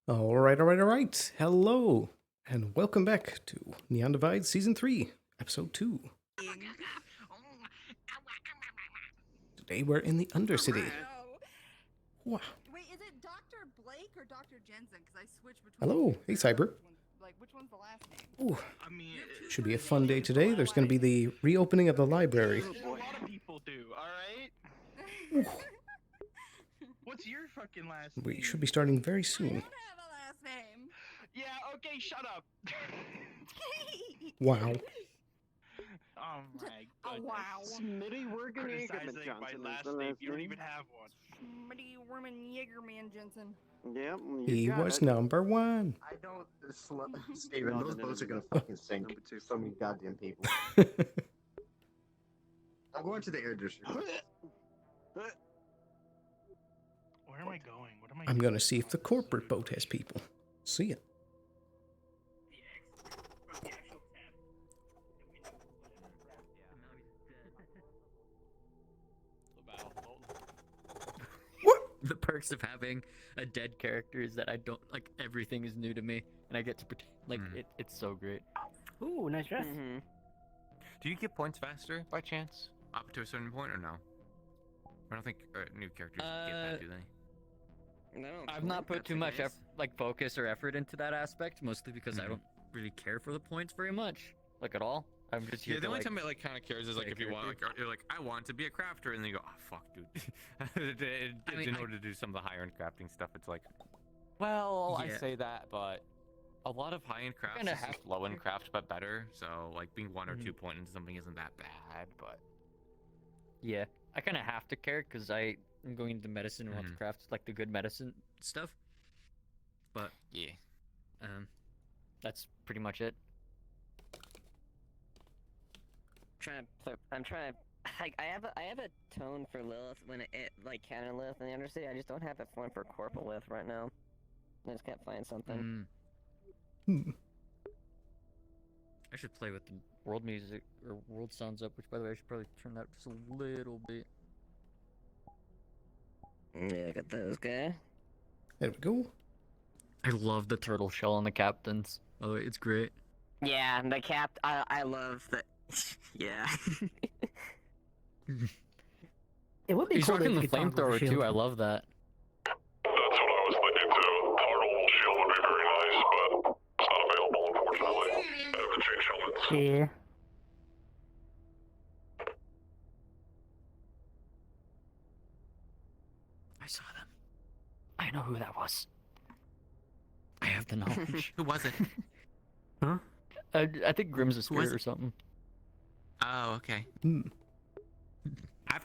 All right. Hello, and welcome back to Neon Divide Season 3, Episode 2. Today we're in the Undercity. Wow. Wait, is it Dr. Blake or Dr. Jensen? Because I switch between. Hello. Hey, Cyber. Which one's the last name? Ooh. Should be a fun day today. There's going to be the reopening of the library. A lot of people do, alright? What's your fucking last name? We should be starting very soon. I don't have a last name. Yeah, okay, shut up. Wow. Oh my Oh, goodness. wow. Smitty, we're gonna Criticizing my last name. You don't even have one. Schmitty Werman Jaegerman Jensen. Yep. He was number one. I don't, Steven, those boats are gonna fucking sink. So many goddamn people. I'm going to the air district. Where am I going? What am I I'm going to see if the corporate boat has people. See ya. What? The perks of having a dead character is that I don't like everything is new to me, and I get to pretend like it's so great. Ooh, nice dress. Do you get points faster by chance up to a certain point or no? I don't think new characters get that, do they? No, I've not put too much focus or effort into that aspect, mostly because I don't really care for the points very much, like at all. I'm just here Yeah, the to, only like, time it kind of cares is like if you want, like, you're like, I want to be a crafter, and then you go, oh fuck, dude. In order to do some of the higher end crafting stuff, it's like, well, Yeah. I say that, but a lot of high end crafts kinda is have just low end craft, but better. So like being 1 or 2 point into something isn't that bad, but yeah, I kind of have to care because I'm going into medicine and want to craft like the good medicine stuff. But yeah, that's pretty much it. I'm trying to. Like, I have a tone for Lilith when it like canon Lilith in the Undercity. I just don't have a one for corporal Lilith right now. I just can't find something. I should play with the world music or world sounds up, which by the way I should probably turn that just a little bit. Yeah, I got those guys. There we go. I love the turtle shell on the captains. Oh, it's great. Yeah, the cap. I love the. Yeah. It would be He's cool rocking if the you could toggle flamethrower shield. too. I love that. That's what I was thinking too. Toggle shield would be very nice, but it's not available unfortunately. I have to change helmets. Yeah. I saw them. I know who that was. I have the knowledge. who was it? Huh? I think Grimm's a was spirit it? or something. Oh, okay. I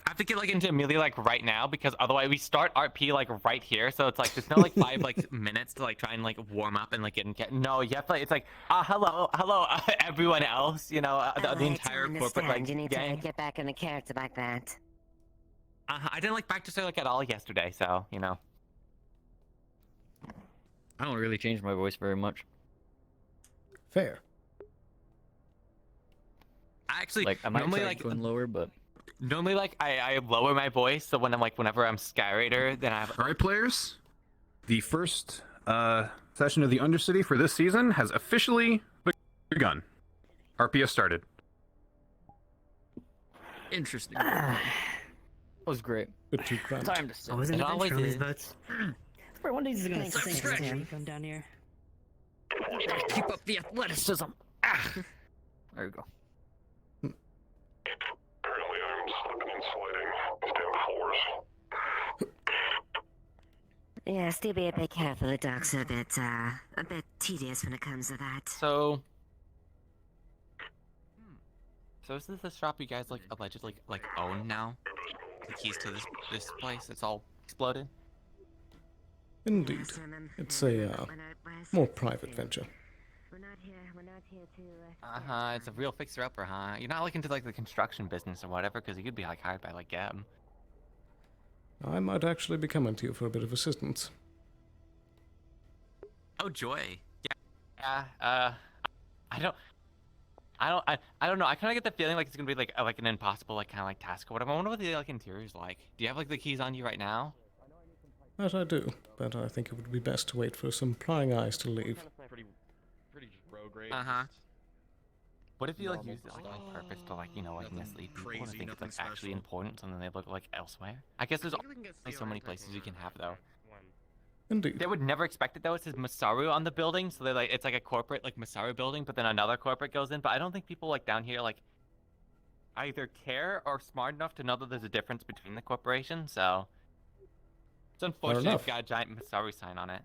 have to get like into Amelia like right now because otherwise we start RP like right here, so it's like there's no like 5 like minutes to like try and like warm up and like get no, you have to, it's like hello everyone else, you know, the entire corporate like you need gang. to get back in the character like that. I didn't like practice like at all yesterday, so you know. I don't really change my voice very much. Fair. I actually Like I might normally try like going lower, but normally like I lower my voice, so when I'm like whenever I'm Skyrater, then I have. All right, players. The first session of the Undercity for this season has officially begun. RPS started. interesting. That was great. But too cramped. Time to sit. Oh, isn't It it always on these is. boats? For one day he's gonna Thanks, sink thanks, when Jim. we come down here. Keep up the athleticism. Ah. There you go. Apparently I'm slipping and sliding these damn floors. Yeah, still be a bit careful. The docks are a bit tedious when it comes to that. So is this the shop you guys like allegedly like own now? The keys to this place? It's all exploded. Indeed. Yes, It's a more private venture. We're not here to. It's a real fixer-upper, huh? You're not looking to like the construction business or whatever, because you could be like hired by like Gab. I might actually be coming to you for a bit of assistance. Oh joy. Yeah. I don't know. I kind of get the feeling like it's gonna be like an impossible like kind of like task or whatever. I wonder what the like interior's like. Do you have like the keys on you right now? That I do, but I think it would be best to wait for some prying eyes to leave. Pretty rogue rate. Uh-huh. What if you like Normal use it like stuff. on purpose to like, you know, like Nothing mislead people and crazy, think it's like nothing actually special. important and then they look like elsewhere? I guess there's only so many places you can have though. Indeed. They would never expect it though. It says Masaru on the building, so they're like it's like a corporate like Masaru building, but then another corporate goes in. But I don't think people like down here like either care or smart enough to know that there's a difference between the corporations. So it's unfortunate enough. it's got a giant Masaru sign on it.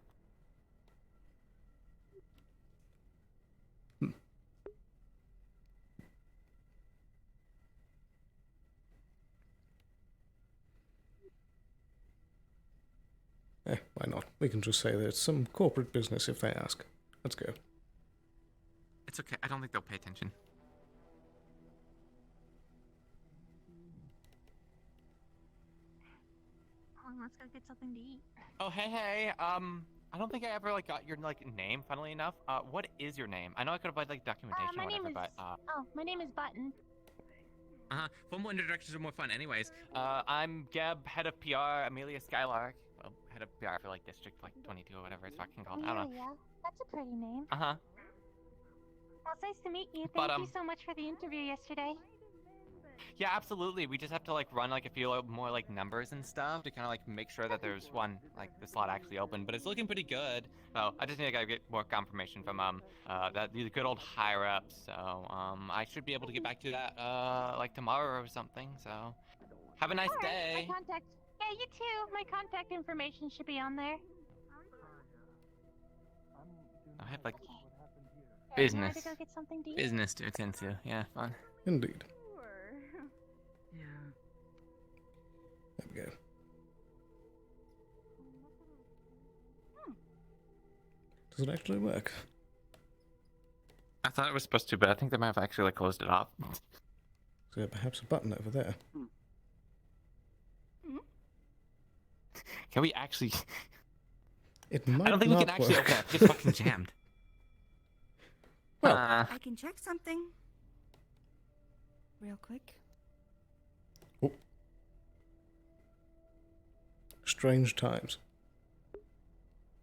Why not? We can just say that it's some corporate business if they ask. Let's go. It's okay. I don't think they'll pay attention. Let's go get something to eat. Oh hey. I don't think I ever like got your like name. Funnily enough, what is your name? I know I could have like documentation my or whatever, name is. but my name is Button. Formal introductions are more fun, anyways. I'm Geb, head of PR. Amelia Skylark, well, head of PR for like District like 22 or whatever it's fucking called. I don't know. Yeah, that's a pretty name. Uh-huh. Well, it's nice to meet you. But, Thank you so much for the interview yesterday. Yeah, absolutely. We just have to like run like a few more like numbers and stuff to kind of like make sure that there's one like the slot actually open. But it's looking pretty good. So I just need to get more confirmation from these good old higher ups. So I should be able to get back to that like tomorrow or something. So have a nice day. My contact. Yeah, you too. My contact information should be on there. I have like You business want to go get something to eat? business to attend to. Yeah, fun. Indeed. Yeah. There we go. Does it actually work? I thought it was supposed to, but I think they might have actually like closed it off. So perhaps a button over there. Can we actually? It might I don't think we not can actually work. open it. It's fucking jammed. Well, I can check something. Real quick. Strange times.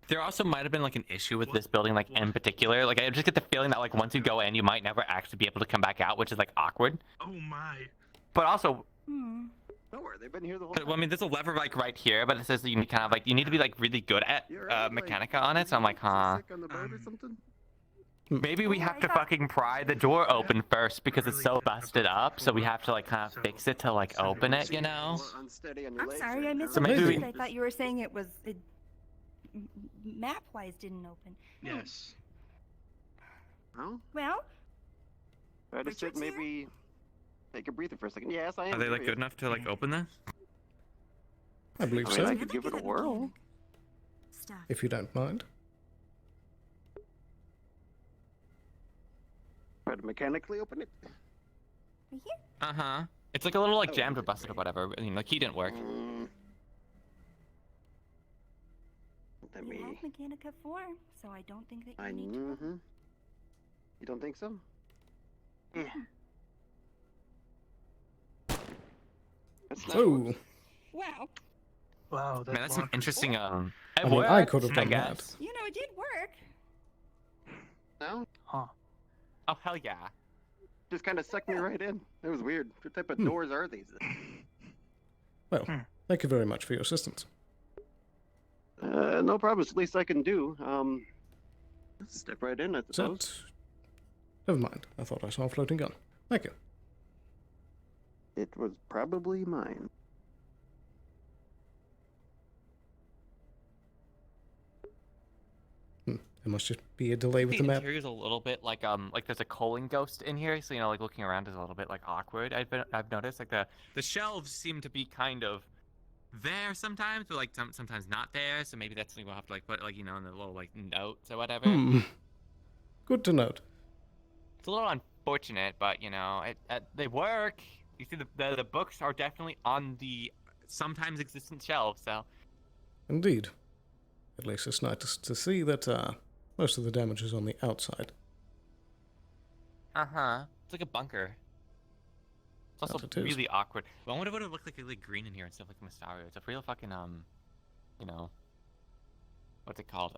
There also might have been like an issue with this building, like in particular. Like I just get the feeling that like once you go in, you might never actually be able to come back out, which is like awkward. Oh my. But also, Don't worry, they've been here the whole well, I time. mean, there's a lever like right here, but it says that you need kind of like you need to be like really good at You're right, like, Mechanica on it. So I'm like, huh? Sick on the boat or something? Maybe we have to fucking pry the door open first because it's so busted up. So we have to like kind of fix it to like open it, you know? More unsteady on your I'm legs sorry, right I now. missed So the maybe first. we- I thought you were saying it was map-wise didn't open. Yes. No? Well, I just said Richard's here? maybe take a breather for a second. Yes, I am. Are they like curious. good enough to like open this? I believe I mean, so, I could give it a whirl. Stuff. if you don't mind. Try to mechanically open it. Right here? Uh huh. It's like a little like Oh, jammed or okay, busted or great. whatever. I mean, the key didn't work. Let You me. have Mechanica 4, so I don't think that you I. need to. Mm-hmm. You don't think so? Yeah. That's not. Oh, Wow. Wow, Man, that's some interesting. It I mean, I worked, could have done that. guess. You know, it did work. No? Huh. Oh hell yeah. Just kind of sucked me right in. It was weird. What type of doors are these? Well, thank you very much for your assistance. No problem. It's the least I can do. Let's step right in, I Is suppose. that... Never mind. I thought I saw a floating gun. Thank you. It was probably mine. There must just be a delay with the map. interior's a little bit like there's a colon ghost in here, so you know like looking around is a little bit like awkward. I've noticed like the shelves seem to be kind of there sometimes, but like sometimes not there. So maybe that's something we'll have to like put like you know in the little like notes or whatever. Good to note. It's a little unfortunate, but you know they work. You see the books are definitely on the sometimes existent shelves. So Indeed. At least it's nice to see that most of the damage is on the outside. it's like a bunker. It's also That it is. really awkward. I wonder what it would look like green in here and stuff like Masaru. It's a real fucking you know, what's it called?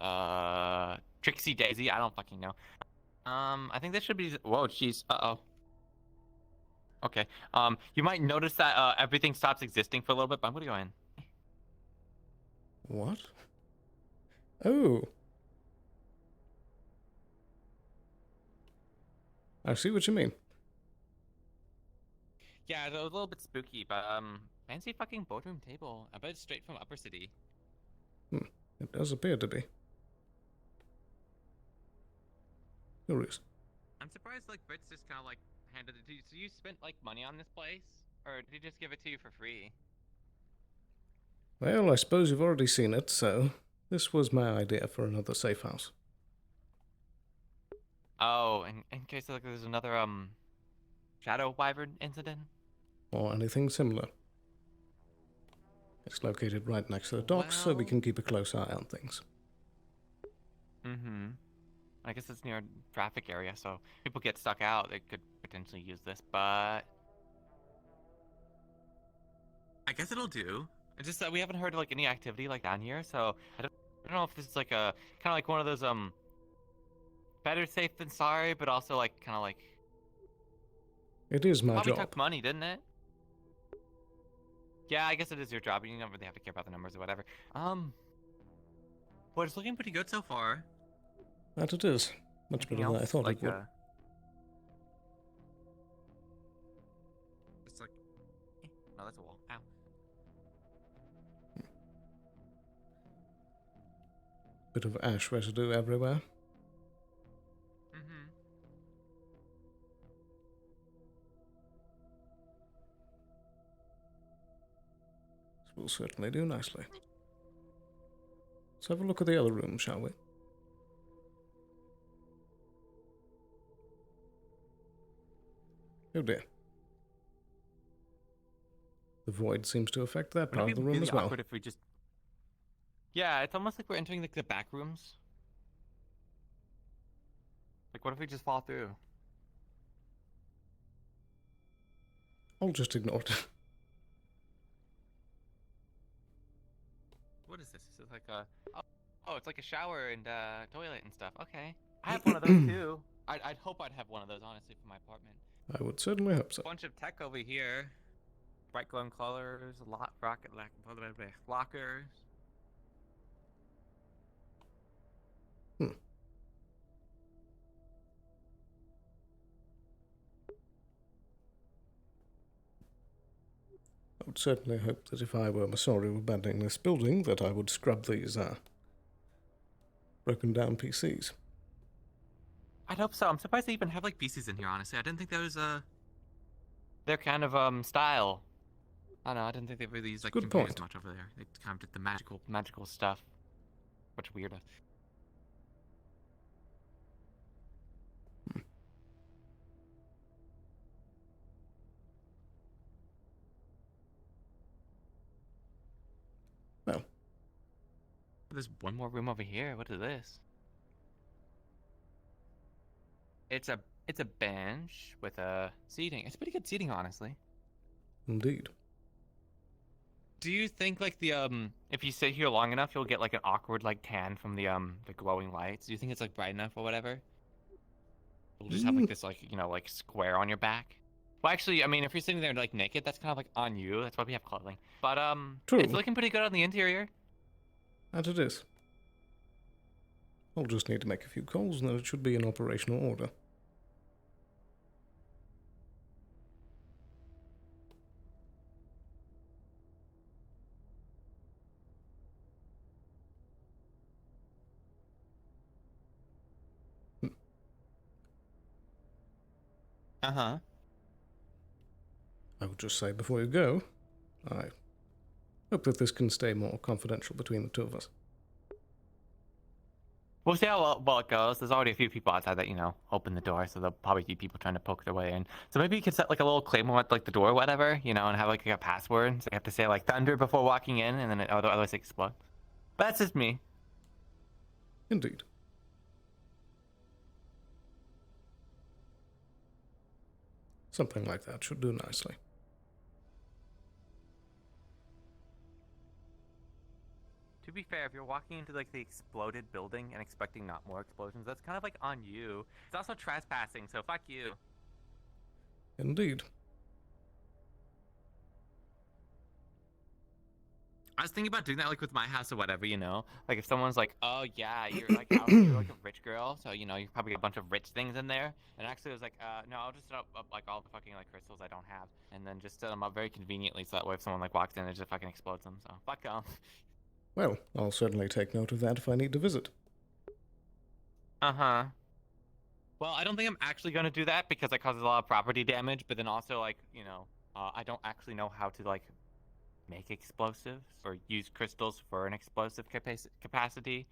Trixie Daisy. I don't fucking know. I think this should be. Whoa, jeez. Uh-oh. Okay. You might notice that everything stops existing for a little bit, but I'm gonna go in. What? Oh. I see what you mean. Yeah, it was a little bit spooky, but fancy fucking boardroom table. I bet it's straight from Upper City. It does appear to be. Curious. I'm surprised, like, Brits just kind of, like, handed it to you. So you spent, like, money on this place? Or did he just give it to you for free? Well, I suppose you've already seen it, so this was my idea for another safe house. Oh, in case, like, there's another, Shadow Wyvern incident? Or anything similar. It's located right next to the docks, so we can keep a close eye on things. Mm-hmm. I guess it's near a traffic area, so people get stuck out. They could potentially use this, but I guess it'll do. It's just that we haven't heard like any activity like down here, so I don't know if this is like a kind of like one of those better safe than sorry, but also like kind of like it is my probably job. took money, didn't it? Yeah, I guess it is your job. You don't really have to care about the numbers or whatever. But it's looking pretty good so far. That it is. Much better than I thought it would. It's like, no, that's a wall. Ow. Bit of ash residue everywhere. Mm-hmm. This will certainly do nicely. Let's have a look at the other room, shall we? Oh dear. The void seems to affect that part of the room as well. If we just... Yeah, it's almost like we're entering like the back rooms. Like, what if we just fall through? I'll just ignore it. What is this? This is like a... Oh, it's like a shower and toilet and stuff. Okay. I have one of those too. I'd hope I'd have one of those, honestly, for my apartment. I would certainly hope so. Bunch of tech over here. Bright glowing colors, rocket lockers. I would certainly hope that if I were Masori abandoning this building, that I would scrub these broken down PCs. I'd hope so. I'm surprised they even have like PCs in here, honestly. I didn't think that was their kind of style. I don't know, I didn't think they really used like Good computers point. much over there. They kind of did the magical stuff. Which weird. Well. There's one more room over here. What is this? It's a bench with a seating. It's pretty good seating, honestly. Indeed. Do you think like the if you sit here long enough, you'll get like an awkward like tan from the glowing lights? Do you think it's like bright enough or whatever? You'll just have like this like like square on your back. Well, actually, I mean, if you're sitting there like naked, that's kind of like on you. That's why we have clothing. But True. It's looking pretty good on the interior. That it is. I'll just need to make a few calls and then it should be in operational order. Uh-huh. I would just say before you go, I hope that this can stay more confidential between the two of us. We'll see how well it goes. There's already a few people outside that, open the door, so there'll probably be people trying to poke their way in. So maybe you could set like a little claymore at like the door or whatever, and have like a password. So you have to say like thunder before walking in, and then otherwise it explodes. But that's just me. Indeed. Something like that should do nicely. be fair, if you're walking into like the exploded building and expecting not more explosions, that's kind of like on you. It's also trespassing, so fuck you. Indeed. I was thinking about doing that like with my house or whatever, you know? Like if someone's like, oh yeah, you're like you're like a rich girl, so you know, you probably get a bunch of rich things in there. And actually I was like, no, I'll just set up like all the fucking like crystals I don't have. And then just set them up very conveniently so that way if someone like walks in, it just fucking explodes them. So fuck them. Well, I'll certainly take note of that if I need to visit. Uh-huh. Well, I don't think I'm actually going to do that because it causes a lot of property damage, but then also like, you know, I don't actually know how to like make explosives or use crystals for an explosive capacity.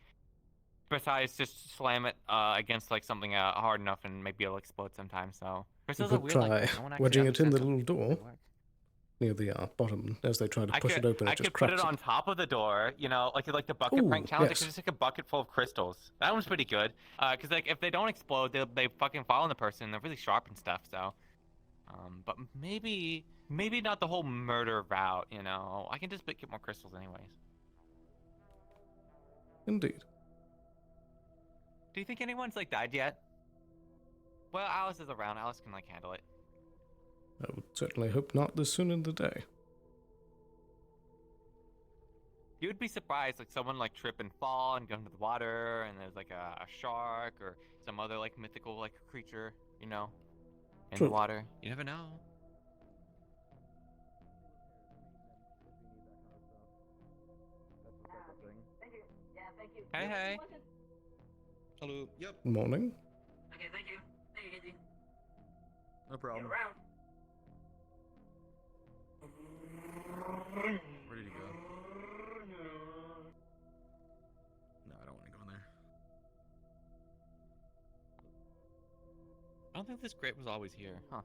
Besides just slam it against like something hard enough and maybe it'll explode sometime. So You crystals are could weird try like that. No one actually wedging it in the understands little how door they work. near the bottom as they try to push could, it open. It I just could put cracks it on top of the door, you know, like the bucket prank challenge. yes. I could just take a bucket full of crystals. That one's pretty good. Because like if they don't explode, they fucking fall on the person. They're really sharp and stuff. So, but maybe not the whole murder route. You know, I can just get more crystals anyways. Indeed. Do you think anyone's like died yet? Well, Alice is around. Alice can like handle it. I would certainly hope not this soon in the day. You would be surprised, like someone like trip and fall and go into the water, and there's like a shark or some other like mythical like creature, you know, in True. the water. You never know. Hey, hey. Hello. Yep. Morning. Okay, thank you. Thank you, Casey. No problem. Around. Where did he go? No, I don't want to go in there. I don't think this grate was always here, huh?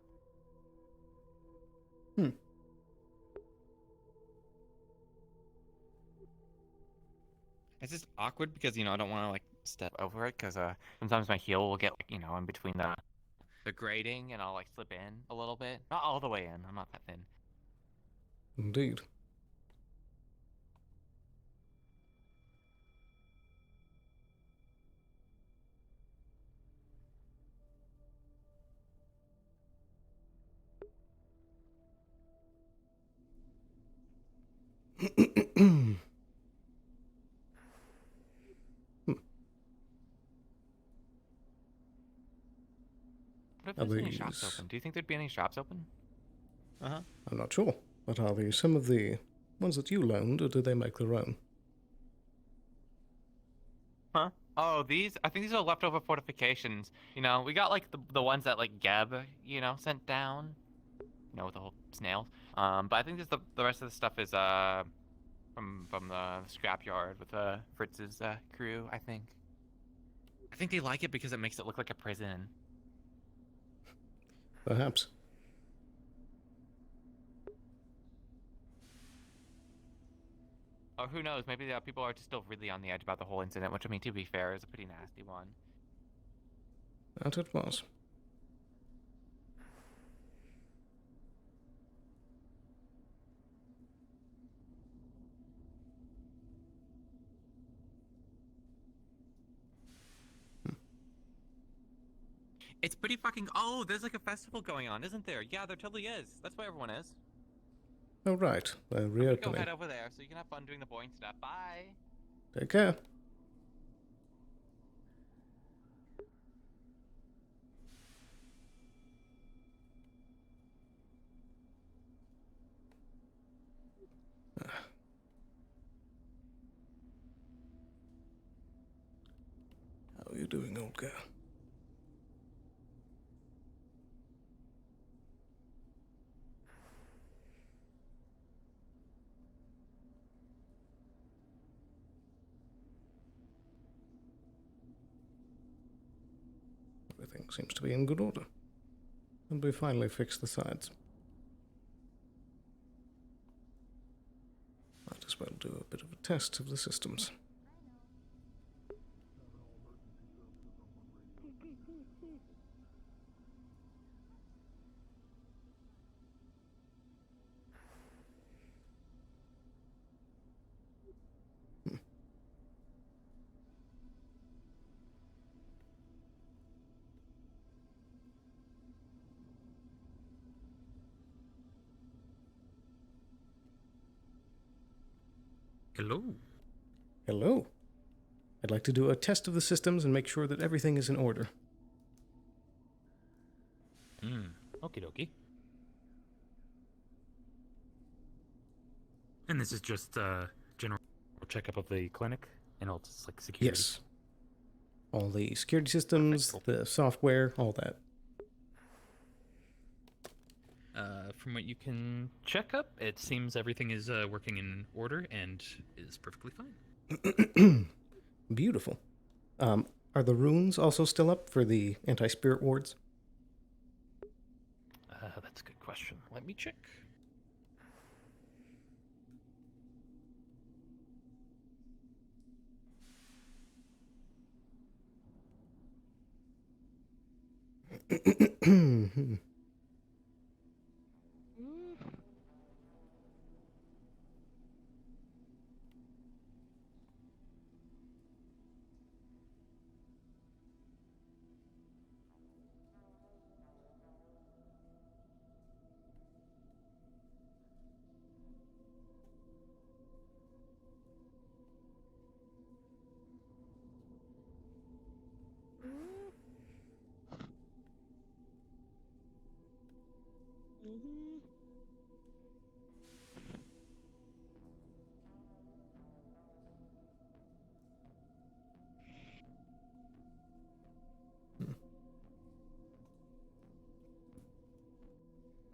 It's just awkward because, you know, I don't want to, like, step over it because sometimes my heel will get, like, you know, in between the grating and I'll, like, slip in a little bit. Not all the way in. I'm not that thin. Indeed. What if Are there's any shops these- open? Do you think there'd be any shops open? Uh-huh. I'm not sure, but are these some of the ones that you loaned, or did they make their own? Huh? Oh, I think these are leftover fortifications. You know, we got, like, the ones that, like, Geb, you know, sent down. You know, with the whole snails. But I think this, the rest of the stuff is, from the scrapyard with, Fritz's, crew, I think. I think they like it because it makes it look like a prison. Perhaps. Or who knows, maybe people are just still really on the edge about the whole incident, which, I mean, to be fair, is a pretty nasty one. That it was. It's pretty fucking... Oh, there's like a festival going on, isn't there? Yeah, there totally is. That's why everyone is. Oh, right. They're Go reopening. head over there so you can have fun doing the boring stuff. Bye. Take care. How are you doing, old girl? Everything seems to be in good order. And we finally fixed the sides. Might as well do a bit of a test of the systems. Hello. Hello. I'd like to do a test of the systems and make sure that everything is in order. Okie dokie. And this is just general checkup of the clinic and all just like security. Yes. All the security systems, the software, all that. From what you can check up, it seems everything is working in order and is perfectly fine. Beautiful. Are the runes also still up for the anti-spirit wards? That's a good question. Let me check.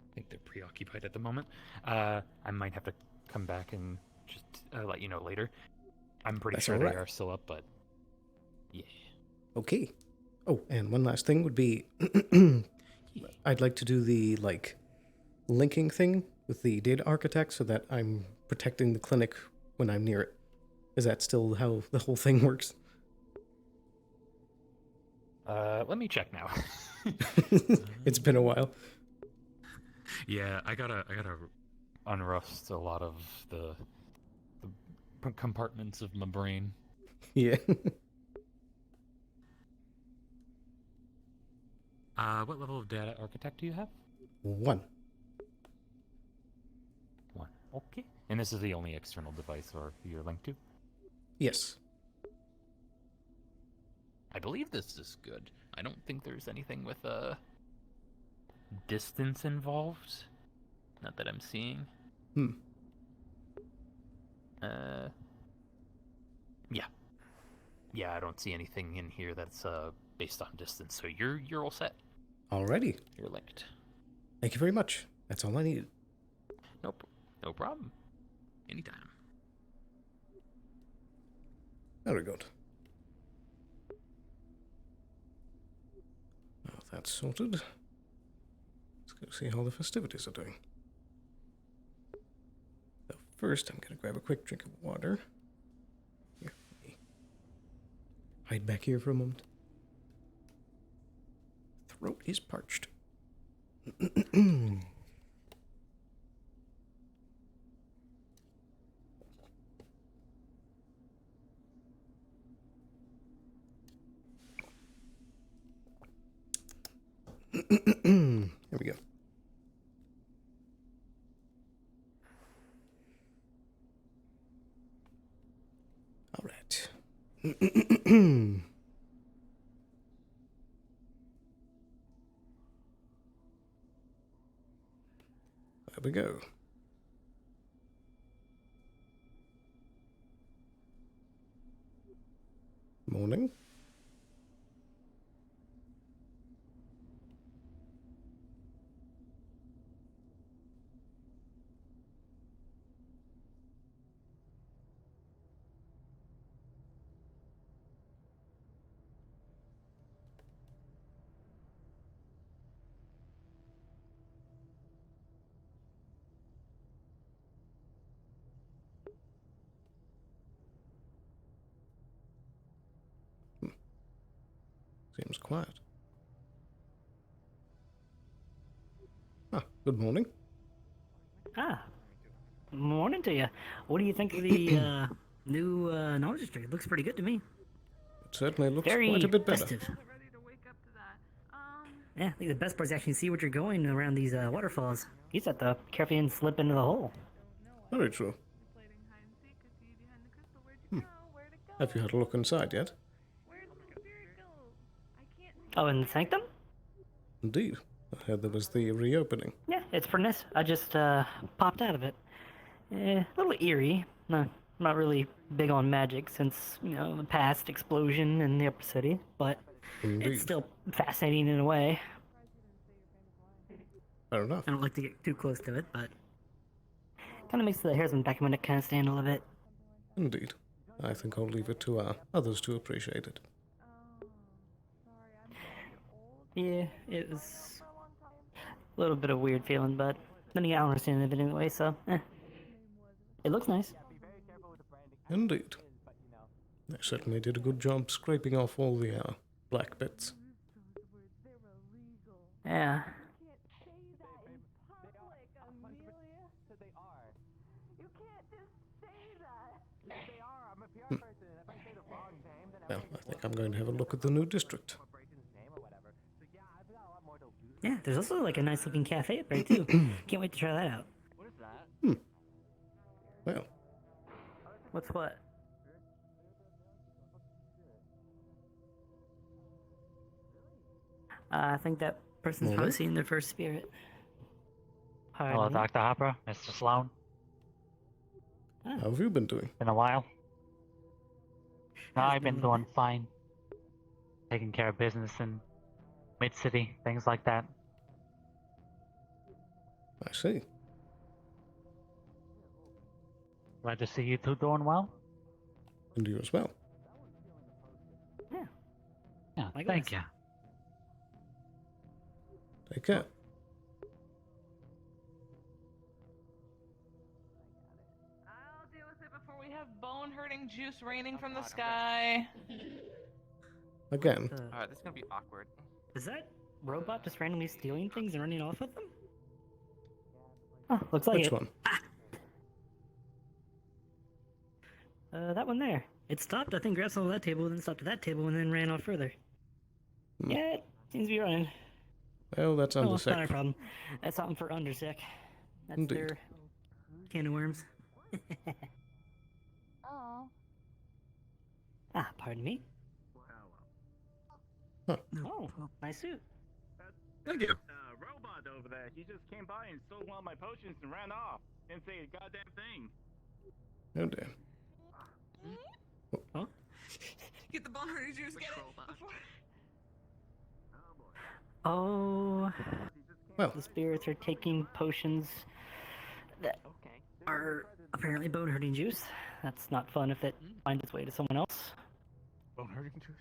I think they're preoccupied at the moment. I might have to come back and just let you know later. I'm pretty sure they are still up, but yeah. Okay. Oh, and one last thing would be, I'd like to do the, linking thing with the data architect so that I'm protecting the clinic when I'm near it. Is that still how the whole thing works? Let me check now. It's been a while. Yeah, I gotta unrust a lot of the compartments of my brain. Yeah. What level of data architect do you have? 1. 1. Okay. And this is the only external device or you're linked to? Yes. I believe this is good. I don't think there's anything with distance involved. Not that I'm seeing. Yeah. Yeah, I don't see anything in here that's based on distance. So you're all set. Alrighty. You're linked. Thank you very much. That's all I needed. Nope. No problem. Anytime. Very good. Now that's sorted. Let's go see how the festivities are doing. So first, I'm going to grab a quick drink of water. Here, let me hide back here for a moment. Throat is parched. Here we go. All right. There we go. Morning. Seems quiet. Ah, good morning. Morning to you. What do you think of the new knowledge district? It looks pretty good to me. It certainly looks Very quite a bit better. festive. Yeah, I think the best part is actually see what you're going around these waterfalls. You just have to carefully and slip into the hole. Very true. Have you had a look inside yet? Oh, in the sanctum? Indeed. I heard there was the reopening. Yeah, it's pretty nice. I just popped out of it. A little eerie. Not really big on magic since, you know, the past explosion in the upper city, but Indeed. it's still fascinating in a way. Fair enough. I don't like to get too close to it, but kind of makes the hairs on the back of my neck kind of stand a little bit. Indeed. I think I'll leave it to others to appreciate it. Yeah, it was a little bit of a weird feeling, but then again, I don't understand it anyway, so it looks nice. Indeed. They certainly did a good job scraping off all the black bits. Yeah. Well, I think I'm going to have a look at the new district. Yeah, there's also like a nice looking cafe up there too. Can't wait to try that out. What is that? Well, What's what? I think that person's probably seeing their first spirit. Hello, Dr. Hopper, Mr. Sloan. how have you been doing? Been a while. No, I've been doing fine. Taking care of business in mid-city, things like that. I see. Glad to see you two doing well. And you as well. Yeah, Likewise. thank you. Take care. I'll deal with it before we have bone-hurting juice raining from the sky. Again. Alright, this is gonna be awkward. Is that robot just randomly stealing things and running off with them? Oh, looks like Which it. one? That one there. It stopped, I think, grabbed some of that table, then stopped at that table, and then ran off further. Yeah, it seems to be running. Well, that's Oh, it's not our undersick. problem. That's something for undersick. That's Indeed. their can of worms. Oh. Ah, pardon me. Huh. Oh, nice suit. Thank you. Robot over there. He just came by and stole one of my potions and ran off. Didn't say a goddamn thing. Oh dear. Huh? Get the bone-hurting juice, get it! Before... Oh, Well, the spirits are taking potions that are apparently bone-hurting juice. That's not fun if it finds its way to someone else. Bone-hurting juice?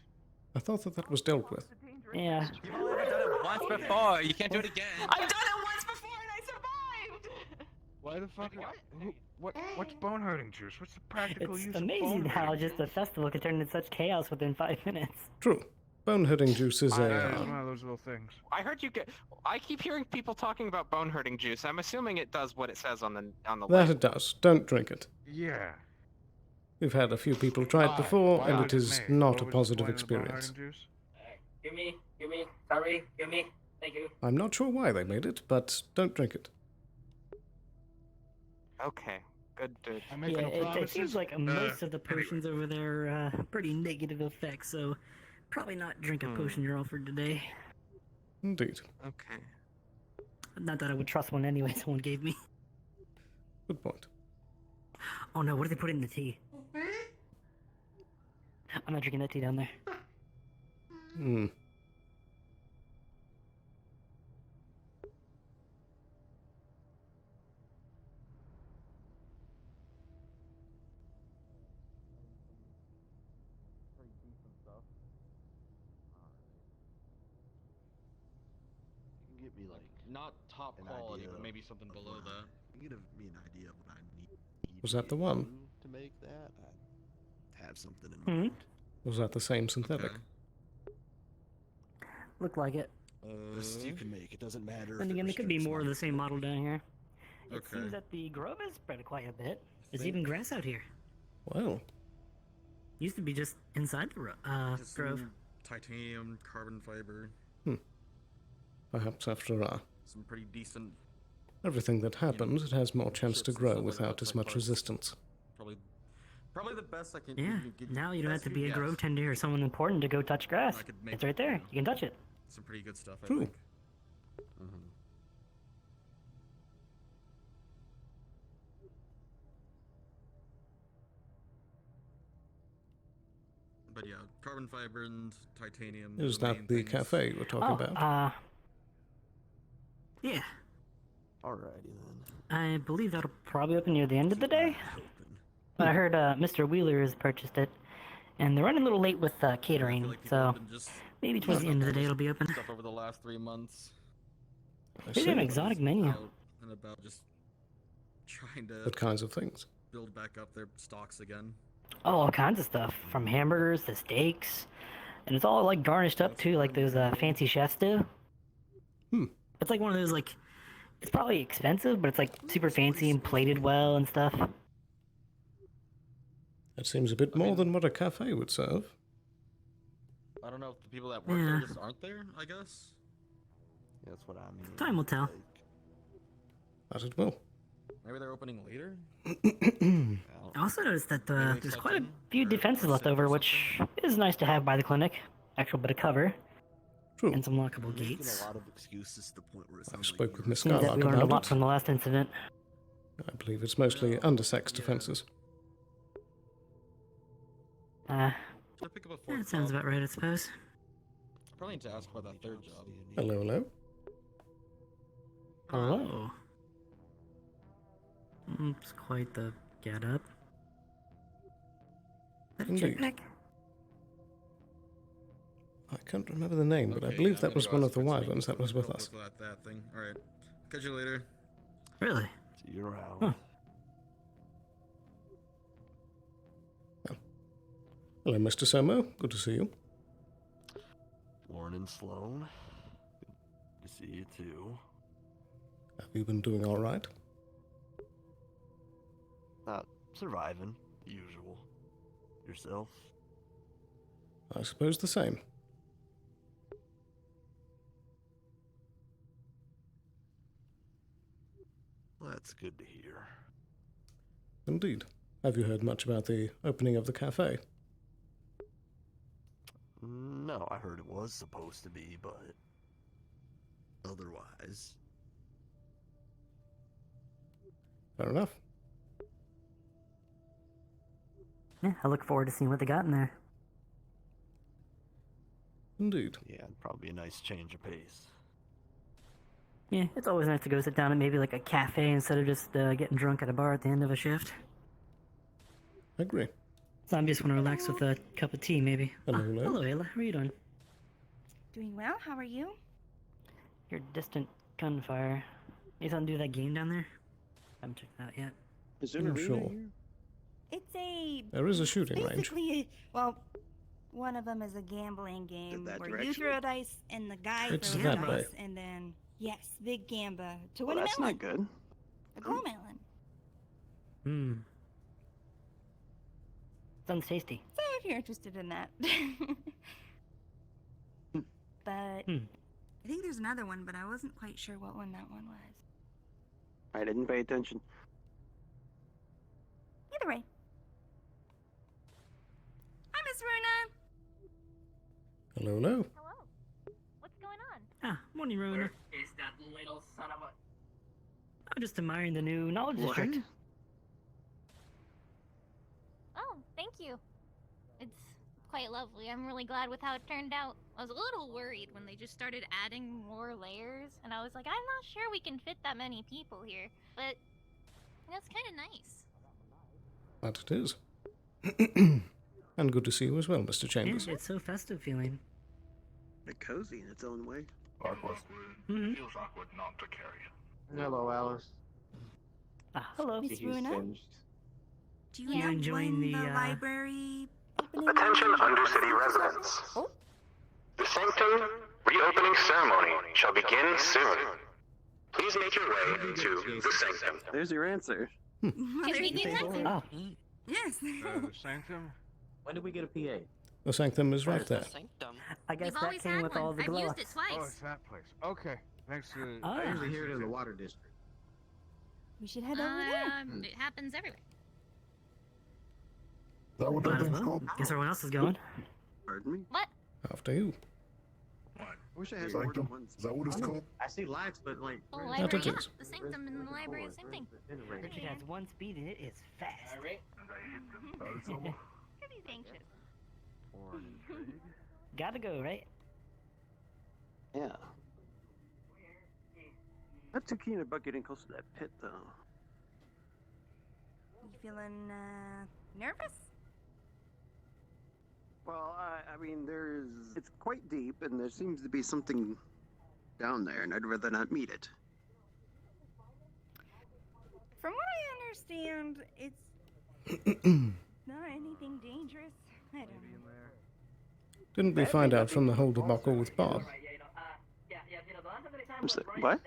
I thought that was dealt with. Yeah. You've only ever done it once before. You can't do it again. I've done it once before and I survived! Why the fuck? What's bone-hurting juice? What's the practical It's use amazing of how just a festival can turn into such chaos within 5 minutes. True. Bone-hurting juice is It's a... one of those little things. I heard you get. I keep hearing people talking about bone hurting juice. I'm assuming it does what it says on the that label. it does. Don't drink it. Yeah. We've had a few people try it before, Why and was it is made? not What a was the positive point of the experience. bone-hurting juice? Give me, sorry, give me, thank you. I'm not sure why they made it, but don't drink it. Okay, good dude. Yeah, it seems like most of the potions over there are pretty negative effects, so probably not drink a potion you're offered today. Indeed. Okay. Not that I would trust one anyway someone gave me. Good point. Oh no, what did they put in the tea? I'm not drinking that tea down there. Hmm. You can get me like not top quality, but maybe something below that. You give me an idea of what I need. Was that the one? To make that, I have something in Hmm? mind. Was that the same synthetic? Look like it. This you can make. It doesn't matter. And again, there could be more of the same model down here. It Okay. seems that the grove has spread quite a bit. There's even grass out here. Well, Used to be just inside the grove. Titanium, carbon fiber, perhaps after some pretty decent. everything that happens, it has more chance to grow without as much resistance. Probably Probably the best I can. Yeah. Get Now you don't have to be a yes. grove tender or someone important to go touch grass. I could make, It's right there. You can touch it. Some pretty good stuff. I True. think. But yeah, carbon fiber and titanium. Is the that main the things. cafe you were talking about? Yeah. Alrighty then. I believe that'll probably open near the end of the day. I heard Mr. Wheeler has purchased it, and they're running a little late with catering, so maybe towards the end of the day it'll be open. Stuff over the last 3 months. They have an exotic menu. Out and about just trying to. What kinds of things? Build back up their stocks again. Oh, all kinds of stuff, from hamburgers to steaks, and it's all like garnished up too, like those fancy chefs do. It's like one of those like, it's probably expensive, but it's like super fancy and plated well and stuff. That seems a bit more than what a cafe would serve. I don't know if the people that work there just aren't there. I guess. Yeah, that's what I mean. Time will tell. As it will. Maybe they're opening later. I also noticed that there's quite a few defenses left over, which is nice to have by the clinic. Actual bit of cover. True. And some lockable gates. A lot of excuses to the point where it I sounds spoke with Miss Seems that Scarlock we learned a about lot it. from the last incident. I believe it's mostly undersexed defenses. Should I pick up a fourth That sounds job? about right, I suppose. Probably need to ask about that third job. Hello, hello. Hello. It's quite the get-up. That a Indeed. jetpack? I can't remember the name, but I Okay, believe I'm that gonna was go one ask of the for some wyverns that was with us. That thing. All right. Catch you later. Really? See you around. Huh. Hello, Mr. Somo. Good to see you. Morning, Sloan. Good to see you too. Have you been doing all right? Surviving, usual. Yourself? I suppose the same. Well, that's good to hear. Indeed. Have you heard much about the opening of the cafe? No, I heard it was supposed to be, but otherwise. Fair enough. Yeah, I look forward to seeing what they got in there. Indeed. Yeah, it'd probably be a nice change of pace. Yeah, it's always nice to go sit down at maybe like a cafe instead of just getting drunk at a bar at the end of a shift. I agree. So I just want to relax with a cup of tea, maybe. Hello, hello. Hello, Ayla. How are you doing? Doing well. How are you? Your distant gunfire. You something to do with that game down there? Haven't checked it out yet. Is there an arena sure. here? It's a. There is a shooting range. Basically, well, one of them is a gambling game that where you direction? throw dice and the guy It's throws that dice, way. and then yes, big gamba to Well, win a that's melon. not good. A glow melon. Sounds tasty. So if you're interested in that. But I think there's another one, but I wasn't quite sure what one that one was. I didn't pay attention. Either way. Hi, Miss Runa. Hello, hello. Hello. What's going on? Ah, morning, Rona. Where is that little son of a... I'm just admiring the new knowledge What? district. Oh, thank you. It's quite lovely. I'm really glad with how it turned out. I was a little worried when they just started adding more layers, and I was like, I'm not sure we can fit that many people here. But that's kind of nice. That it is. And good to see you as well, Mr. Yeah, Chambers. it's so festive feeling. Bit cozy in its own way. Awkward. Mm-hmm. Feels awkward not to carry it. Hello, Alice. Ah, hello. Miss Runa. Do you You know enjoying when the, library opening? Attention Undercity residents. Oh. The Sanctum reopening ceremony shall begin soon. Please make your way into the Sanctum. There's your answer. Well, there you Convenient go. answer. Oh, Yes. Sanctum? When did we get a PA? The sanctum is right there. I guess We've that always came had with one. all the I've glow used it ups. twice. Oh, it's that place. Okay. Thanks to... Ah. I usually hear it in the water district. We should head over there. It happens everywhere. Might as well. Guess everyone else is going. Pardon me? What? After you. I wish I had more than one. Is that what it's called? I see lights, but like. The where's library, it yeah. is. The sanctum in the library, same thing. Richard has one speed and it is fast. He's anxious. Gotta go, right? Yeah. Not too keen about getting close to that pit, though. You feeling nervous? Well, I mean, it's quite deep, and there seems to be something down there, and I'd rather not meet it. From what I understand, it's not anything dangerous. I don't know. Didn't we find out from the whole debacle with Bob What?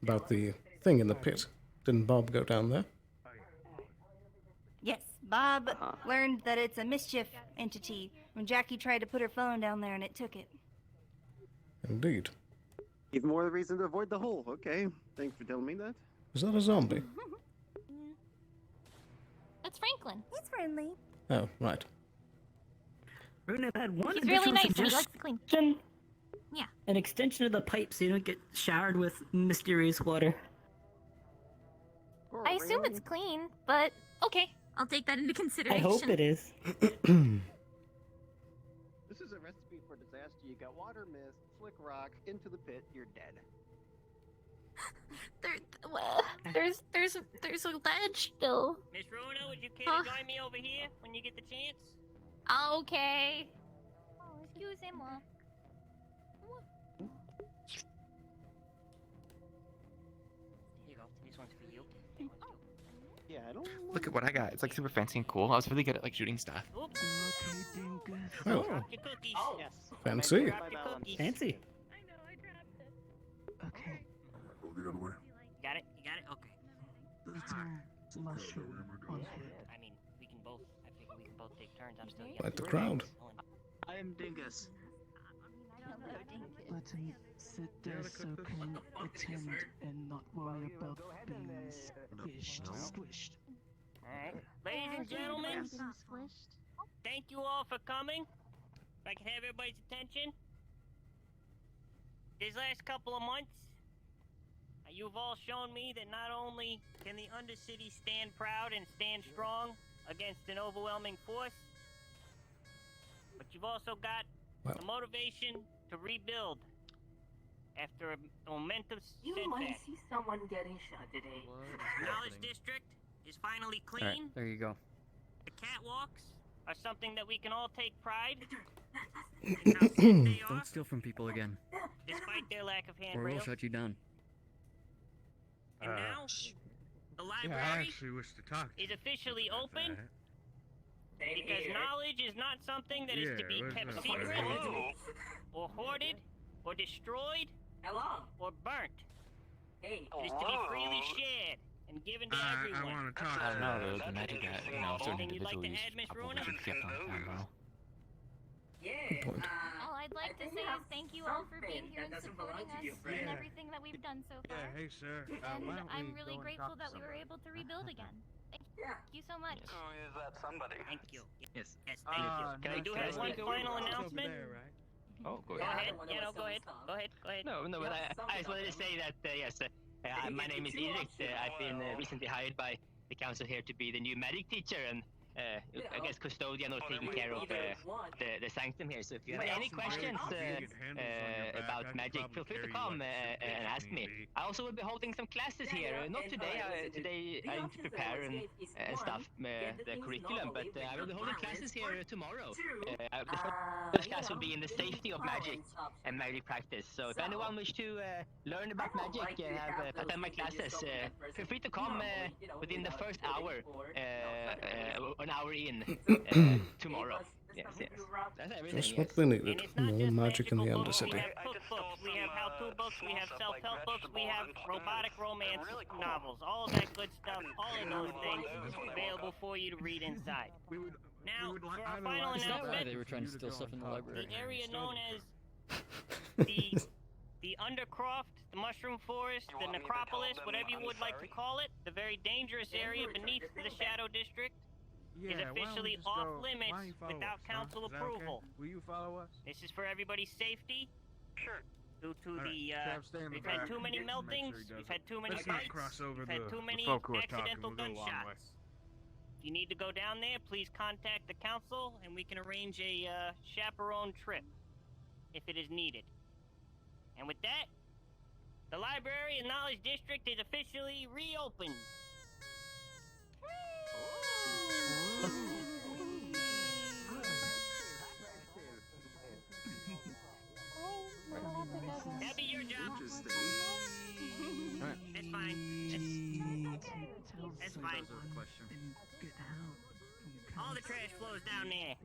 about the thing in the pit? Didn't Bob go down there? Yes, Bob learned that it's a mischief entity when Jackie tried to put her phone down there and it took it. Indeed. Even more reason to avoid the hole. Okay, thanks for telling me that. Is that a zombie? That's Franklin. He's friendly. Oh, right. Runa had one He's really additional nice and he likes to suggestion. clean. Yeah. An extension of the pipe so you don't get showered with mysterious water. I assume it's clean, but okay. I'll take that into I consideration. hope it is. This is a recipe for disaster. You got water, mist, slick rock, into the pit, you're dead. There's a ledge still. Miss Runa, would you care Huh? to join me over here when you get the chance? Okay. Oh, excusez-moi. Here you go. This one's for you. Yeah, I don't. Look at what I got. It's like super fancy and cool. I was really good at like shooting stuff. Oh, Drop your cookies. Oh, yes. fancy. Drop your cookies. Fancy. Okay. Go the other way. Got it? You got it? Okay. I mean, we can both. I figure we can both take turns. I'm still young. Like the crowd. I am Dingus. Let him sit there so can attend and not worry about being squished. Alright. Ladies and gentlemen, thank you all for coming. If I can have everybody's attention. These last couple of months, you've all shown me that not only can the Undercity stand proud and stand strong against an overwhelming force, but you've also got the motivation to rebuild after a momentous setback. see someone getting shot today. Knowledge District is finally clean. Alright, there you go. The catwalks are something that we can all take pride in how safe they are, Don't steal from people again, despite their lack of or we'll handrails. shut you down. And now, the I library actually wish to talk to is you officially about open that. because knowledge is not something that is to be Yeah, kept what's up, secret, buddy? or hoarded, or destroyed, or burnt. Hey. It is to be freely shared and given to I everyone. want to talk I don't know. to you. The magic guy, you know, certain Anything you'd like to individuals add, Miss probably Runa? should keep on camera. Good point. All I'd like to say is thank you all for being here and supporting us and everything that we've done so far. Yeah, hey, sir. And why don't I'm we really go and grateful talk that to we were somebody? able to rebuild again. Thank you so much. Who is that somebody? Thank you. Yes. Yes, thank you. Can I do have one final announcement? Oh, go Go ahead. ahead. Yeah, no, go ahead. Go ahead. Go ahead. No, but I just wanted to say that, yes, my name is Erik. I've been recently hired by the council here to be the new magic teacher and, I guess, custodian or taking care of the sanctum here. So if you have any questions about magic, feel free to come and ask me. I also will be holding some classes here. Not today. Today I need to prepare and stuff, the curriculum, but I will be holding classes here tomorrow. The first class will be in the safety of magic and magic practice. So if anyone wish to learn about magic and attend my classes, feel free to come within the first hour, an hour in tomorrow. Yes. That's everything. Just what we needed. More magic in the Undercity. We have cookbooks, we have how-to books, we have self-help books, we have robotic romance novels, all of that good stuff, all of those things available for you to read inside. Now, for our final announcement, They were trying to steal stuff in the library. the area known as the Undercroft, the Mushroom Forest, the Necropolis, whatever you would like to call it, the very dangerous area beneath the Shadow District, is officially off limits without council approval. Will you follow us? This is for everybody's safety. Sure. Due to we've had too many meltings, we've had too many Let's not fights, cross over we've had the- too the many folk who are talking. accidental We'll go a long gunshots. way. If you need to go down there, please contact the council and we can arrange a chaperone trip if it is needed. And with that, the Library and Knowledge District is officially reopened. That'd be your job. That's fine. That's fine. All the trash flows down there.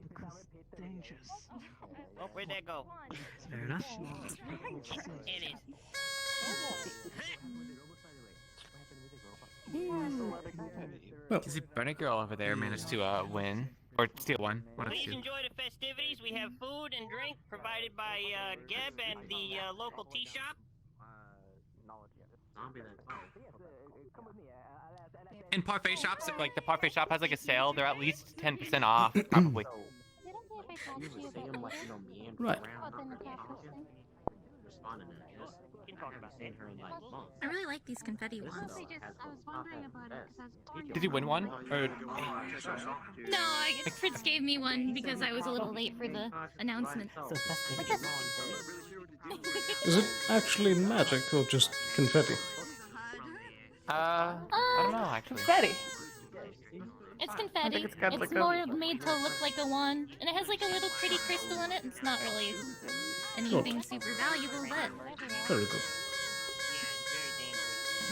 Dangerous. Oh, where'd that go? Fair enough. It is. Well, you see, Burning Girl over there managed to win or steal one. One of the Please two. enjoy the festivities. We have food and drink provided by Geb and the local tea shop. In parfait shops, like the parfait shop has like a sale. They're at least 10% off, probably. Right. I really like these confetti ones. I was wondering about it because I was Did you win one? Or No, Fritz gave me one because I was a little late for the announcement. Is it actually magic or just confetti? I don't know actually. Confetti. It's confetti. it's got It's like more made to look like a wand, and it has like a little pretty crystal in it. It's not really anything super valuable, but Very good.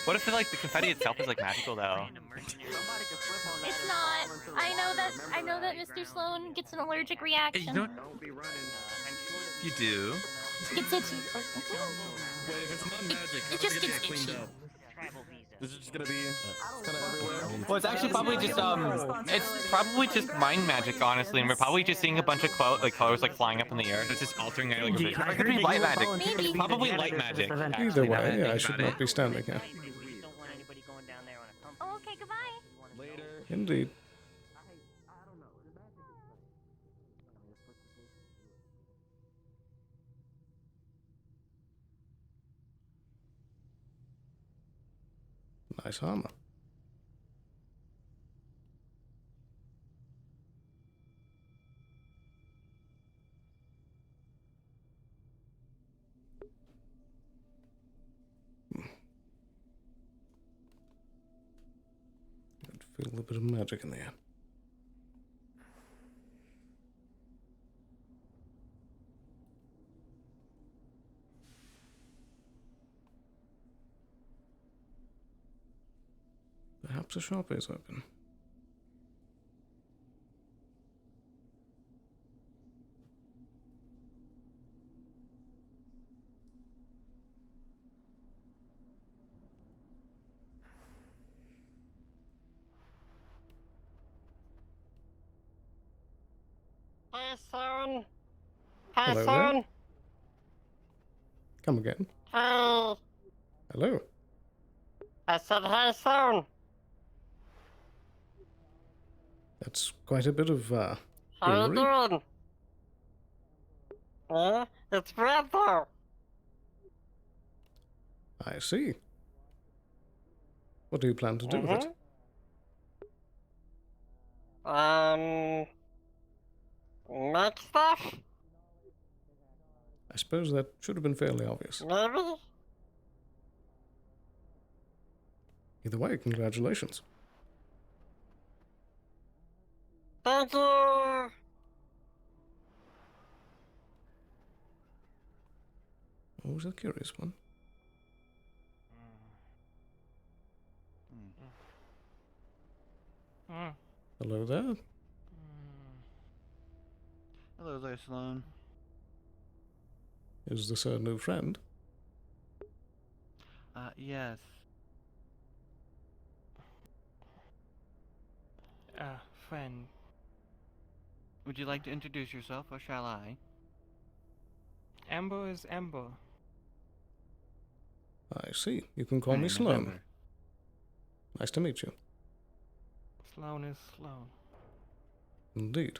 What if like the confetti itself is like magical though? it's not. I know that Mr. Sloan gets an allergic reaction. You don't. You do. Gets itchy. Wait, if it's not magic, It just gets itchy. Is it just gonna be kind of everywhere? Well, it's actually probably just it's probably just mind magic, honestly, and we're probably just seeing a bunch of colors like flying up in the air. It's just altering our like, vision. It could be light magic. It's probably light magic. Either way, I should not be standing here. Oh, okay, goodbye. Later. Indeed. Nice armor. I feel a bit of magic in the air. Perhaps a shop is open. Hey, Sloan. Hello there. Come again. Hey. Hello. I said, hey, Sloan. That's quite a bit of How you foolery. doing? It's Brando. I see. What do you plan to do with it? Make stuff? I suppose that should have been fairly obvious. Maybe? Either way, congratulations. Thank you. Always a curious one. Hello there. Hello there, Sloan. Is this a new friend? Yes. Friend. Would you like to introduce yourself, or shall I? Amber is Amber. I see. You can call My me name is Sloan. Amber. Nice to meet you. Sloan is Sloan. Indeed.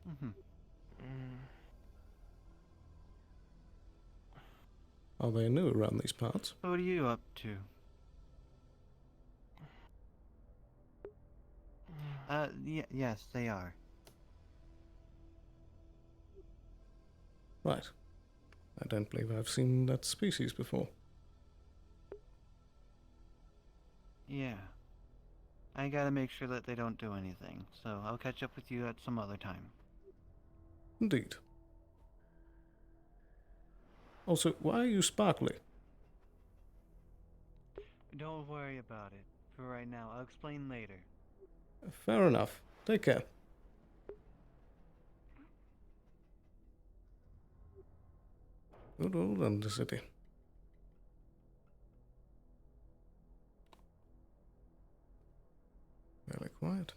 Mm-hmm. Are they new around these parts? What are you up to? Yes, they are. Right. I don't believe I've seen that species before. Yeah. I gotta make sure that they don't do anything, so I'll catch up with you at some other time. Indeed. Also, why are you sparkly? Don't worry about it. For right now, I'll explain later. Fair enough. Take care. Good old Undercity. Very quiet.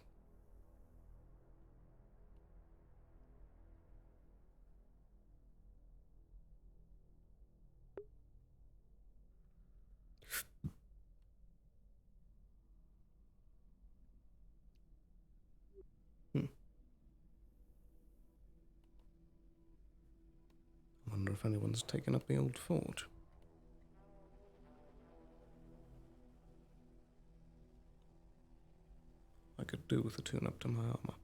I wonder if anyone's taken up the old forge. I could do with a tune-up to my armor.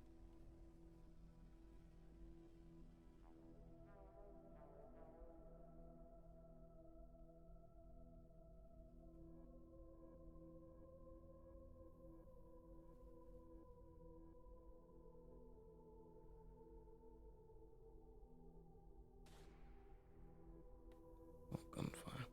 Oh, gunfire.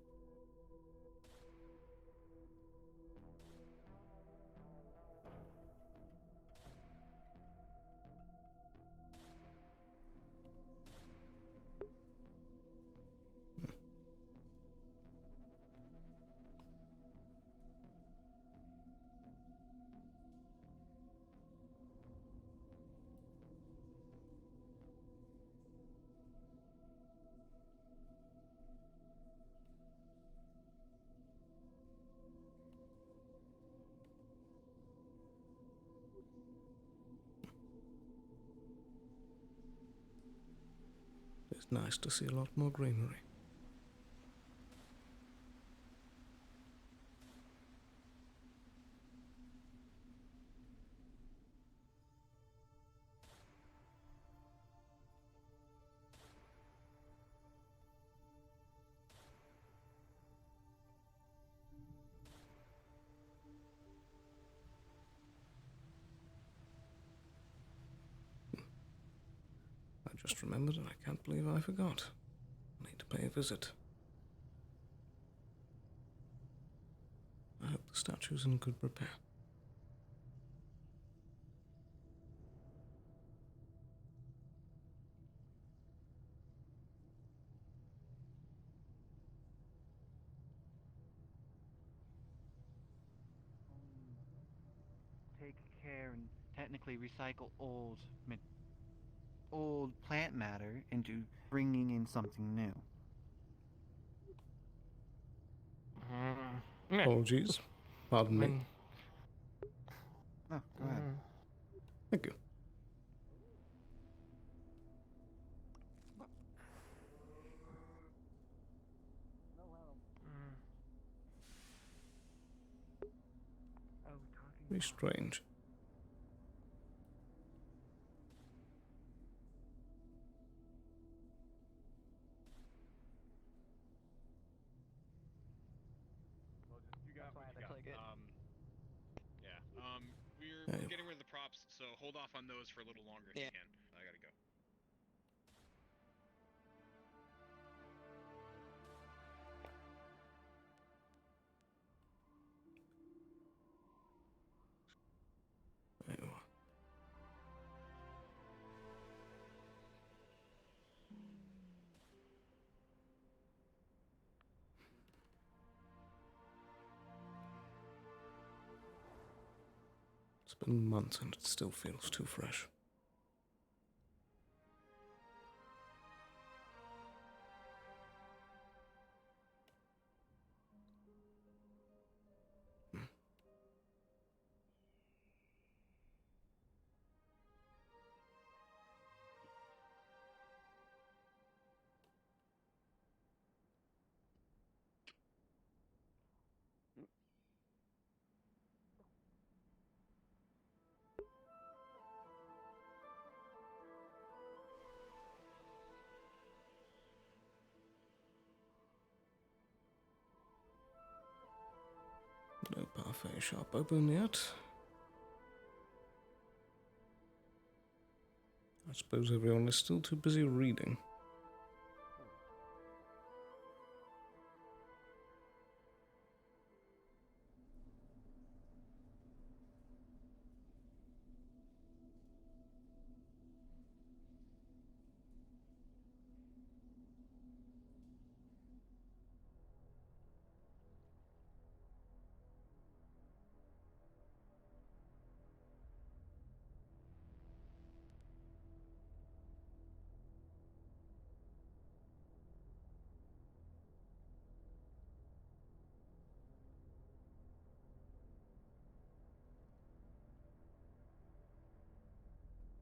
It's nice to see a lot more greenery. I just remembered and I can't believe I forgot. I need to pay a visit. I hope the statue's in good repair. Take care and technically recycle old plant matter into bringing in something new. Apologies. Pardon me. Oh, go ahead. Thank you. Very strange. We're getting rid of the props, so hold off on those for a little longer if you can. I gotta go. It's been months and it still feels too fresh. No parfait shop open yet. I suppose everyone is still too busy reading.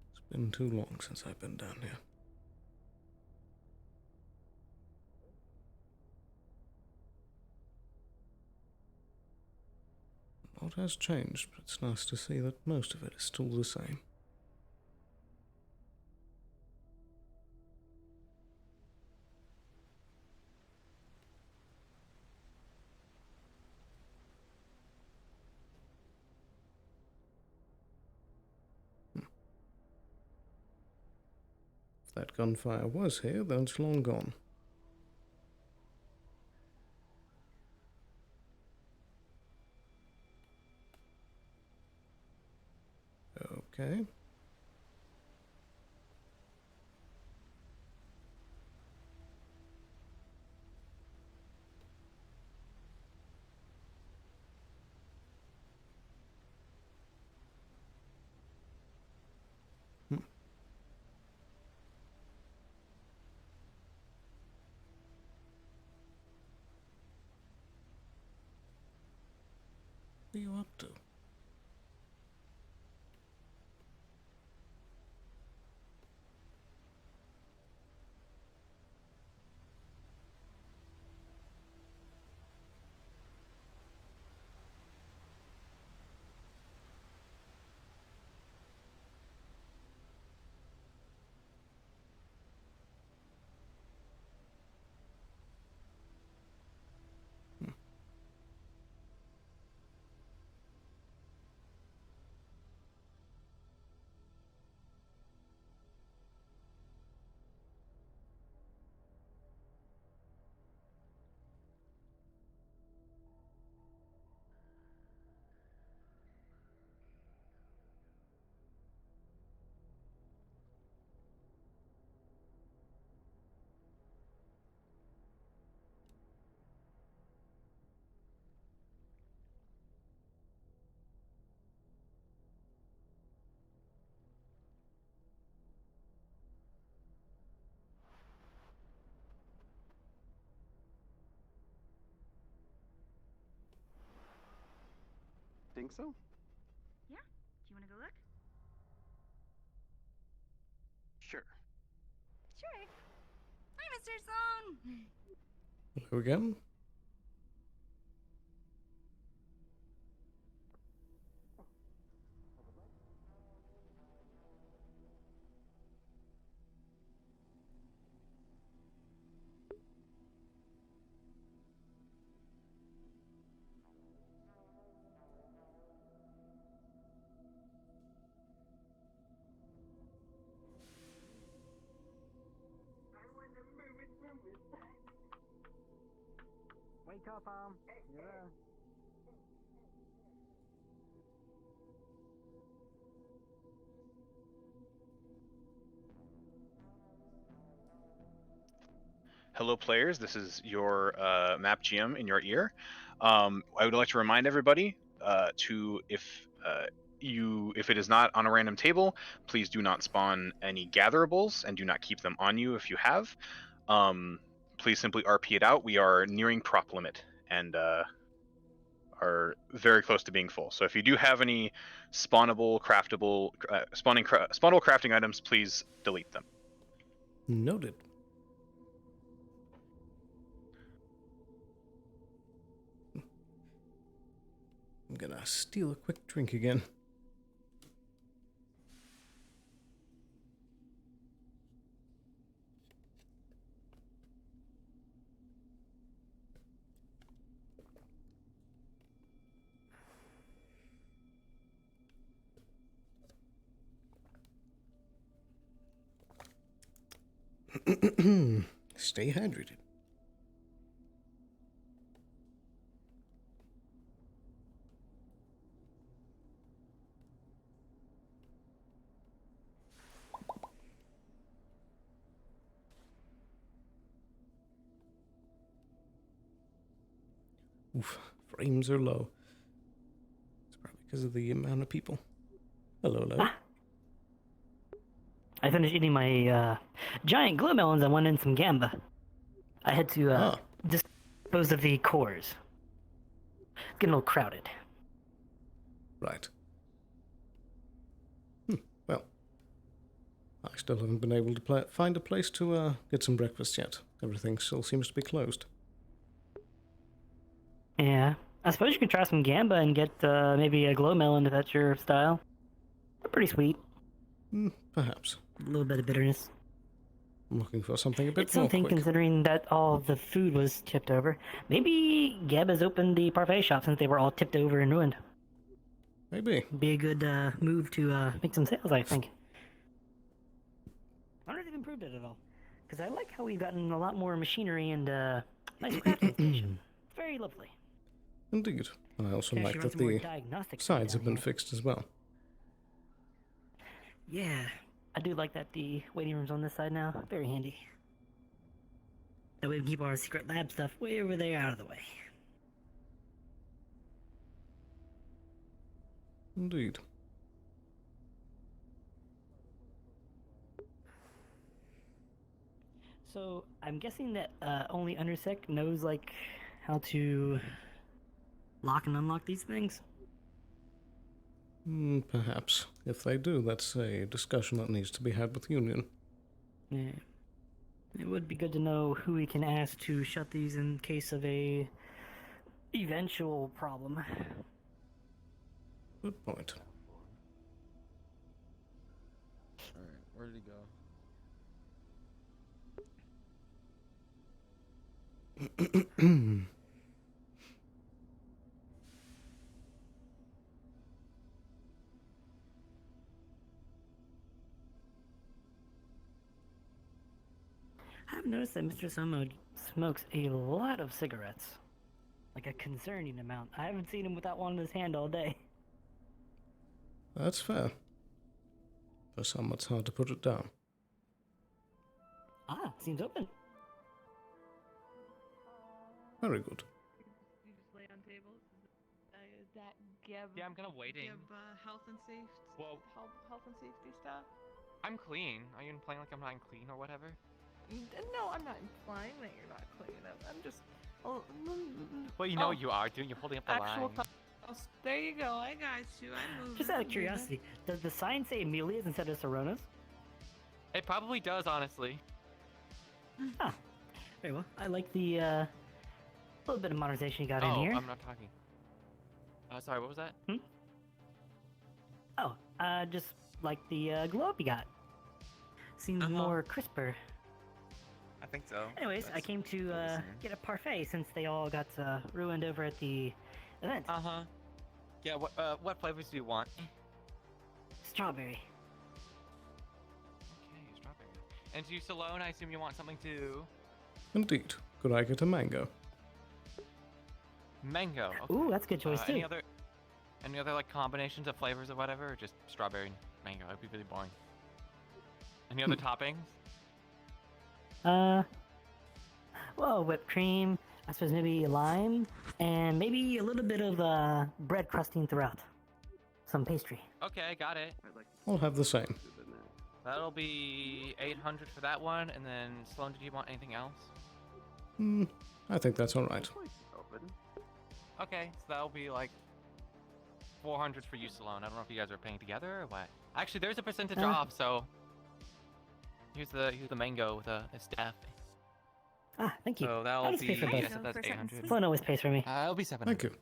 It's been too long since I've been down here. A lot has changed, but it's nice to see that most of it is still the same. If that gunfire was here, then it's long gone. Okay. What are you up to? Think so? Yeah? Do you want to go look? Sure. Sure. Hi, Mr. Sloan. Hello again. Wake up, you're there. Hello, players. This is your map GM in your ear. I would like to remind everybody to if it is not on a random table, please do not spawn any gatherables and do not keep them on you if you have. Please simply RP it out. We are nearing prop limit and are very close to being full. So if you do have any spawnable, craftable, spawnable crafting items, please delete them. Noted. I'm gonna steal a quick drink again. Stay hydrated. Oof, frames are low. It's probably because of the amount of people. Hello, hello. I finished eating my giant glue melons and went in some gamba. I had to dispose of the cores. It's getting a little crowded. Right. Well, I still haven't been able to find a place to get some breakfast yet. Everything still seems to be closed. Yeah. I suppose you could try some gamba and get maybe a glow melon if that's your style. They're pretty sweet. Perhaps. A little bit of bitterness. I'm looking for something a bit It's more something quick. considering that all the food was tipped over. Maybe Gaba's opened the parfait shop since they were all tipped over and ruined. Maybe. Be a good move to make some sales, I think. I wonder if they've improved it at all. Because I like how we've gotten a lot more machinery and nice crafting station. It's very lovely. Indeed. I also Can like actually run that some more the diagnostic sides down have been here. fixed as well. Yeah, I do like that the waiting room's on this side now. Very handy. That way we can keep our secret lab stuff way over there out of the way. Indeed. So, I'm guessing that only Undersec knows, like, how to lock and unlock these things? Perhaps. If they do, that's a discussion that needs to be had with Union. Yeah. It would be good to know who we can ask to shut these in case of a eventual problem. Good point. Alright, where did he go? I've noticed that Mr. Somo smokes a lot of cigarettes. Like a concerning amount. I haven't seen him without one in his hand all day. That's fair. For some, it's hard to put it down. Ah, seems open. Very good. You just lay on tables. That Geb. Yeah, I'm kind of waiting. Geb health and safety. Whoa. Health and safety stuff. I'm clean. Are you implying like I'm not clean or whatever? No, I'm not implying that you're not clean. I'm just. Oh, Well, you know you are, dude. You're holding up the actual. line. There you go. I got you. I moved. Just out of curiosity, does the sign say Amelia's instead of Sorona's? It probably does, honestly. Ah, very well. I like the little bit of modernization you got in Oh, here. I'm not talking. Sorry, what was that? Oh, just like the globe you got. Seems more crisper. I think so. Anyways, I came to get a parfait since they all got ruined over at the event. Yeah, what flavors do you want? Strawberry. Okay, strawberry. And to you, Sloan, I assume you want something too. Indeed. Could I get a mango? Mango. Okay. Ooh, that's a good choice too. Any other like combinations of flavors or whatever, or just strawberry and mango? It'd be really boring. Any other toppings? Well, whipped cream, I suppose maybe lime, and maybe a little bit of bread crusting throughout. Some pastry. Okay, got it. I'll have the same. That'll be 800 for that one, and then Sloan, did you want anything else? I think that's alright. Okay, so that'll be like 400 for you, Sloan. I don't know if you guys are paying together or what. Actually, there's a percentage off, so here's the mango with a staff. Ah, thank you. So I'll that'll just be pay for both. that's 800. Sloan always pays for me. It'll be 700. Thank you.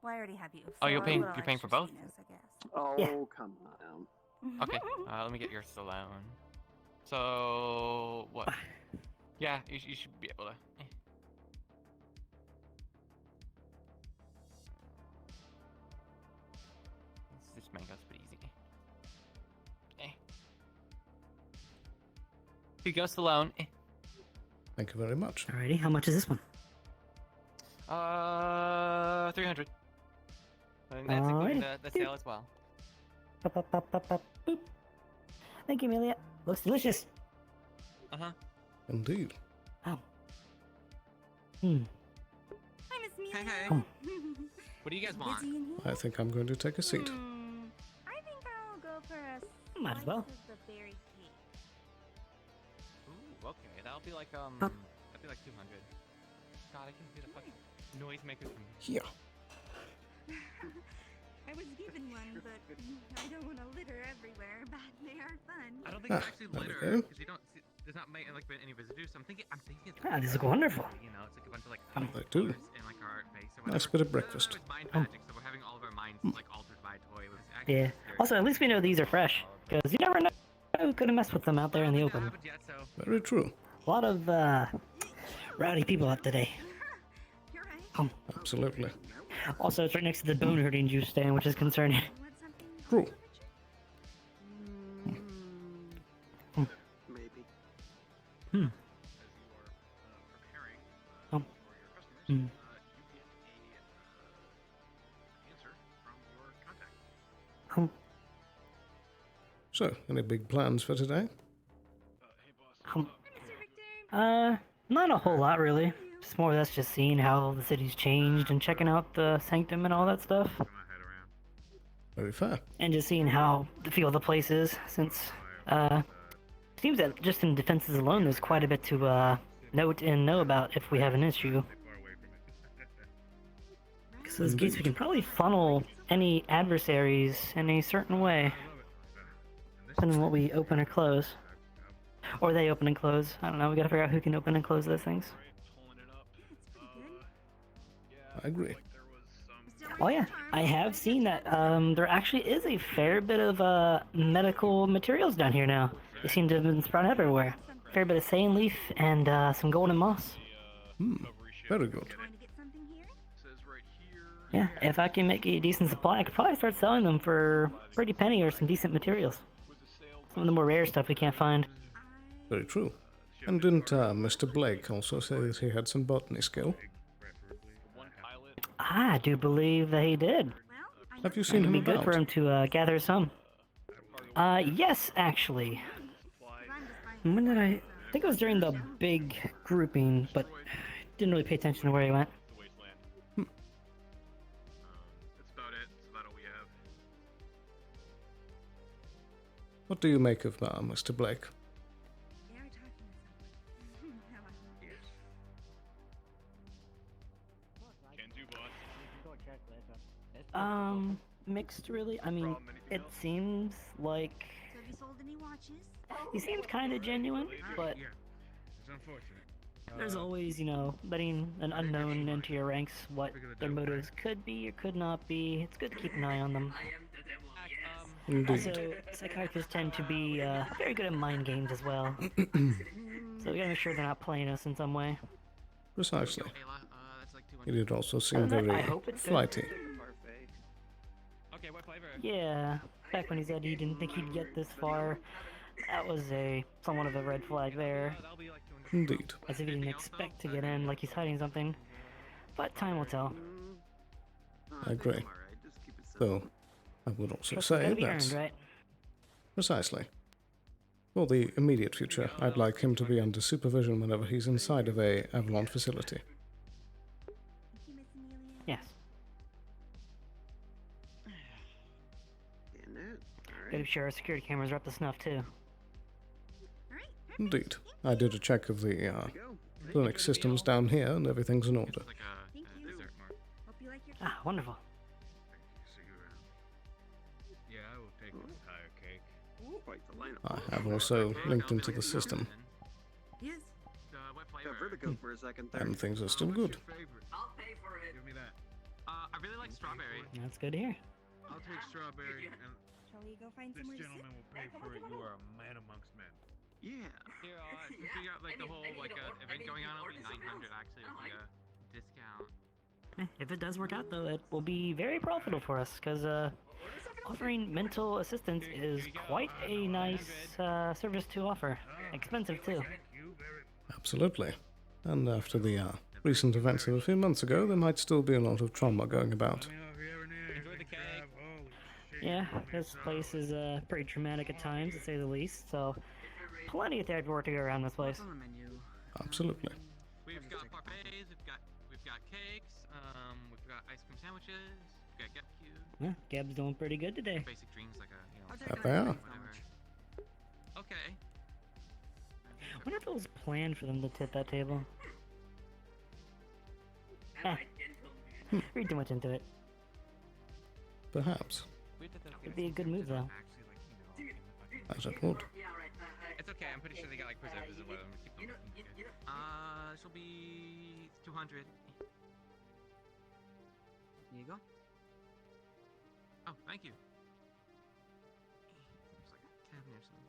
Well, I already have you. Oh, you're for a paying. little You're paying for extra both. sweetness, I guess. Oh, Yeah. come on. Okay. Let me get your Sloan. So what? Yeah, you should be able to. This mango's pretty easy. Here you go, Sloan. Thank you very much. Alrighty, how much is this one? 300. And that's including the sale as well. Pop, pop, pop, pop, pop, boop. Thank you, Amelia. Looks delicious. Uh-huh. Indeed. Oh. Hi, Miss Amelia. Hey. Oh. What do you guys want? Busy in here? I think I'm going to take a seat. I think I'll go for a Might as well. slice of the berry cake. Ooh, okay. That'll be like, that'll be like 200. God, I can hear the fucking noisemakers from here. I was given one, but I don't want to litter everywhere, but they are fun. I don't think it's actually there we litter, go. because you don't see, there's not like any residue, so I'm thinking it's Ah, these look wonderful. You know, it's like a bunch of like They do. in like our face or Nice whatever. bit of breakfast. It's mind magic, so we're having all of our minds like altered by a toy. It was actually Yeah. Also, at least we know these are fresh, because you never know who could have messed with them out there in the open. Very true. A lot of rowdy people out today. Absolutely. Also, it's right next to the bone hurting juice stand, which is concerning. True. Maybe. Hmm. Oh. Hmm. So, any big plans for today? Not a whole lot really. Just more or less just seeing how the city's changed and checking out the sanctum and all that stuff. Very fair. And just seeing how the feel of the place is, since seems that just in defenses alone there's quite a bit to note and know about if we have an issue. Because those gates we can probably funnel any adversaries in a certain way. Depending on what we open or close. Or they open and close. I don't know, we gotta figure out who can open and close those things. I agree. Oh yeah, I have seen that there actually is a fair bit of medical materials down here now. They seem to have been spread everywhere. Fair bit of sand leaf and some golden moss. Very good. Yeah, if I can make a decent supply, I could probably start selling them for a pretty penny or some decent materials. Some of the more rare stuff we can't find. Very true. And didn't Mr. Blake also say that he had some botany skill? I do believe that he did. Have you seen him It'd be good about? for him to gather some. Yes, actually. When did I think it was during the big grouping, but didn't really pay attention to where he went. That's about it. That's about all we have. What do you make of Mr. Blake? Mixed really. I mean, it seems like So have you sold any watches? he seems kind of genuine, but It's unfortunate. there's always, you know, letting an unknown into your ranks what their motives could be or could not be. It's good to keep an eye on them. Indeed. Also, psychiatrists tend to be very good at mind games as well. So we gotta make sure they're not playing us in some way. Precisely. He did also seem Other than that, very I hope it's good. flighty. Okay, what flavor? Yeah, back when he said he didn't think he'd get this far, that was somewhat of a red flag there. Indeed. As if he didn't expect to get in, like he's hiding something. But time will tell. I agree. Though, I would also Trust say gotta be that... earned, right? Precisely. For the immediate future, I'd like him to be under supervision whenever he's inside of a Avalon facility. Yes. Gotta be sure our security cameras are up to snuff too. Indeed. I did a check of the clinic systems down here, and everything's in order. Ah, wonderful. Yeah, I will take this entire cake. I have also linked into the system, Yes. Got vertigo for a second there. and things are still good. I'll pay for it. Give me that. I really like strawberry. That's good to hear. I'll take strawberry, and Shall we go find this somewhere to gentleman will pay for it. You are a man amongst men. Yeah. Here, since we got like the whole like event going on, it'll be 900 actually with like a discount. If it does work out though, it will be very profitable for us, because offering mental assistance is quite a nice service to offer. Expensive too. Absolutely. And after the recent events of a few months ago, there might still be a lot of trauma going about. Yeah, this place is pretty traumatic at times, to say the least, so plenty of work to go around this place. Absolutely. We've got parfaits, we've got cakes, we've got ice cream sandwiches, we've got GetQ. Yeah, Gab's doing pretty good today. Basic drinks like They are. whatever. Okay. I wonder if it was planned for them to tip that table. Read too much into it. Perhaps. It'd be a good move, though. As it would. It's okay, I'm pretty sure they got like preservatives or whatever. Keep them. This will be 200. Here you go. Oh, thank you. There's like a tab or something.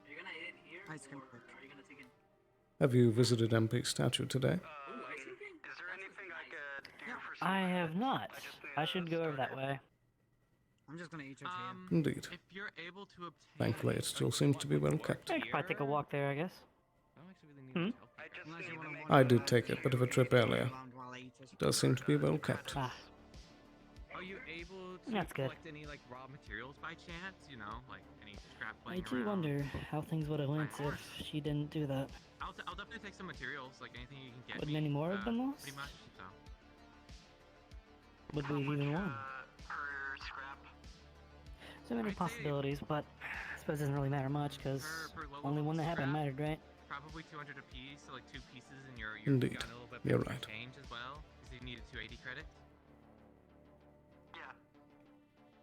Are you gonna eat it here? Ice cream. Or are you gonna take it? Have you visited MP's statue today? I have not. I should go over that way. I'm just gonna eat your Indeed. If you're able to obtain Thankfully, it still seems to be well kept. I could probably take a walk there, I guess. I did take a bit of a trip earlier. It does seem to be well kept. Are you able to That's good. collect any like raw materials by chance? You know, like any scrap I laying do around? wonder how things would have went if she didn't do that. I'll definitely take some materials, like anything you can get. Would me, many more have been lost? Pretty much. So. Would we have even won? So many possibilities, but I suppose it doesn't really matter much because only one that happened mattered, right? Probably 200 apiece, so like 2 pieces, and you're Indeed. got a little bit You're of right. change as well, because you needed 280 credits.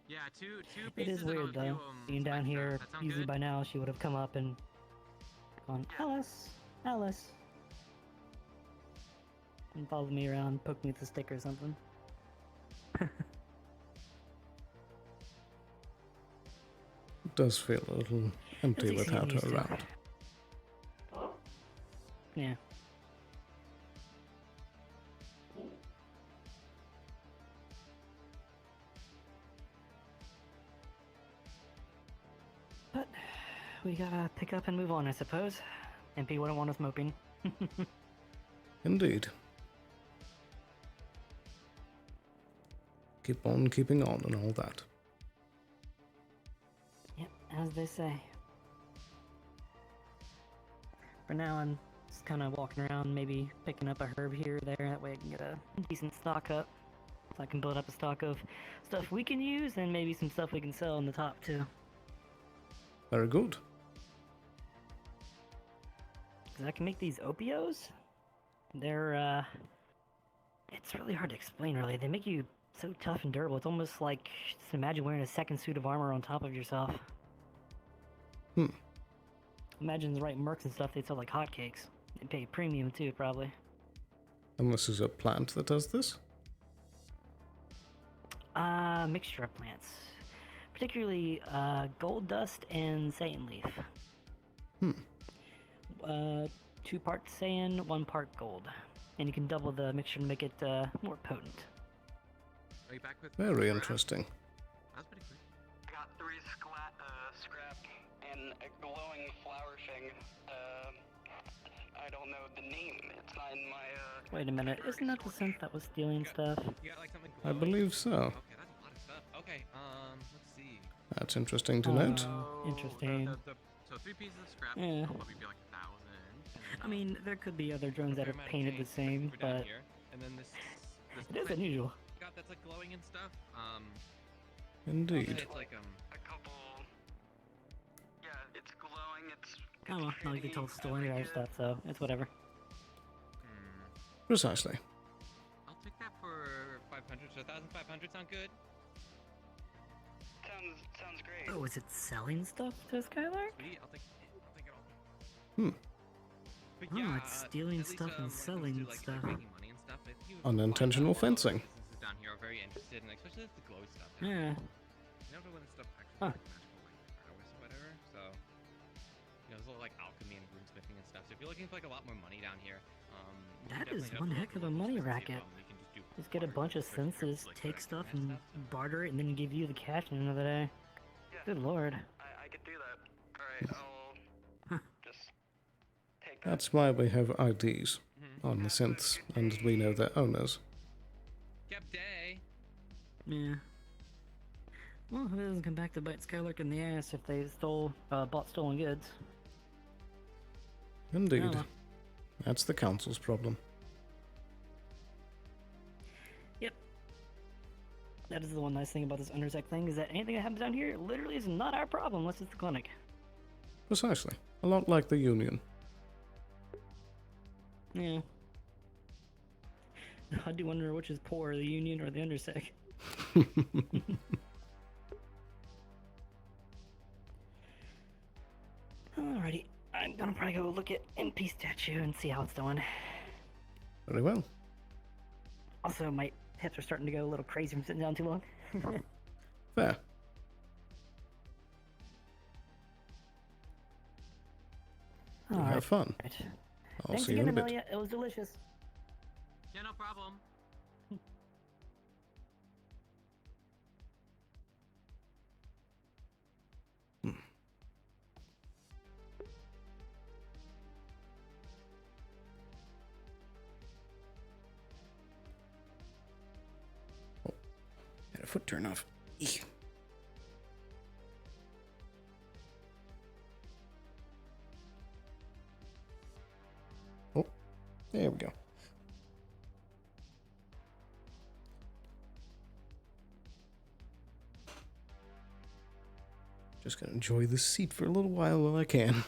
Yeah, two It pieces. is weird though. Being down here, usually by now she would have come up and gone, Alice, Alice, and followed me around, poked me with a stick or something. It does feel a little empty It's without used her to. around. Yeah. But we gotta pick up and move on, I suppose. MP wouldn't want us moping. Indeed. Keep on keeping on and all that. Yep, as they say. For now, I'm just kind of walking around, maybe picking up a herb here or there. That way I can get a decent stock up. So I can build up a stock of stuff we can use and maybe some stuff we can sell on the top too. Very good. 'Cause I can make these opios. They're, it's really hard to explain, really. They make you so tough and durable. It's almost like, just imagine wearing a second suit of armor on top of yourself. Imagine the right mercs and stuff, they'd sell like hotcakes. They'd pay premium too, probably. And this is a plant that does this? Mixture of plants. Particularly, gold dust and sand leaf. 2 parts sand, 1 part gold. And you can double the mixture to make it, more potent. Are you back with Very interesting. That's pretty quick. I got 3 scrap and a glowing flower thing. I don't know the name. It's not in my Wait a minute, isn't that the synth that was stealing stuff? You got like something I believe so. Okay, that's a lot of stuff. Okay, let's see. That's interesting to note. Interesting. So 3 pieces of scrap Yeah. will probably be like 1,000. I mean, there could be other drones that are painted the same, We're down but here, and then this it is unusual. got that's like glowing and stuff. Indeed. It's like a couple. Yeah, it's glowing. It's Oh well, not like they told us to any other stuff, so it's whatever. Precisely. I'll take that for 500. So 1,500 sound good? sounds great. Oh, is it selling stuff to Skylark? Sweet, I'll take it all. But Oh, yeah, it's stealing stuff and selling stuff. making money and stuff. If you Unintentional fencing. businesses down here are very interested in, especially the glow stuff. Yeah. You never know when this stuff actually Huh. like magical like powers or whatever. So you know, there's a little like alchemy and runesmithing and stuff. So if you're looking for like a lot more money down here, we can That is definitely one help heck of you a with money this, racket. we can just do Just get a bunch of senses, take stuff and barter it, and then give you the cash in another day. Good lord. I could do that. Alright, That's why we have IDs on the synths, and we know their owners. Yep, day. Yeah. Well, if it doesn't come back to bite Skylark in the ass if they bought stolen goods. Indeed. Oh. That's the council's problem. Yep. That is the one nice thing about this Undersec thing, is that anything that happens down here literally is not our problem unless it's the clinic. Precisely. A lot like the Union. Yeah. I do wonder which is poorer, the Union or the Undersec. Alrighty, I'm gonna probably go look at MP statue and see how it's doing. Very well. Also, my hips are starting to go a little crazy from sitting down too long. Fair. Have fun. I'll Thanks see you again, in a bit. Amelia. It was delicious. Yeah, no problem. Had a foot turn off. Eek. Oh, there we go. Just gonna enjoy this seat for a little while I can.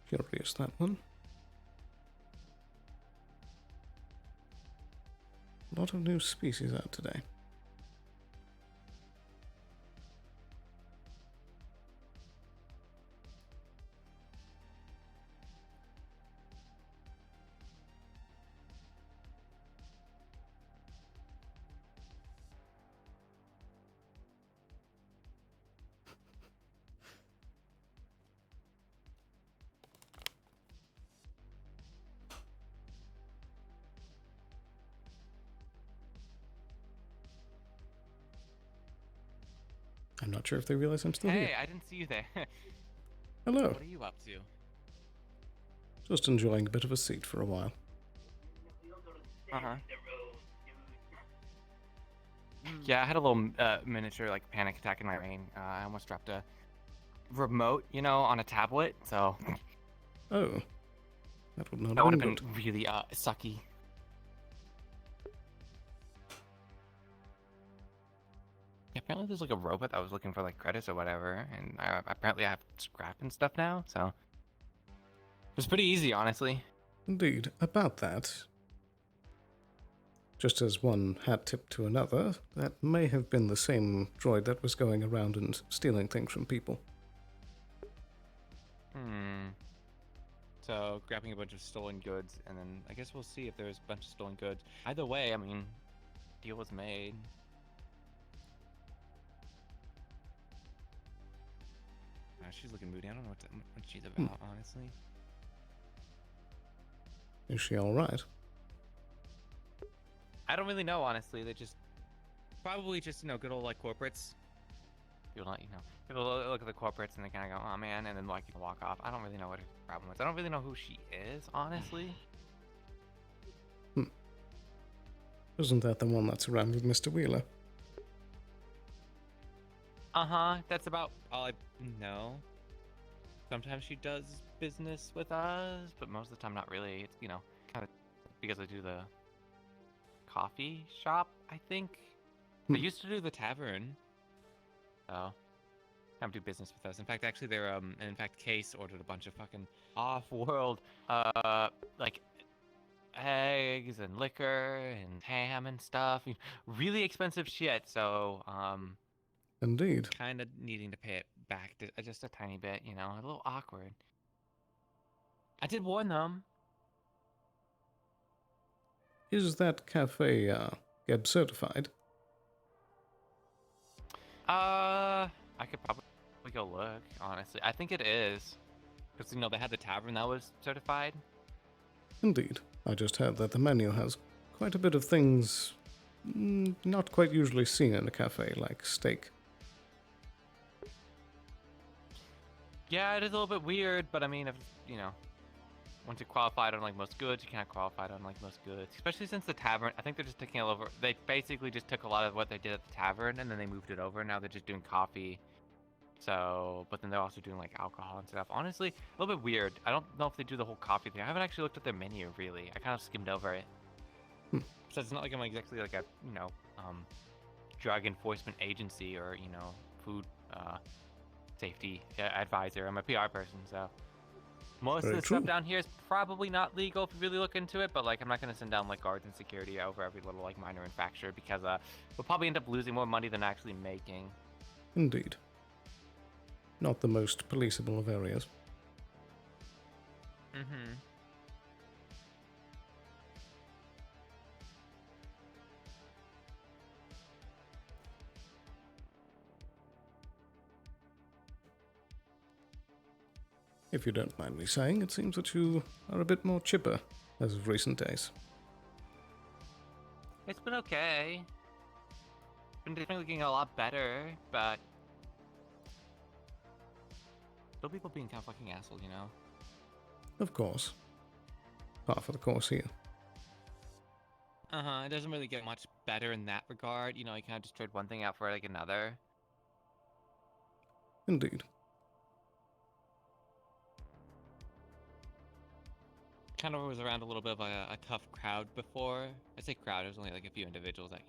Curious, that one. A lot of new species out today. I'm not sure if they realize I'm still Hey, here. I didn't see you there. Hello. What are you up to? Just enjoying a bit of a seat for a while. Uh-huh. Yeah, I had a little miniature like panic attack in my brain. I almost dropped a remote, you know, on a tablet. So. Oh. That would not That would have been been good. really sucky. Yeah, apparently there's like a robot that was looking for like credits or whatever, and apparently I have scrap and stuff now. So. It was pretty easy, honestly. Indeed, about that. Just as one hat tip to another, that may have been the same droid that was going around and stealing things from people. So, grabbing a bunch of stolen goods, and then I guess we'll see if there's a bunch of stolen goods. Either way, I mean, deal was made. She's looking moody. I don't know what she's about, honestly. Is she alright? I don't really know, honestly. They just probably just, you know, good old like corporates. People not, you know, people look at the corporates and they kind of go, oh man, and then like walk off. I don't really know what her problem is. I don't really know who she is, honestly. Isn't that the one that's around with Mr. Wheeler? That's about all I know. Sometimes she does business with us, but most of the time not really. It's, you know, kind of because I do the coffee shop, I think. They used to do the tavern. So, come do business with us. In fact, actually, Case ordered a bunch of fucking off-world, like, eggs and liquor and ham and stuff. Really expensive shit, so, Indeed. kind of needing to pay it back just a tiny bit, you know, a little awkward. I did warn them. Is that cafe, GEB certified? I could probably go look, honestly. I think it is. Because, they had the tavern that was certified. Indeed. I just heard that the menu has quite a bit of things not quite usually seen in a cafe, like steak. Yeah, it is a little bit weird, but I mean, if, once you're qualified on, like, most goods, you can't qualify on, like, most goods. Especially since the tavern, I think they're just taking it over. They basically just took a lot of what they did at the tavern, and then they moved it over. Now they're just doing coffee. So, but then they're also doing, like, alcohol and stuff. Honestly, a little bit weird. I don't know if they do the whole coffee thing. I haven't actually looked at their menu, really. I kind of skimmed over it. So it's not like I'm exactly, like, a, drug enforcement agency or, food, safety advisor. I'm a PR person, so most of the stuff down here is probably not legal if you really look into it, but like I'm not going to send down like guards and security over every little like minor infraction because we'll probably end up losing more money than actually making. Indeed. Not the most policeable of areas. Mm-hmm. If you don't mind me saying, it seems that you are a bit more chipper as of recent days. It's been okay. Been definitely getting a lot better, but still people being kind of fucking assholes, Of course. Par for the course here. It doesn't really get much better in that regard. You kind of just trade one thing out for like another. Indeed. Kind of was around a little bit of a tough crowd before. I say crowd, it was only like a few individuals that,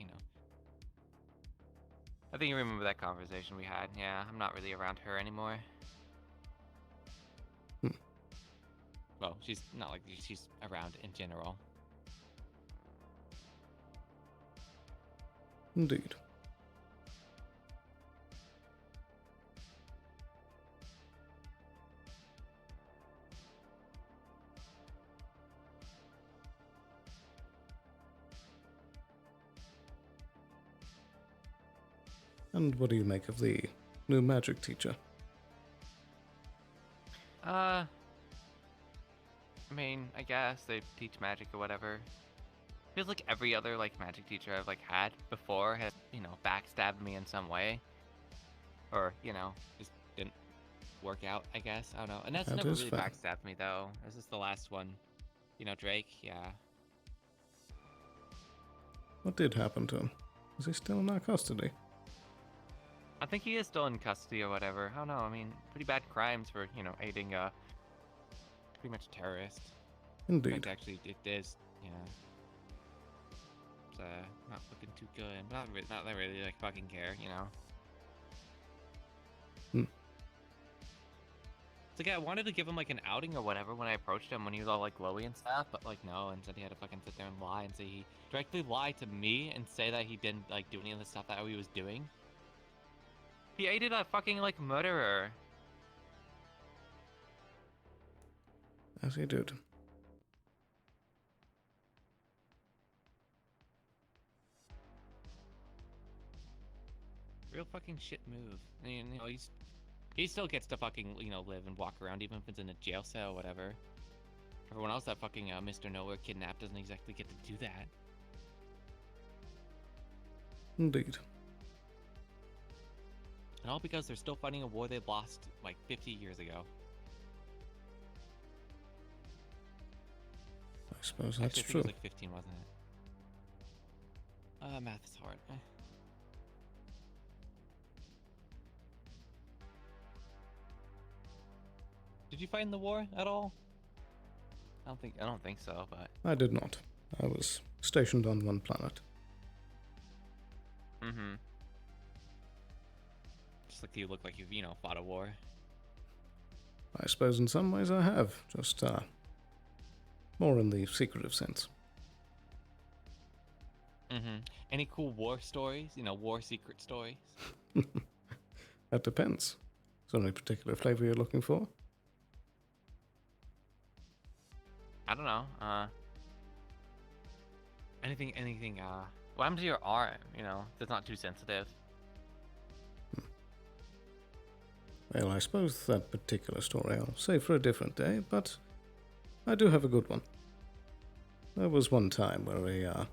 I think you remember that conversation we had. Yeah, I'm not really around her anymore. Well, she's not like she's around in general. Indeed. And what do you make of the new magic teacher? I mean, I guess they teach magic or whatever. Feels like every other like magic teacher I've like had before has, backstabbed me in some way. Or, just didn't work out, I guess. I don't know. And that's never really backstabbed me though. This is the last one. Drake, yeah. What did happen to him? Is he still in our custody? I think he is still in custody or whatever. I don't know. I mean, pretty bad crimes for, aiding pretty much a terrorist. Indeed. Actually, it is, It's not looking too good. Not really like fucking care, It's like I wanted to give him like an outing or whatever when I approached him when he was all like glowy and stuff, but like no, and said he had to fucking sit there and lie and say he directly lied to me and say that he didn't like do any of the stuff that he was doing. He aided a fucking like murderer. As he did. Real fucking shit move. I mean, he still gets to fucking, live and walk around even if it's in a jail cell or whatever. Everyone else that fucking Mr. Nowhere kidnapped doesn't exactly get to do that. Indeed. And all because they're still fighting a war they lost like 50 years ago. I suppose that's Actually, I think true. it was like 15, wasn't it? Math is hard. Did you fight in the war at all? I don't think so, but I did not. I was stationed on one planet. mm-hmm. Just like you look like you've, fought a war. I suppose in some ways I have, just more in the secretive sense. Mm-hmm. Any cool war stories? War secret stories? That depends. Is there any particular flavor you're looking for? I don't know. Anything, what happened to your arm, that's not too sensitive? Well, I suppose that particular story I'll save for a different day, but I do have a good one. There was one time where a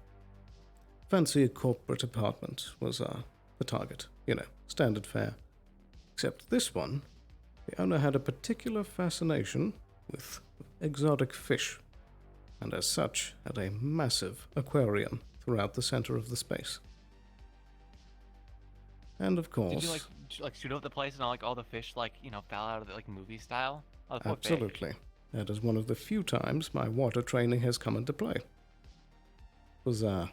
fancy corporate apartment was the target. You know, standard fare. Except this one, the owner had a particular fascination with exotic fish, and as such had a massive aquarium throughout the center of the space. And of course... Did you like shoot up the place and all the fish fell out of the movie style? Oh, poor fish. Absolutely. That is one of the few times my water training has come into play. It was, Did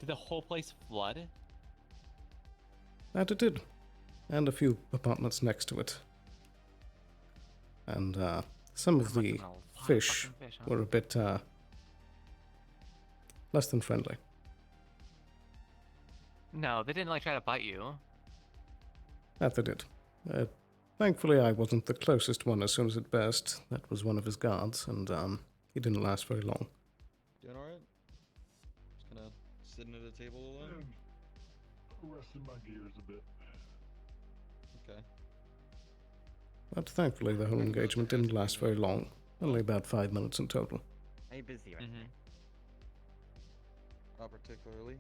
the whole place flood? That it did. And a few apartments next to it. And, some of the fish were a bit, less than friendly. No, they didn't try to bite you. That they did. Thankfully, I wasn't the closest one as soon as it burst. That was one of his guards, and he didn't last very long. Doing alright? Just kinda sitting at a table alone? Resting my gears a bit. Okay. But thankfully, the whole engagement didn't last very long. Only about 5 minutes in total. Are you busy right now? Not particularly.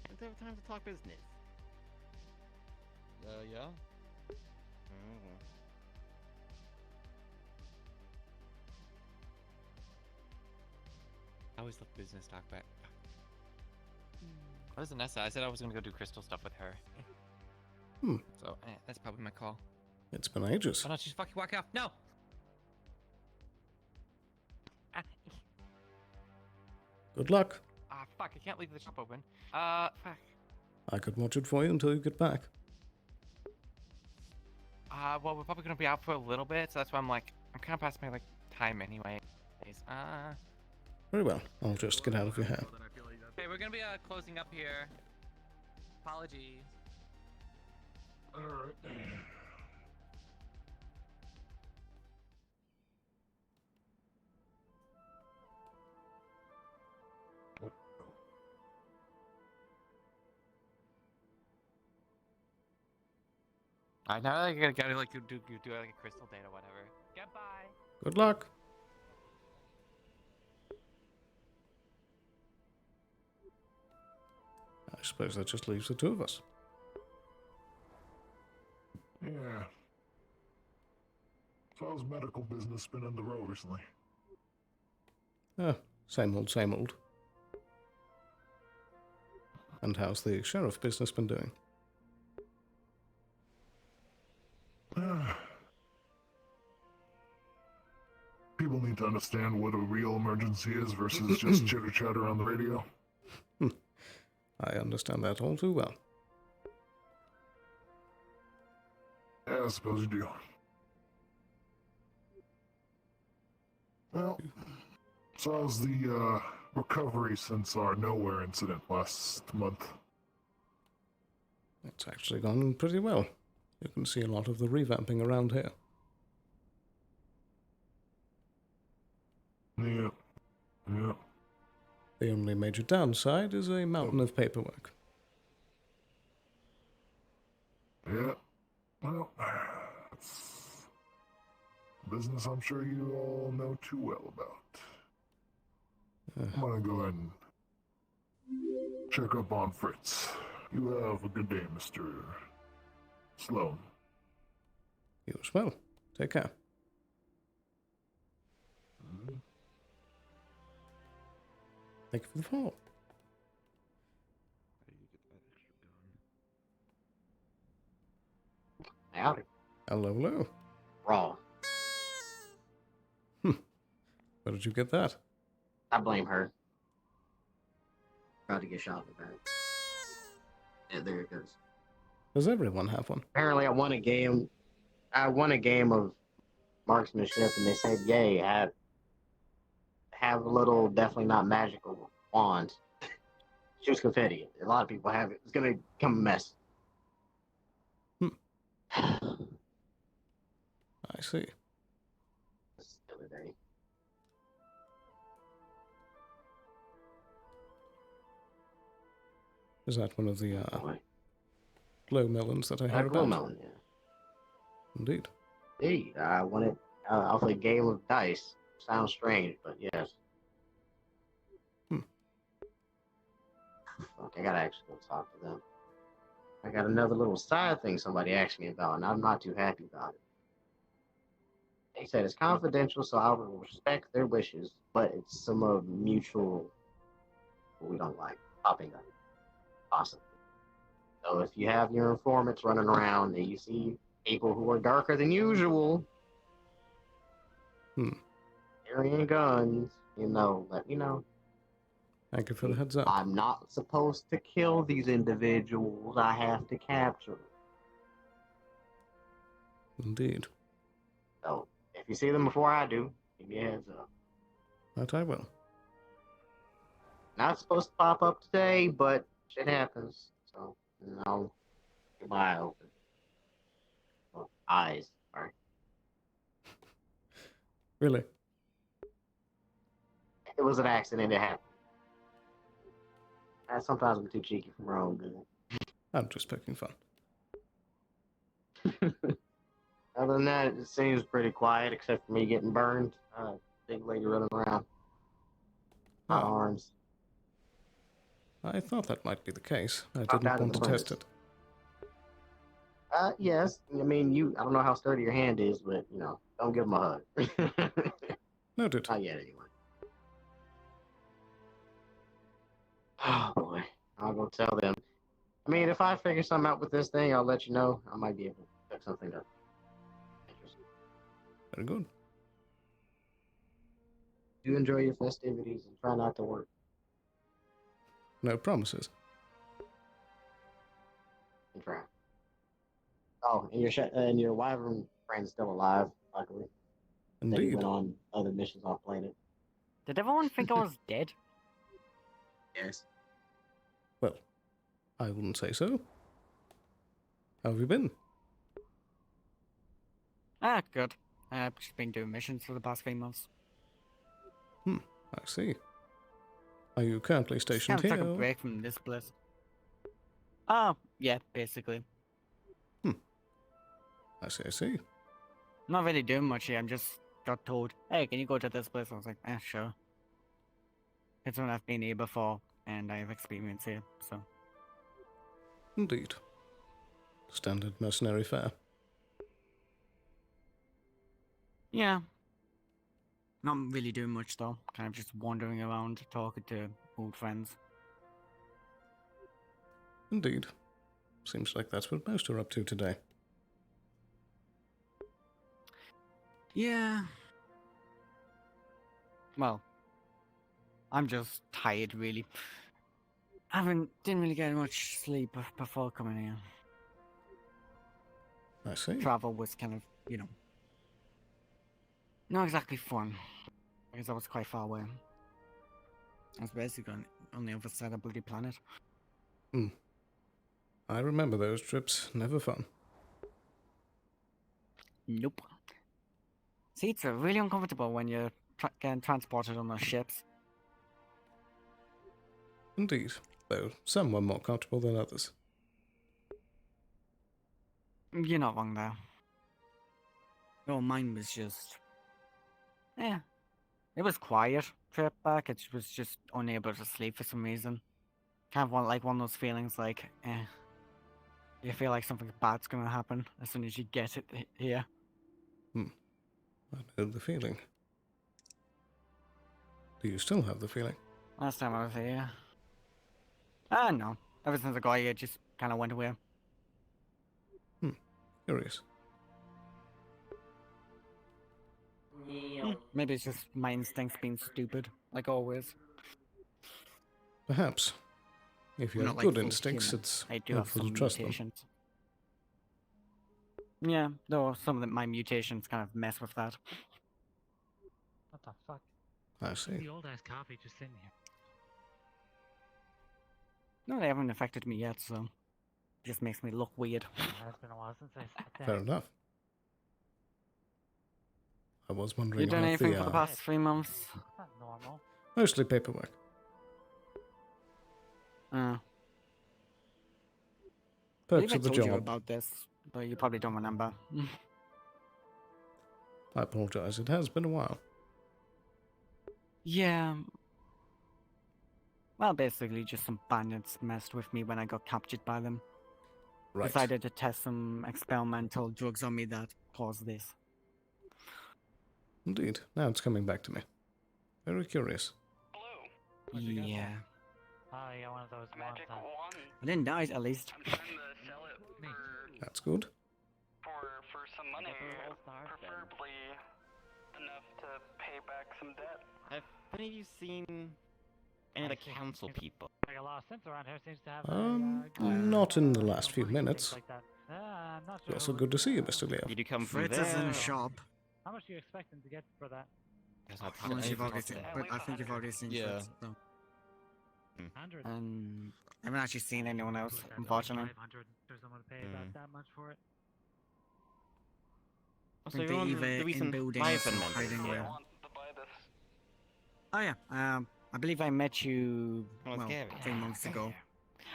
I don't have time to talk business. Yeah? I always love business talk, but... Where's Vanessa? I said I was gonna go do crystal stuff with her. So, that's probably my call. It's been ages. Oh no, she's fucking walking off. No! Good luck. Ah, fuck, I can't leave the shop open. Fuck. I could watch it for you until you get back. Well, we're probably gonna be out for a little bit, so that's why I'm kind of past my, time anyway. Very well. I'll just get out of your hair. Okay, we're gonna be, closing up here. Apologies. Alright. Alright, now I gotta do a crystal date or whatever. Goodbye. Good luck. I suppose that just leaves the two of us. Yeah. So how's medical business been on the road recently? Same old, same old. And how's the sheriff business been doing? People need to understand what a real emergency is versus just chitter-chatter on the radio. I understand that all too well. Yeah, I suppose you do. Well, so how's the recovery since our nowhere incident last month? It's actually gone pretty well. You can see a lot of the revamping around here. Yeah. The only major downside is a mountain of paperwork. Yeah. Well, it's business I'm sure you all know too well about. I'm gonna go ahead and check up on Fritz. You have a good day, Mr. Sloan. You as well. Take care. Thank you for the follow. Howdy. Hello, hello. Raw. Where did you get that? I blame her. About to get shot in the back. Yeah, there it goes. Does everyone have one? Apparently, I won a game of marksmanship, and they said, "Yay, have a little, definitely not magical wand. Shoots confetti. A lot of people have it. It's gonna become a mess." I see. The other day. Is that one of the glow melons that I heard Glow about? melon, yeah. Indeed. Hey, I wanted off a game of dice. Sounds strange, but yes. Fuck, I gotta actually go talk to them. I got another little side thing somebody asked me about, and I'm not too happy about it. They said it's confidential, so I will respect their wishes, but it's some of mutual we don't like popping up, possibly. So if you have your informants running around and you see people who are darker than usual, carrying guns, let me know. Thank you for the heads up. I'm not supposed to kill these individuals. I have to capture them. Indeed. So if you see them before I do, give me a heads up. That I will. Not supposed to pop up today, but shit happens. So, keep my eye open. Oh, eyes, sorry. Really? It was an accident. It happened. Sometimes I'm too cheeky for my own good. I'm just poking fun. Other than that, it seems pretty quiet, except for me getting burned. Big lady running around. Hot arms. I thought that might be the case. I didn't want to test it. Yes. I mean, I don't know how sturdy your hand is, but, don't give him a hug. Noted. Not yet, anyway. Oh, boy. I'll go tell them. I mean, if I figure something out with this thing, I'll let you know. I might be able to pick something up. Very good. You enjoy your festivities and try not to work. No promises. And try. Oh, and your wyvern friend's still alive, luckily. Indeed. That he went on other missions off planet. Did everyone think I was dead? Yes. Well, I wouldn't say so. How have you been? Good. I've just been doing missions for the past 3 months. I see. Are you currently stationed Kind of here? took a break from this place. Oh, yeah, basically. I see. Not really doing much here. I'm just got told, hey, can you go to this place? I was like, sure. It's when I've been here before, and I have experience here, so. Indeed. Standard mercenary fare. Yeah. Not really doing much, though. Kind of just wandering around, talking to old friends. Indeed. Seems like that's what most are up to today. Yeah. Well, I'm just tired, really. Didn't really get much sleep before coming here. I see. Travel was kind of, not exactly fun, because I was quite far away. I was basically on the other side of the bloody planet. I remember those trips. Never fun. Nope. Seats are really uncomfortable when you're getting transported on those ships. Indeed, though some were more comfortable than others. You're not wrong there. Oh, mine was just... It was quiet trip back. It was just unable to sleep for some reason. Kind of like one of those feelings like, you feel like something bad's gonna happen as soon as you get it here. I know the feeling. Do you still have the feeling? Last time I was here. No. Ever since I got here, it just kind of went away. Curious. Maybe it's just my instincts being stupid, like always. Perhaps. If you I'm have not, like, good full instincts, human. it's I do have helpful some to trust them. mutations. Yeah, though some of my mutations kind of mess with that. What the fuck? I see. The old ass coffee just sitting here. No, they haven't affected me yet, so it just makes me look weird. It's been a while since I sat down. Fair enough. I was wondering You done about anything for the past 3 months? Not normal. Mostly paperwork. I Perks believe I of the told you job. about this, but you probably don't remember. I apologize. It has been a while. Yeah. Well, basically, just some bandits messed with me when I got captured by them. Right. Decided to test some experimental drugs on me that caused this. Indeed. Now it's coming back to me. Very curious. Yeah. Oh, yeah, one of those magic ones. I didn't die, at least. I'm trying to sell it That's good. for some money, preferably enough to pay back some debt. Have any of you seen any of the council people? Like a lot of sense around here seems to have. Not in the last few minutes. Like that. I'm not It's sure. also good to see you, Mr. Leo. Did you come from Fritz there? is in a shop. How much are you expecting to get for that? Unless you've already seen, but I think you've already seen Yeah. Fritz. So. 100. I haven't actually seen anyone else, unfortunately. 500 for someone to pay about that much for it. Also, think you're they on either the in recent buildings Leviathan or members, hiding yeah. away. Oh yeah, I believe I met you, well, scary. 3 months ago.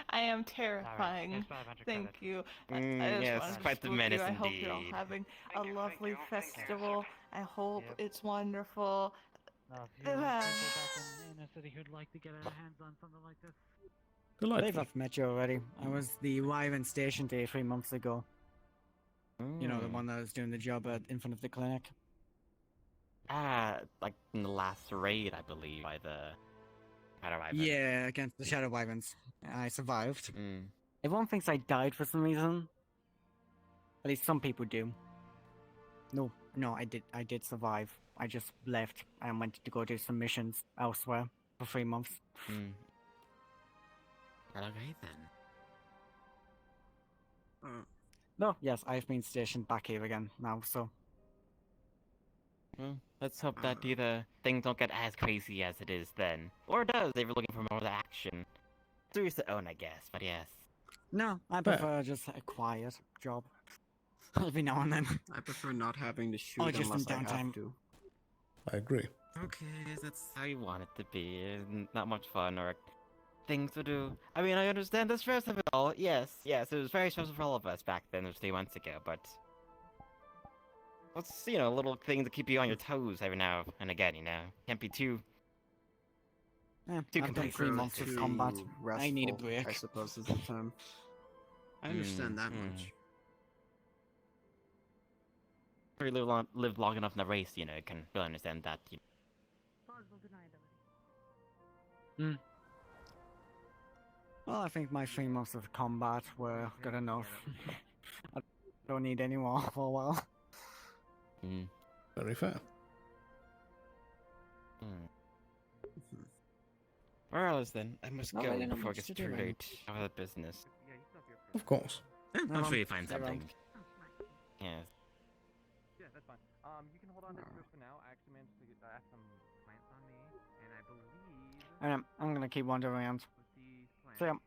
I am terrifying. Thank you. I Mm, just yes, wanted to quite the spook menace you. I hope you're all indeed. having a lovely festival. I hope it's wonderful. If you people back in the city who'd like to get their hands on something like this. I believe I've met you already. I was the Wyvern station day 3 months ago. You know, the one that was doing the job in front of the clinic. Like in the last raid, I believe, by the Shadow Wyvern. Yeah, against the Shadow Wyverns. I survived. Everyone thinks I died for some reason. At least some people do. No, I did survive. I just left and went to go do some missions elsewhere for 3 months. Okay then. No, yes, I've been stationed back here again now, so. Well, let's hope that either things don't get as crazy as it is then. Or it does, if you're looking for more of the action. To each their own, I guess, but yes. No, I prefer just a quiet job. Every now and then. I prefer not having to shoot Or just in unless I have downtime. to. I agree. Okay, that's how you want it to be. Not much fun or things to do. I mean, I understand the stress of it all. Yes, it was very stressful for all of us back then, it was 3 months ago, but... What's, a little thing to keep you on your toes every now and again, Can't be too... Yeah, too I've done 3 months of combat. I need a break. I suppose is the term. I understand that much. If you live long enough in the race, you can really understand that. Well, I think my 3 months of combat were good enough. I don't need any more for a while. Very fair. Regardless then, I must Not go really before it much gets to too do, late. Have a business. Of course. I'm sure you find something. Yeah. Yeah, that's fine. You can hold on to this for now. I actually managed to have some plants on me, and I believe I'm gonna keep wandering around. So, yeah.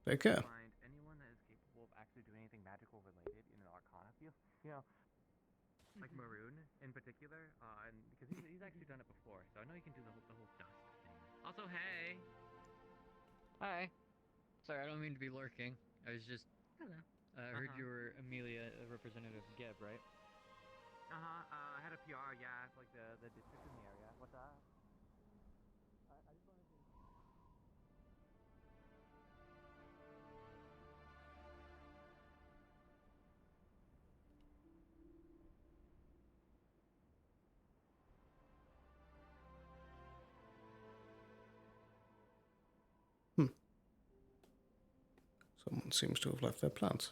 Take care. find anyone that is capable of actually doing anything magical related in an Arcana field. Like Maroon in particular, and because he's actually done it before, so I know he can do the whole dust thing. Also, hey. Hi. Sorry, I don't mean to be lurking. I was just. Hello. I heard you were Amelia, a representative of Geb, right? I had a PR, yeah, like the district in the area. What's up? I just wanted to. Someone seems to have left their plants.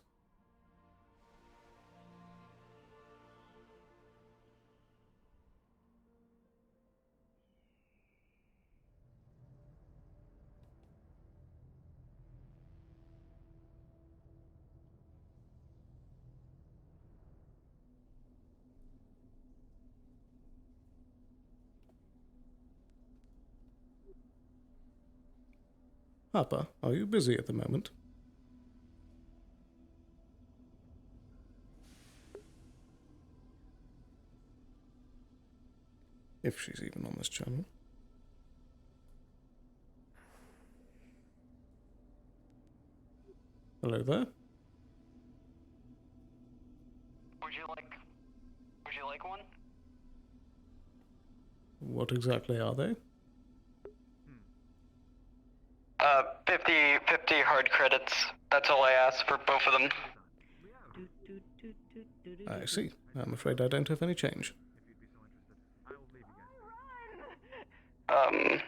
Harper, are you busy at the moment? If she's even on this channel. Hello there. Would you like one? What exactly are they? 50 hard credits. That's all I ask for both of them. I see. I'm afraid I don't have any change. Alright.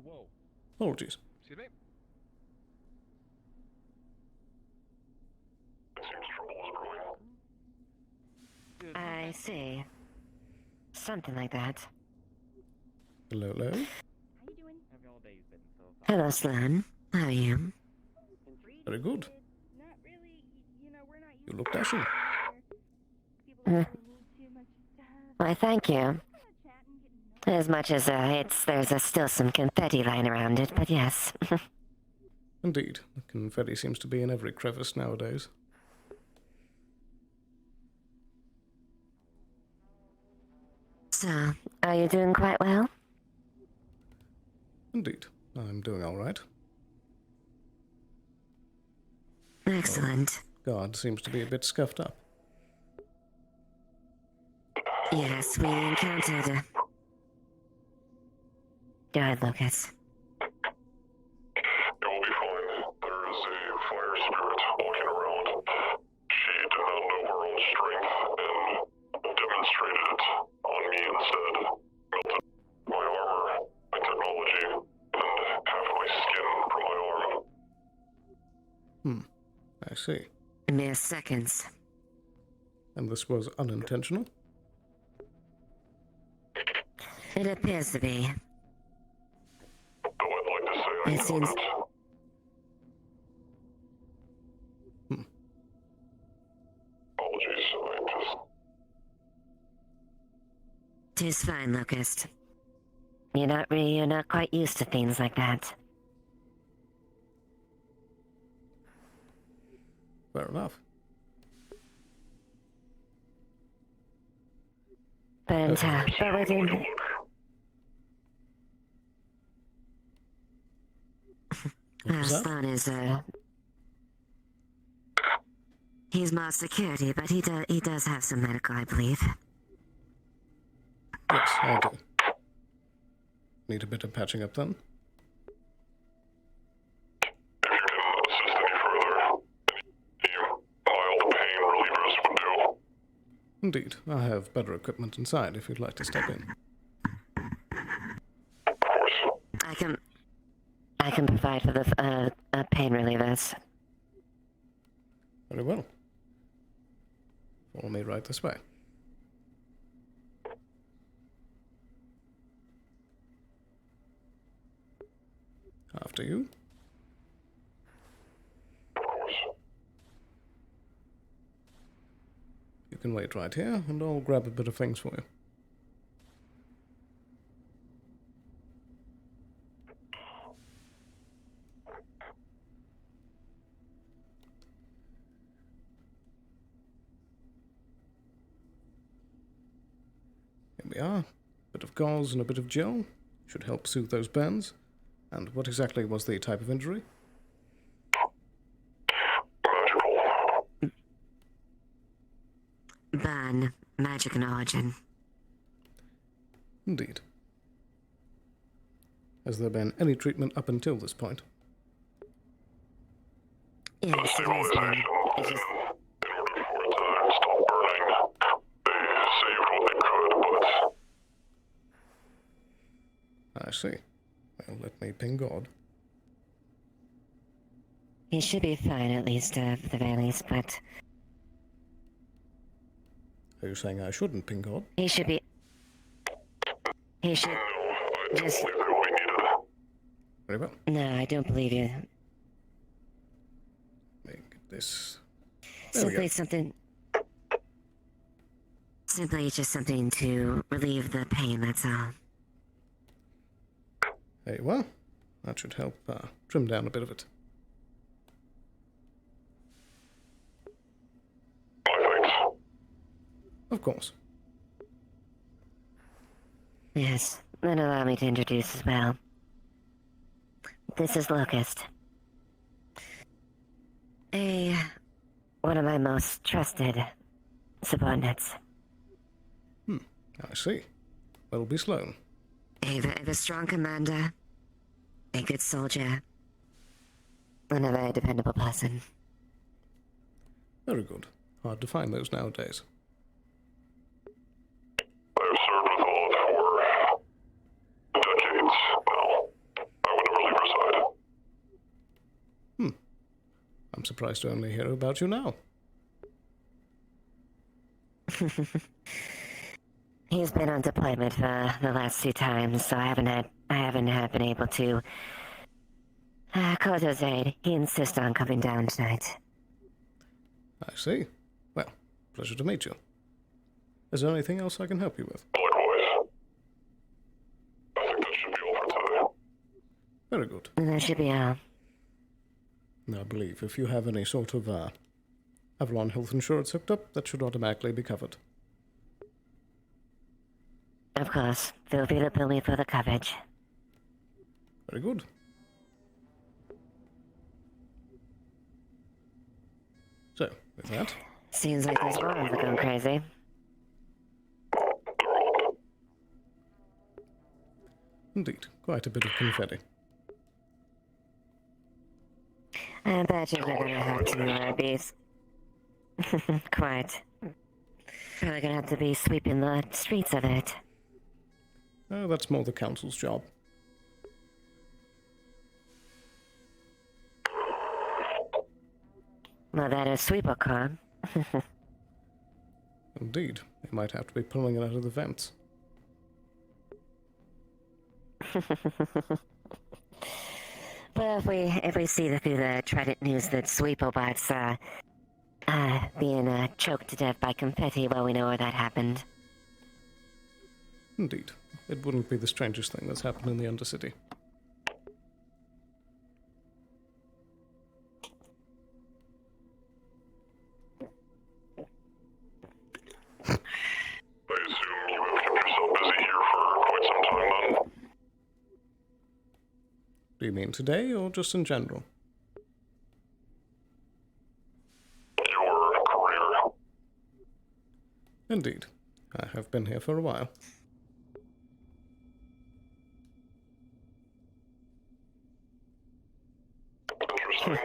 Whoa. Apologies. Excuse me? I see. Something like that. Hello. Hello, Sloan. How are you? Very good. You look dashing. Why, thank you. As much as there's still some confetti lying around it, but yes. Indeed. The confetti seems to be in every crevice nowadays. So, are you doing quite well? Indeed. I'm doing all right. Excellent. Guard seems to be a bit scuffed up. Yes, we encountered. Go ahead, Lucas. You'll be fine. There is a fire spirit walking around. She did not know her own strength and demonstrated it on me instead. Melted my armor, my technology, and half my skin from my arm. I see. Mere seconds. And this was unintentional? It appears to be. Though I'd like to say I It seems. Apologies, I just... Tis fine, Locust. You're not quite used to things like that. Fair enough. But within... Sloan is, he's more security, but he does have some medical, I believe. Yes, I do. Need a bit of patching up then? If you can assist any further, any mild pain relievers would do. Indeed. I have better equipment inside if you'd like to step in. I can provide for the pain relievers. Very well. Follow me right this way. After you. You can wait right here, and I'll grab a bit of things for you. Here we are. A bit of gauze and a bit of gel. Should help soothe those burns. And what exactly was the type of injury? Burn. Magic in origin. Indeed. Has there been any treatment up until this point? Yes, it has been. It just... In order for it to stop burning, they saved what they could, but... I see. Well, let me ping God. He should be fine, at least, at the very least, but... Are you saying I shouldn't ping God? He should be... He should... Just... Very well. No, I don't believe you. Make this... There we go. Simply something... Simply just something to relieve the pain, that's all. There you are. That should help trim down a bit of it. Of course. Yes, then allow me to introduce as well. This is Locust. One of my most trusted subordinates. I see. Welby Sloan. A strong commander, a good soldier, and a very dependable person. Very good. Hard to find those nowadays. I've served with Olive for decades now. I would never leave her side. I'm surprised to only hear about you now. He's been on deployment for the last 2 times, so I haven't been able to call to his aid. He insists on coming down tonight. I see. Well, pleasure to meet you. Is there anything else I can help you with? Likewise. I think that should be all for today. Very good. That should be all. I believe if you have any sort of Avalon health insurance hooked up, that should automatically be covered. Of course. Feel free to bill me for the coverage. Very good. So, with that... Seems like those bombs are going crazy. Indeed, quite a bit of confetti. I bet you're gonna have to be... Quite. Probably gonna have to be sweeping the streets of it. Oh, that's more the council's job. Well, that is sweeper car. Indeed, they might have to be pulling it out of the vents. Well, if we see through the Trident news that sweeper bots being choked to death by confetti, well, we know where that happened. Indeed. It wouldn't be the strangest thing that's happened in the Undercity. I assume you have kept yourself busy here for quite some time then? Do you mean today, or just in general? Your career. Indeed. I have been here for a while. Interesting.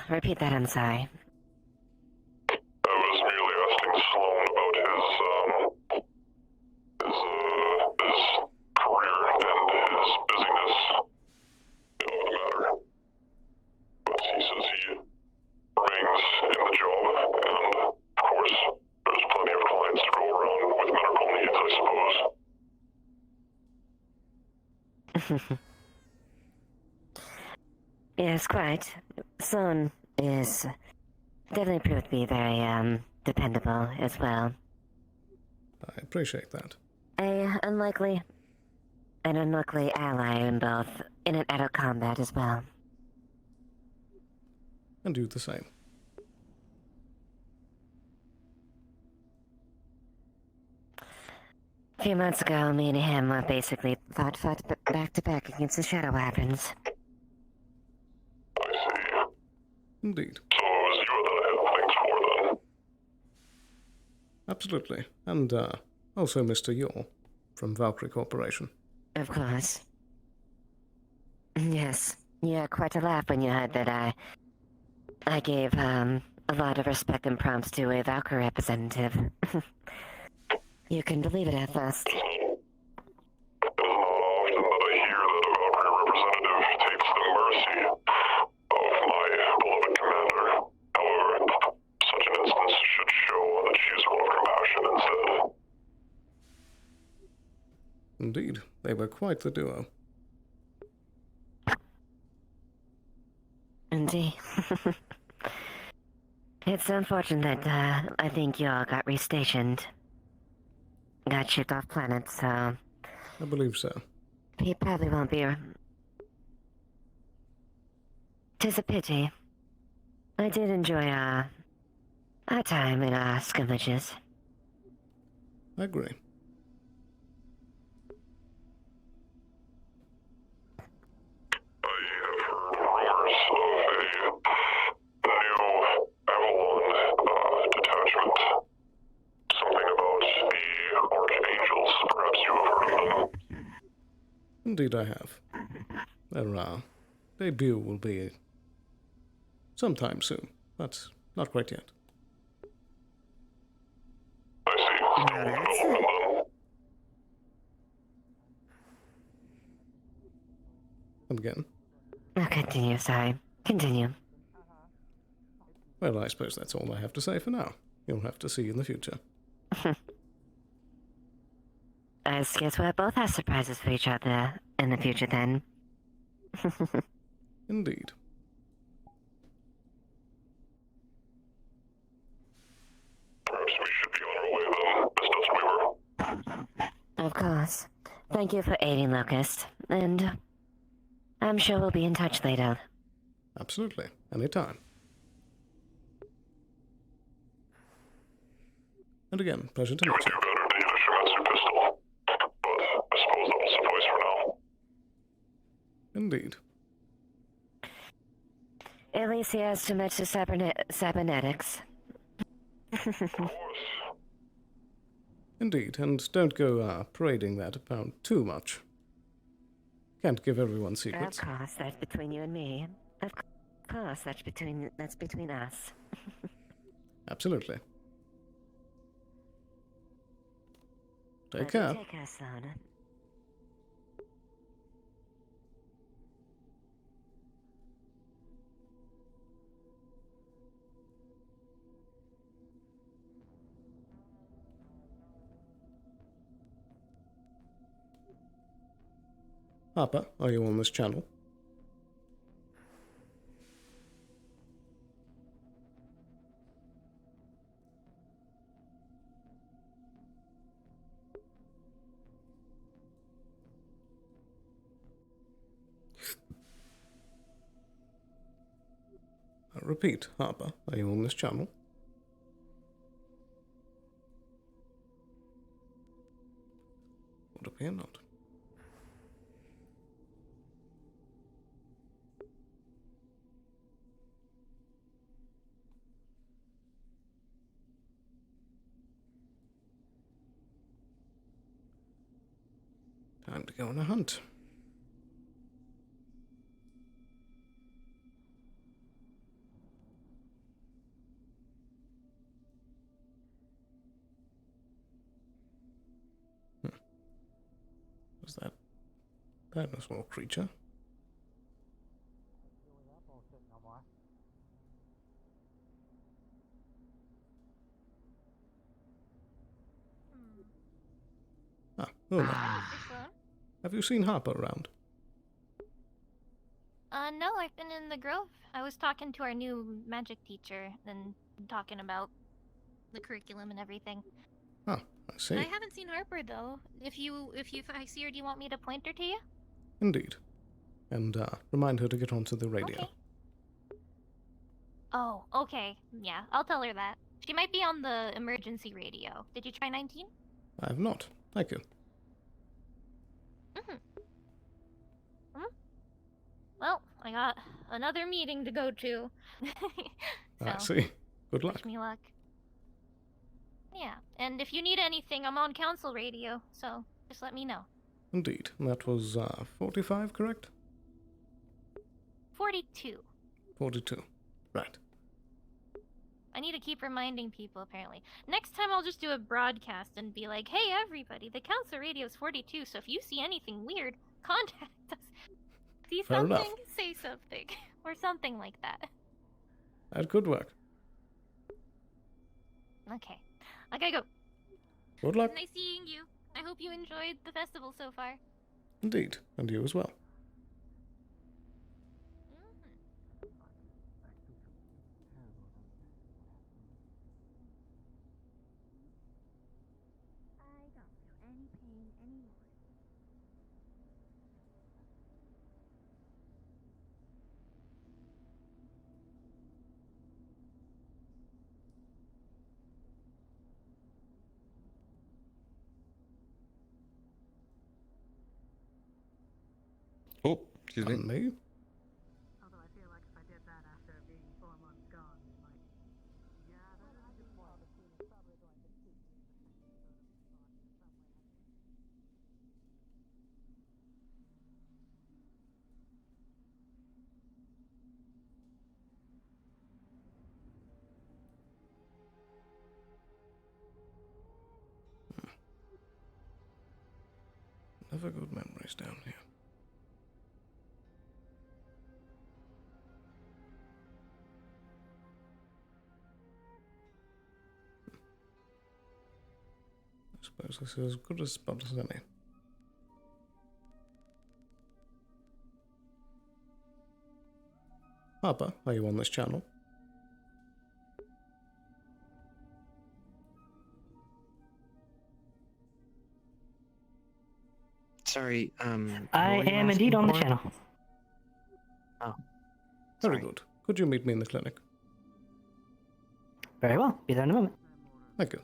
Repeat that, I'm sorry. I was merely asking Sloan about his career and his busyness. You know the matter. But he says he remains in the job, and of course, there's plenty of clients to go around with medical needs, I suppose. Yes, quite. Sloan is definitely proved to be very, dependable as well. I appreciate that. An unlikely ally in both in and out of combat as well. And do the same. A few months ago, me and him basically fought back to back against the Shadow Weapons. I see. Indeed. So it was you that I had things for then? Absolutely. And, also Mr. Yor from Valkyrie Corporation. Of course. Yes. You had quite a laugh when you heard that I gave, a lot of respect and prompts to a Valkyrie representative. You couldn't believe it at first. It is not often that I hear that a Valkyrie representative takes the mercy of my beloved commander. However, such an instance should show that she is full of compassion instead. Indeed. They were quite the duo. Indeed. It's unfortunate that I think Yor got restationed. Got shipped off planet, so... I believe so. He probably won't be... 'Tis a pity. I did enjoy, our time in our skirmishes. I agree. I have heard rumors of a new Avalon detachment. Some Indeed I have. Their debut will be sometime soon, but not quite yet. Come again. Oh, continue, sorry. Continue. Well, I suppose that's all I have to say for now. You'll have to see in the future. I guess we'll both have surprises for each other in the future then. Indeed. Perhaps we should be on our way then, Miss Dust Weaver. Of course. Thank you for aiding, Locust. And I'm sure we'll be in touch later. Absolutely. Anytime. And again, pleasure to meet you. You would do better to use your master pistol, but I suppose that will suffice for now. Indeed. At least he has too much cybernetics. Indeed, and don't go parading that about too much. Can't give everyone secrets. Of course, that's between you and me. Of course, that's between us. Absolutely. Take Take care. care, Sloan. Harper, are you on this channel? I repeat, Harper, are you on this channel? Would appear not. Time to go on a hunt. Was that a small creature? Ah, oh no. Have you seen Harper around? No, I've been in the Grove. I was talking to our new magic teacher and talking about the curriculum and everything. Oh, I see. I haven't seen Harper though. If I see her, do you want me to point her to you? Indeed. And remind her to get onto the radio. Okay. Oh, okay. Yeah, I'll tell her that. She might be on the emergency radio. Did you try 19? I have not. Thank you. Well, I got another meeting to go to. I see. Good luck. Wish me luck. Yeah, and if you need anything, I'm on council radio, so just let me know. Indeed. That was 45, correct? 42. 42. Right. I need to keep reminding people, apparently. Next time I'll just do a broadcast and be like, hey everybody, the council radio is 42, so if you see anything weird, contact us. See Fair something, enough. say something. Or something like that. That could work. Okay. I gotta go. Good luck. Nice seeing you. I hope you enjoyed the festival so far. Indeed. And you as well. I don't feel any pain anymore. Oh, excuse me. Me? Although I feel like if I did that after being 4 months gone, it might. Yeah, that is a good point. Never good memories down here. I suppose this is as good a spot as any. Harper, are you on this channel? Sorry, I what were you am indeed asking on the for? channel. Oh. Very good. Could you meet me in the clinic? Very well. Be there in a moment. Thank you.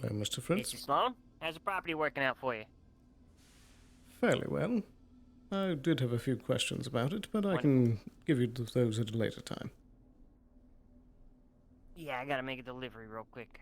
Hello, Mr. Fritz. Mr. Sloan, how's the property working out for you? Fairly well. I did have a few questions about it, but I can give you those at a later time. Yeah, I gotta make a delivery real quick.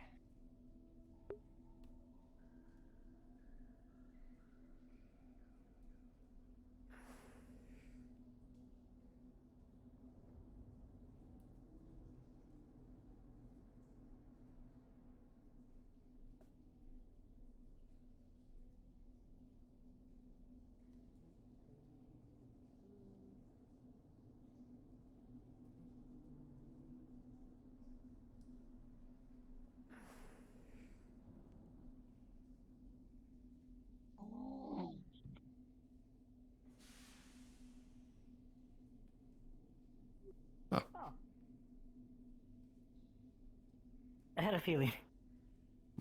I had a feeling.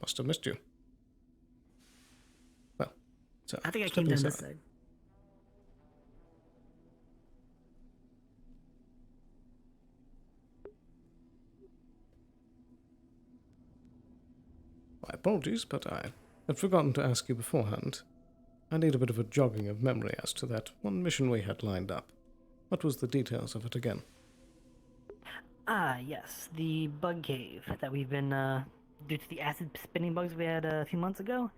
Must have missed you. Well, so I think I step came down inside. this side. My apologies, but I had forgotten to ask you beforehand. I need a bit of a jogging of memory as to that one mission we had lined up. What was the details of it again? Ah, yes, the bug cave that we've been, due to the acid spinning bugs we had a few months ago.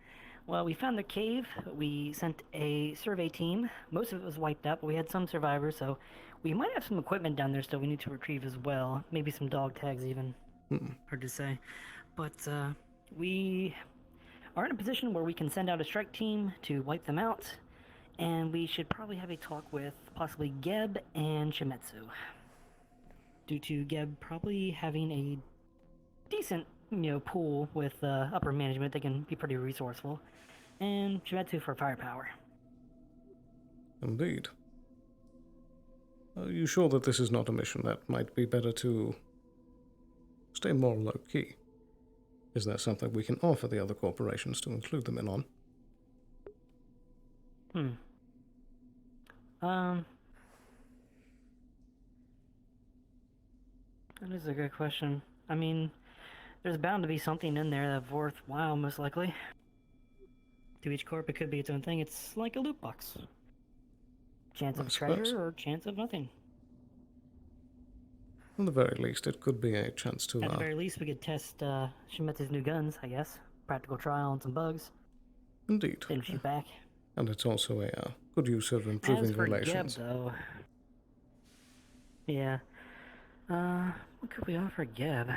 Well, we found the cave, we sent a survey team. Most of it was wiped out, but we had some survivors, so we might have some equipment down there still we need to retrieve as well. Maybe some dog tags even. Hard to say. But, we are in a position where we can send out a strike team to wipe them out, and we should probably have a talk with possibly Geb and Shimetsu. Due to Geb probably having a decent, pool with upper management, they can be pretty resourceful, and Shimetsu for firepower. Indeed. Are you sure that this is not a mission that might be better to stay more low-key? Is there something we can offer the other corporations to include them in on? That is a good question. I mean, there's bound to be something in there that's worthwhile, most likely. To each corp, it could be its own thing. It's like a loot box. Chance of I suppose. treasure or chance of nothing. At the very least, it could be a chance to, At the very least, we could test Shimetsu's new guns, I guess. Practical trial on some bugs. Indeed. Then shoot back. And it's also a good use of improving As for relations. Geb, though... Yeah. What could we offer Geb?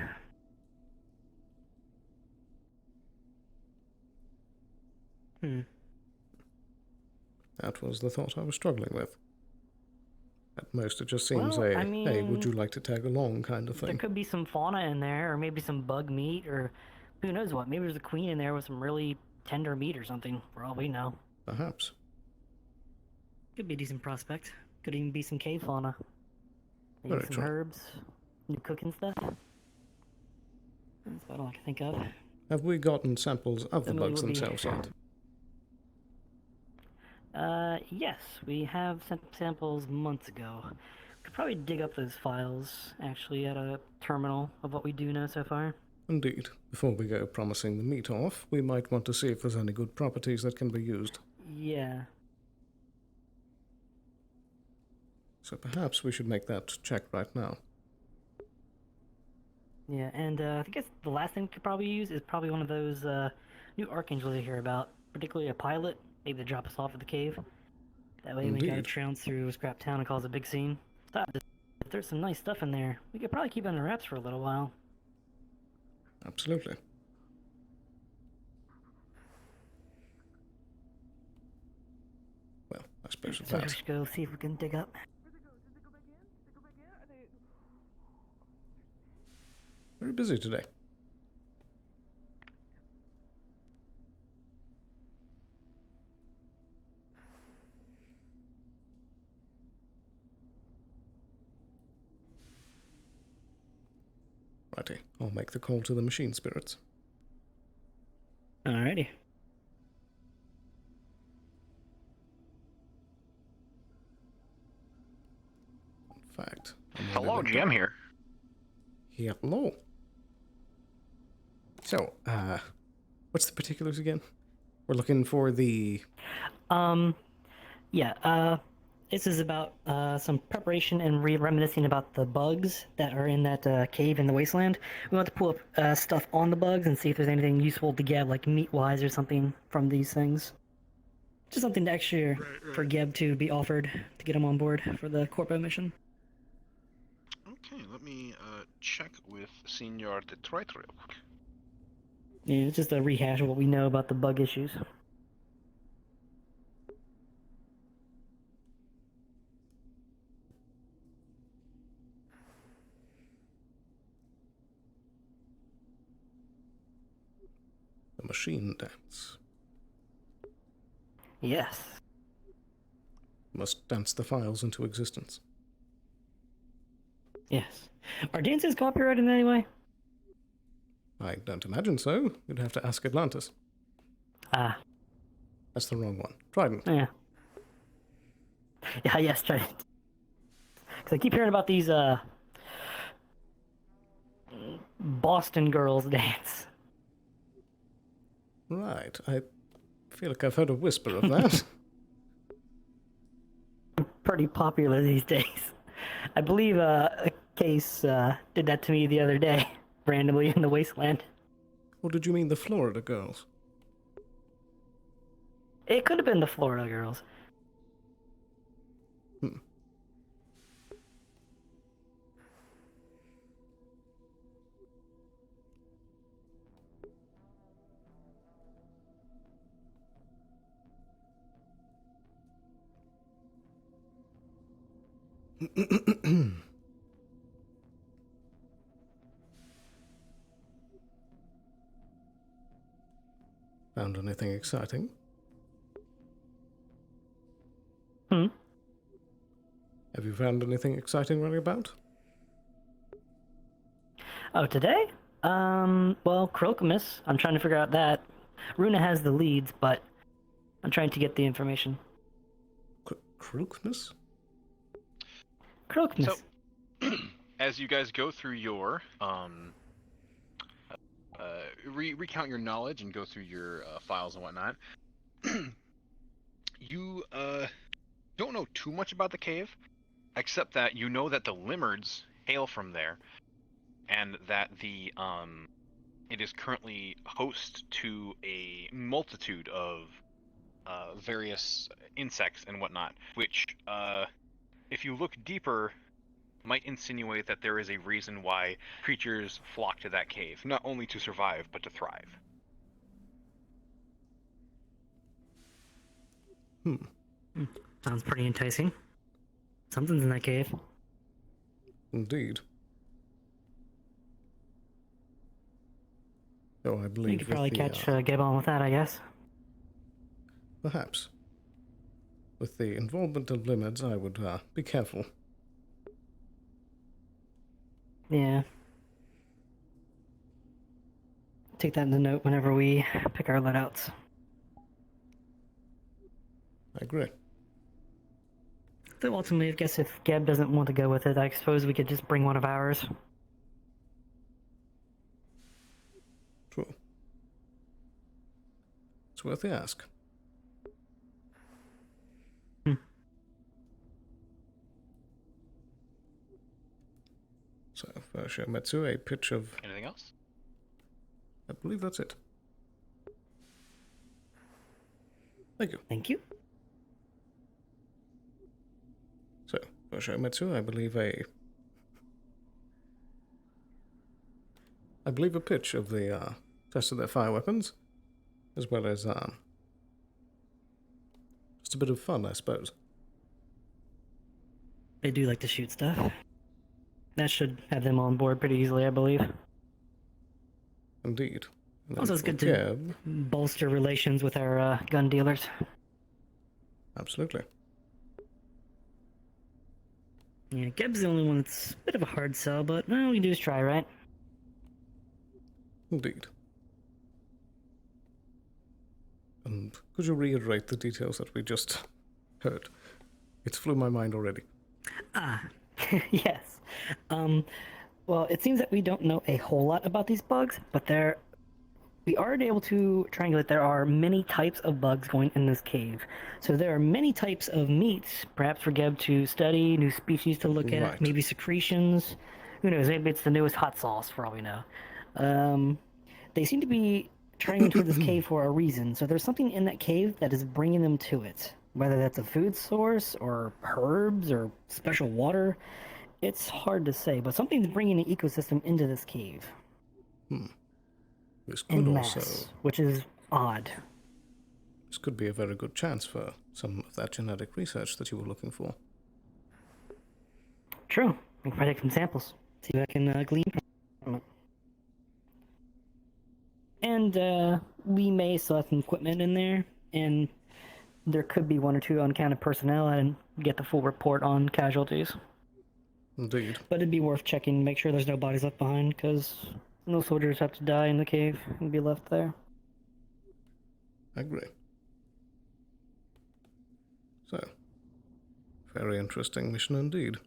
That was the thought I was struggling with. At most, it just seems Well, a, I hey, would mean, you like to tag along kind of There thing. could be some fauna in there, or maybe some bug meat, or who knows what. Maybe there's a queen in there with some really tender meat or something, for all we know. Perhaps. Could be a decent prospect. Could even be some cave fauna. Maybe Very some true. herbs, new cooking stuff. That's about all I can think of. Have we gotten samples of the Emily bugs would be- themselves yet? Yes, we have sent samples months ago. Could probably dig up those files, actually, at a terminal of what we do know so far. Indeed. Before we go promising the meat off, we might want to see if there's any good properties that can be used. Yeah. So perhaps we should make that check right now. Yeah, and I think it's the last thing we could probably use is probably one of those new archangels you hear about, particularly a pilot, maybe to drop us off at the cave. That way we gotta Indeed. trounce through Scrap Town and cause a big scene. Stop. If there's some nice stuff in there, we could probably keep it under wraps for a little while. Absolutely. Well, I suppose So we that. should go see if we can dig up. Very busy today. Righty, I'll make the call to the machine spirits. Alrighty. In fact, I'm Hello, already- GM here. Hello. So, what's the particulars again? We're looking for the... Yeah, this is about some preparation and reminiscing about the bugs that are in that cave in the wasteland. We want to pull up stuff on the bugs and see if there's anything useful to Geb, like meat-wise or something from these things. Just something extra for Geb to be offered to get him on board for the Corpo mission. Okay, let me check with Senior Detroit real quick. Yeah, it's just a rehash of what we know about the bug issues. The machine dance. Yes. Must dance the files into existence. Yes. Are dances copyrighted in any way? I don't imagine so. You'd have to ask Atlantis. Ah. That's the wrong one. Trident. Yeah. Yeah, yes, try it. Because I keep hearing about these, Boston girls dance. Right. I feel like I've heard a whisper of that. Pretty popular these days. I believe, a case, did that to me the other day, randomly in the wasteland. Or did you mean the Florida girls? It could have been the Florida girls. Found anything exciting? Hmm? Have you found anything exciting running about? Oh, today? Well, Crocomus. I'm trying to figure out that. Runa has the leads, but I'm trying to get the information. Crocomus? Crocomus. So, as you guys go through your recount your knowledge and go through your files and whatnot, you don't know too much about the cave, except that you know that the Limmerds hail from there, and that it is currently host to a multitude of various insects and whatnot, which, if you look deeper, might insinuate that there is a reason why creatures flock to that cave, not only to survive, but to thrive. Sounds pretty enticing. Something's in that cave. Indeed. Oh, I believe You could probably with catch the, Geb on with that, I guess. Perhaps. With the involvement of limits, I would be careful. Yeah. Take that into note whenever we pick our loadouts. I agree. So ultimately, I guess if Geb doesn't want to go with it, I suppose we could just bring one of ours. True. It's worth the ask. So, for Shometsu, a pitch of... Anything else? I believe that's it. Thank you. Thank you. So, for Shometsu, I believe a pitch of the test of their fire weapons, as well as just a bit of fun, I suppose. They do like to shoot stuff. That should have them on board pretty easily, I believe. Indeed. Also, it's good to bolster relations with our gun dealers. Absolutely. Yeah, Geb's the only one that's a bit of a hard sell, but well, we can do is try, right? Indeed. And could you reiterate the details that we just heard? It flew my mind already. Yes. Well, it seems that we don't know a whole lot about these bugs, but we are able to triangulate there are many types of bugs going in this cave. So there are many types of meats, perhaps for Geb to study, new species to look at, maybe secretions. Who knows, maybe it's the newest hot sauce for all we know. They seem to be trying into this cave for a reason, so there's something in that cave that is bringing them to it. Whether that's a food source, or herbs, or special water, it's hard to say, but something's bringing an ecosystem into this cave. This could mass, also... which is odd. This could be a very good chance for some of that genetic research that you were looking for. True. I can probably take some samples, see what I can glean from it. And we may still have some equipment in there, and there could be one or two uncounted personnel and get the full report on casualties. Indeed. But it'd be worth checking, make sure there's no bodies left behind, because no soldiers have to die in the cave and be left there. I agree. So, very interesting mission indeed.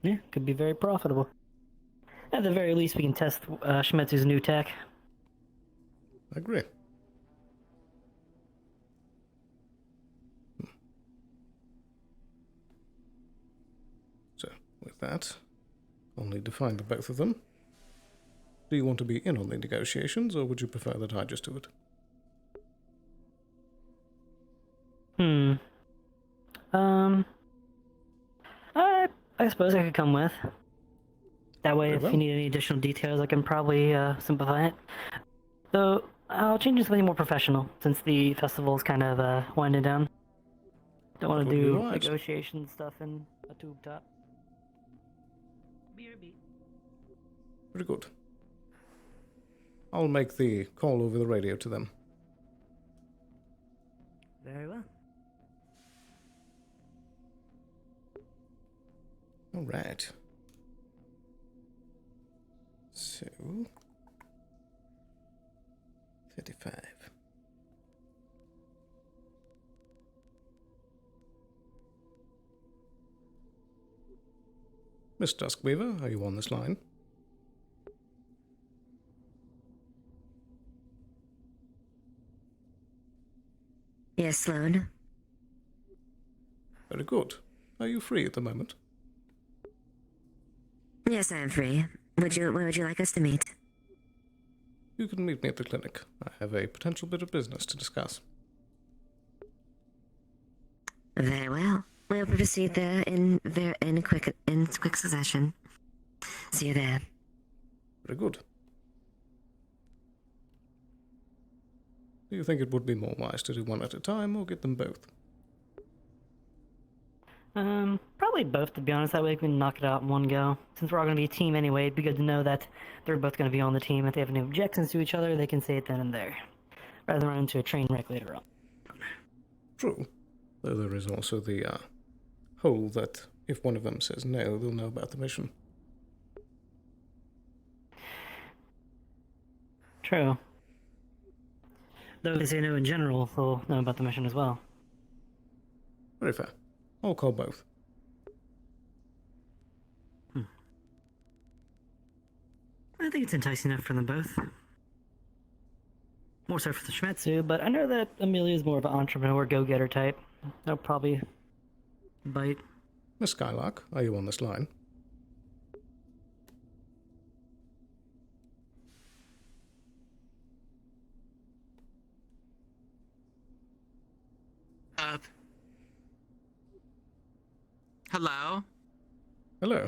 Yeah, could be very profitable. At the very least, we can test Shometsu's new tech. I agree. So, with that, I'll need to find the both of them. Do you want to be in on the negotiations, or would you prefer that I just do it? I suppose I could come with. That way, Very if well. you need any additional details, I can probably simplify it. Though, I'll change it to something more professional, since the festival's kind of winding down. Don't want to do right. negotiation stuff in a tube top. BRB. Very good. I'll make the call over the radio to them. Very well. All right. So, 35. Miss Duskweaver, are you on this line? Yes, Sloan. Very good. Are you free at the moment? Yes, I am free. Where would you like us to meet? You can meet me at the clinic. I have a potential bit of business to discuss. Very well. We'll proceed there in quick succession. See you there. Very good. Do you think it would be more wise to do one at a time or get them both? Probably both, to be honest. That way we can knock it out in one go. Since we're all going to be a team anyway, it'd be good to know that they're both going to be on the team. If they have any objections to each other, they can say it then and there, rather than run into a train wreck later on. True. Though there is also the whole that if one of them says no, they'll know about the mission. True. Though if they say no in general, they'll know about the mission as well. Very fair. I'll call both. I think it's enticing enough for them both. More so for the Shmetsu, but I know that Amelia is more of an entrepreneur, go-getter type. They'll probably bite. Miss Skylark, are you on this line? Hello? Hello.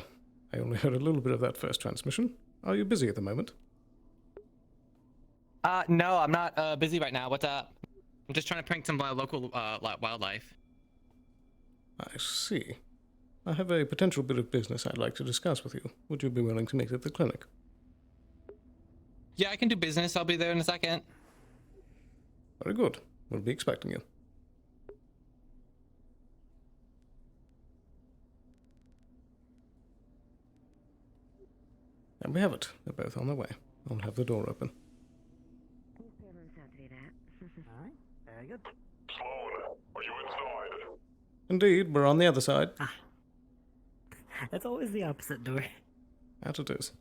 I only heard a little bit of that first transmission. Are you busy at the moment? No, I'm not busy right now. What's up? I'm just trying to prank some local wildlife. I see. I have a potential bit of business I'd like to discuss with you. Would you be willing to meet at the clinic? Yeah, I can do business. I'll be there in a second. Very good. We'll be expecting you. And we have it. They're both on their way. I'll have the door open. Alright, very good. Sloan, are you inside? Indeed, we're on the other side. That's always the opposite door. That it is.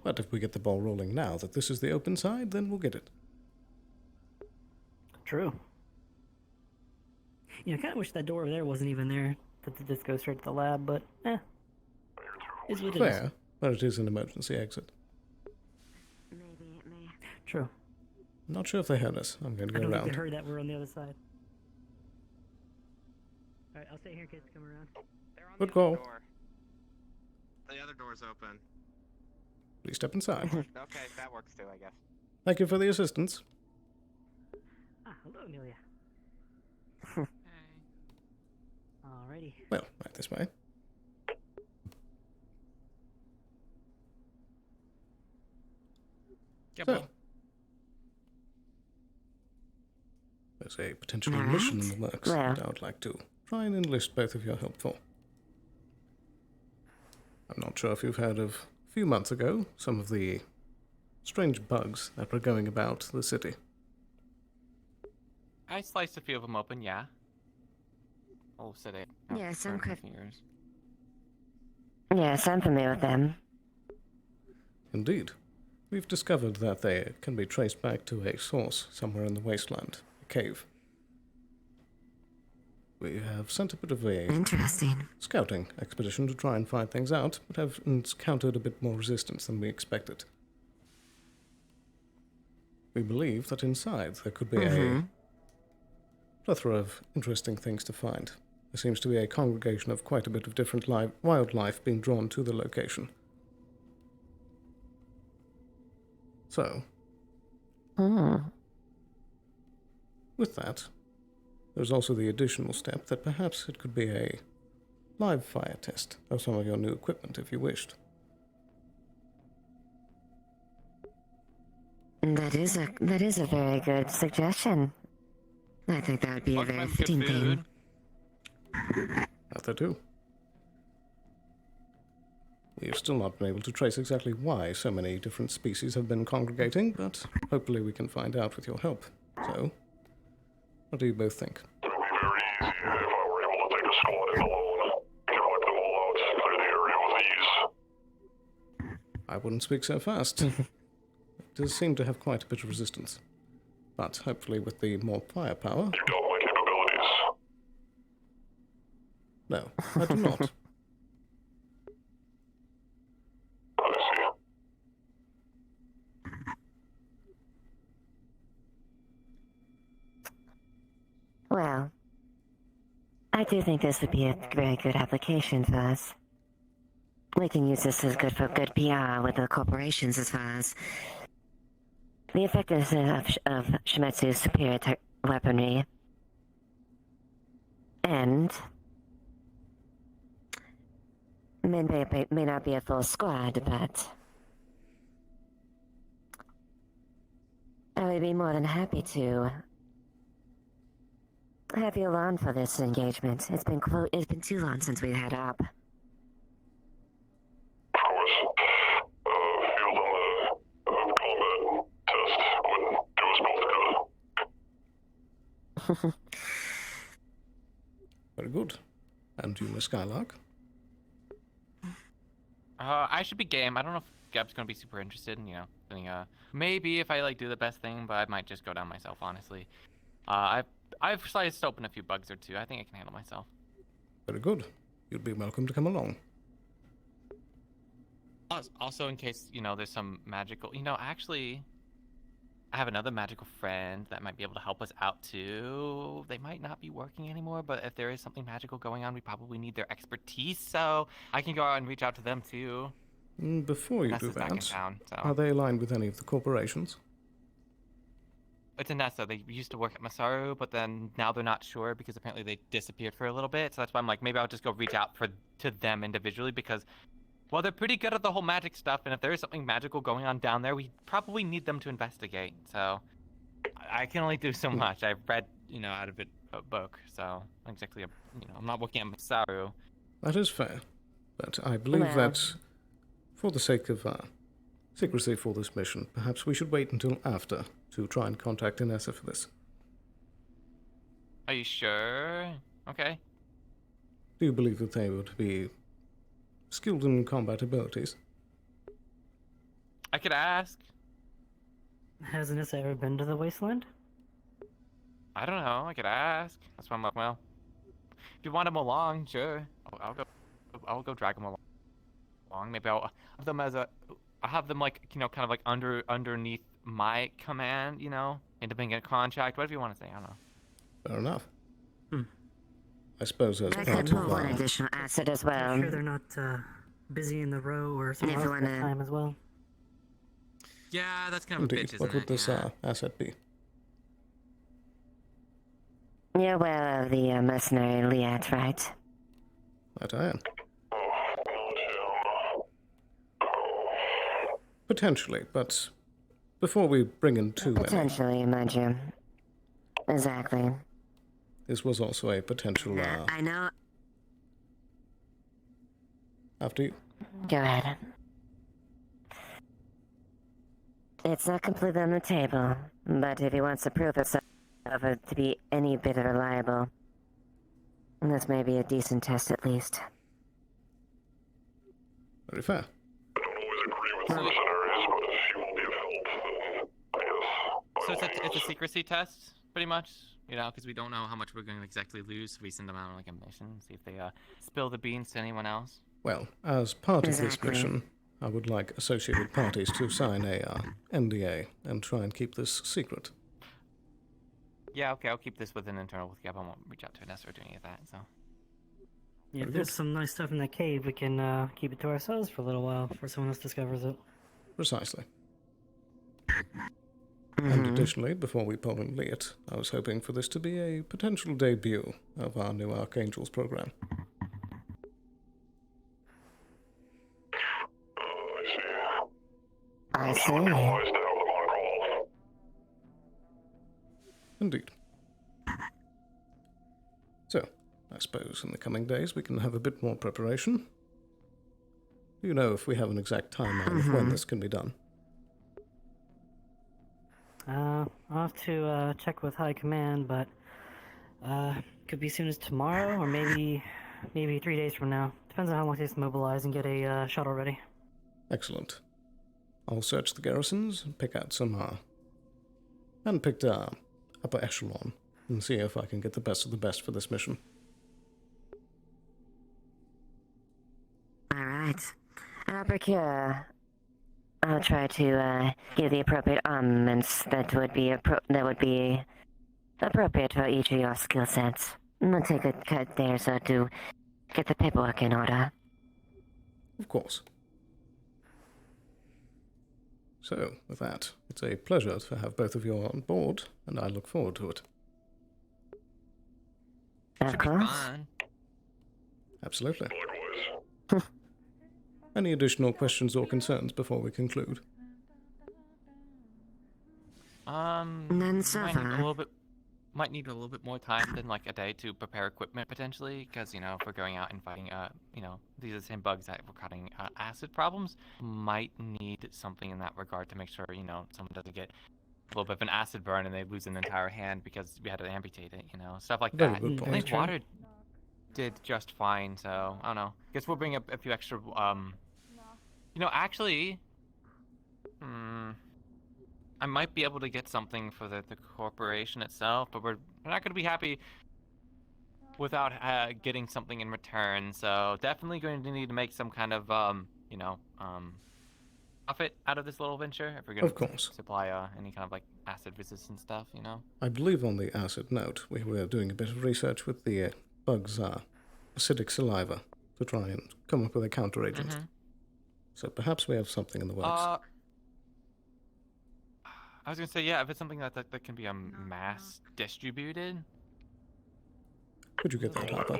But if we get the ball rolling now that this is the open side, then we'll get it. True. You know, I kind of wish that door over there wasn't even there. That it just goes straight to the lab, but is what it is. Fair, but it is an emergency exit. True. I'm not sure if they heard us. I'm going to go I don't around. think they heard that we're on the other side. Alright, I'll stay here in case they come around. Good call. The other door's open. Please step inside. Okay, that works too, I guess. Thank you for the assistance. Hello, Amelia. Alrighty. Well, right this way. So, there's a potential mission in the works that I would like to try and enlist both of your help for. I'm not sure if you've heard of, a few months ago, some of the strange bugs that were going about the city. I sliced a few of them open, yeah. Oh, said it. Yes, I'm familiar with them. Indeed. We've discovered that they can be traced back to a source somewhere in the wasteland, a cave. We have sent a bit of a scouting expedition to try and find things out, but have encountered a bit more resistance than we expected. We believe that inside there could be a plethora of interesting things to find. There seems to be a congregation of quite a bit of different wildlife being drawn to the location. So, with that, there's also the additional step that perhaps it could be a live fire test of some of your new equipment if you wished. That is a very good suggestion. I think that would be a very fitting thing. That they do. We've still not been able to trace exactly why so many different species have been congregating, but hopefully we can find out with your help. So, what do you both think? It would be very easy if I were able to take a squad in alone. Can wipe them all out, clear the area with ease. I wouldn't speak so fast. It does seem to have quite a bit of resistance. But hopefully with the more firepower... You doubt my capabilities. No, I do not. Well, I do think this would be a very good application for us. We can use this as good PR with the corporations as far as the effectiveness of Shimetsu's superior weaponry. And may not be a full squad, but I would be more than happy to have you along for this engagement. It's been too long since we had up. Of course. Field on the combat test would do us both good. Very good. And you, Miss Skylark? I should be game. I don't know if Gab's gonna be super interested in, doing, maybe if I do the best thing, but I might just go down myself, honestly. I've sliced open a few bugs or two. I think I can handle myself. Very good. You'd be welcome to come along. Also, in case, there's some magical... actually, I have another magical friend that might be able to help us out, too. They might not be working anymore, but if there is something magical going on, we probably need their expertise, so I can go out and reach out to them, too. Before you do that, are they aligned with any of the corporations? It's Anessa. They used to work at Masaru, but then now they're not sure because apparently they disappeared for a little bit. So that's why I'm like, maybe I'll just go reach out to them individually because, well, they're pretty good at the whole magic stuff. And if there is something magical going on down there, we probably need them to investigate. So I can only do so much. I've read, out of a book. So exactly, I'm not working at Masaru. That is fair. But I believe that for the sake of secrecy for this mission, perhaps we should wait until after to try and contact Anessa for this. Are you sure? Okay. Do you believe that they would be skilled in combat abilities? I could ask. Has Anessa ever been to the Wasteland? I don't know. I could ask. That's why I'm like, well, if you want him along, sure. I'll go drag him along. Maybe I'll have them I'll have them kind of like underneath my command, into being a contract, whatever you want to say, I don't know. Fair enough. I suppose as I part could of move one additional asset as well. I'm sure they're not busy in the row or something else at that time as well. Yeah, that's kind of a bitch, isn't what would it? this asset be? You're aware of the mercenary Liat, right? That I am. Potentially, but before we bring in too many... Potentially, mind you. Exactly. This was also a potential... I know. After you. Go ahead. It's not completely on the table, but if he wants to prove himself to be any bit reliable, this may be a decent test at least. Very fair. So it's a secrecy test, pretty much, because we don't know how much we're going to exactly lose. We send them out on a mission, see if they spill the beans to anyone else. Well, as part of this mission, I would like associated parties to sign a NDA and try and keep this secret. Yeah, okay, I'll keep this within internal with Gab. I won't reach out to Nessa or do any of that, so. Yeah, if there's some nice stuff in that cave, we can keep it to ourselves for a little while before someone else discovers it. Precisely. And additionally, before we pull and it, I was hoping for this to be a potential debut of our new Archangels program. I see. Indeed. So, I suppose in the coming days we can have a bit more preparation. Do you know if we have an exact timeline of when this can be done? I'll have to check with High Command, but could be as soon as tomorrow, or maybe 3 days from now. Depends on how long it takes to mobilize and get a shuttle ready. Excellent. I'll search the garrisons and pick out some hand-picked upper echelon and see if I can get the best of the best for this mission. Alright. I'll procure. I'll try to give the appropriate armaments that would be appropriate for each of your skill sets. I'll take a cut there so to get the paperwork in order. Of course. So, with that, it's a pleasure to have both of you on board, and I look forward to it. Of course. Absolutely. Any additional questions or concerns before we conclude? None so far. Might need a little bit more time than like a day to prepare equipment potentially, because if we're going out and fighting, these are the same bugs that we're cutting acid problems. Might need something in that regard to make sure someone doesn't get a little bit of an acid burn and they lose an entire hand because we had to amputate it. Stuff like Very that. good point. I think water did just fine, so I don't know. Guess we'll bring up a few extra. Actually, I might be able to get something for the corporation itself, but we're not going to be happy without getting something in return. So definitely going to need to make some kind of profit out of this little venture if we're going to supply any kind of like acid resistant stuff. I believe on the acid note, we were doing a bit of research with the bug's acidic saliva to try and come up with a counteragent. Mm-hmm. So perhaps we have something in the works. I was gonna say, yeah, if it's something that can be mass distributed. Could you get that, Papa?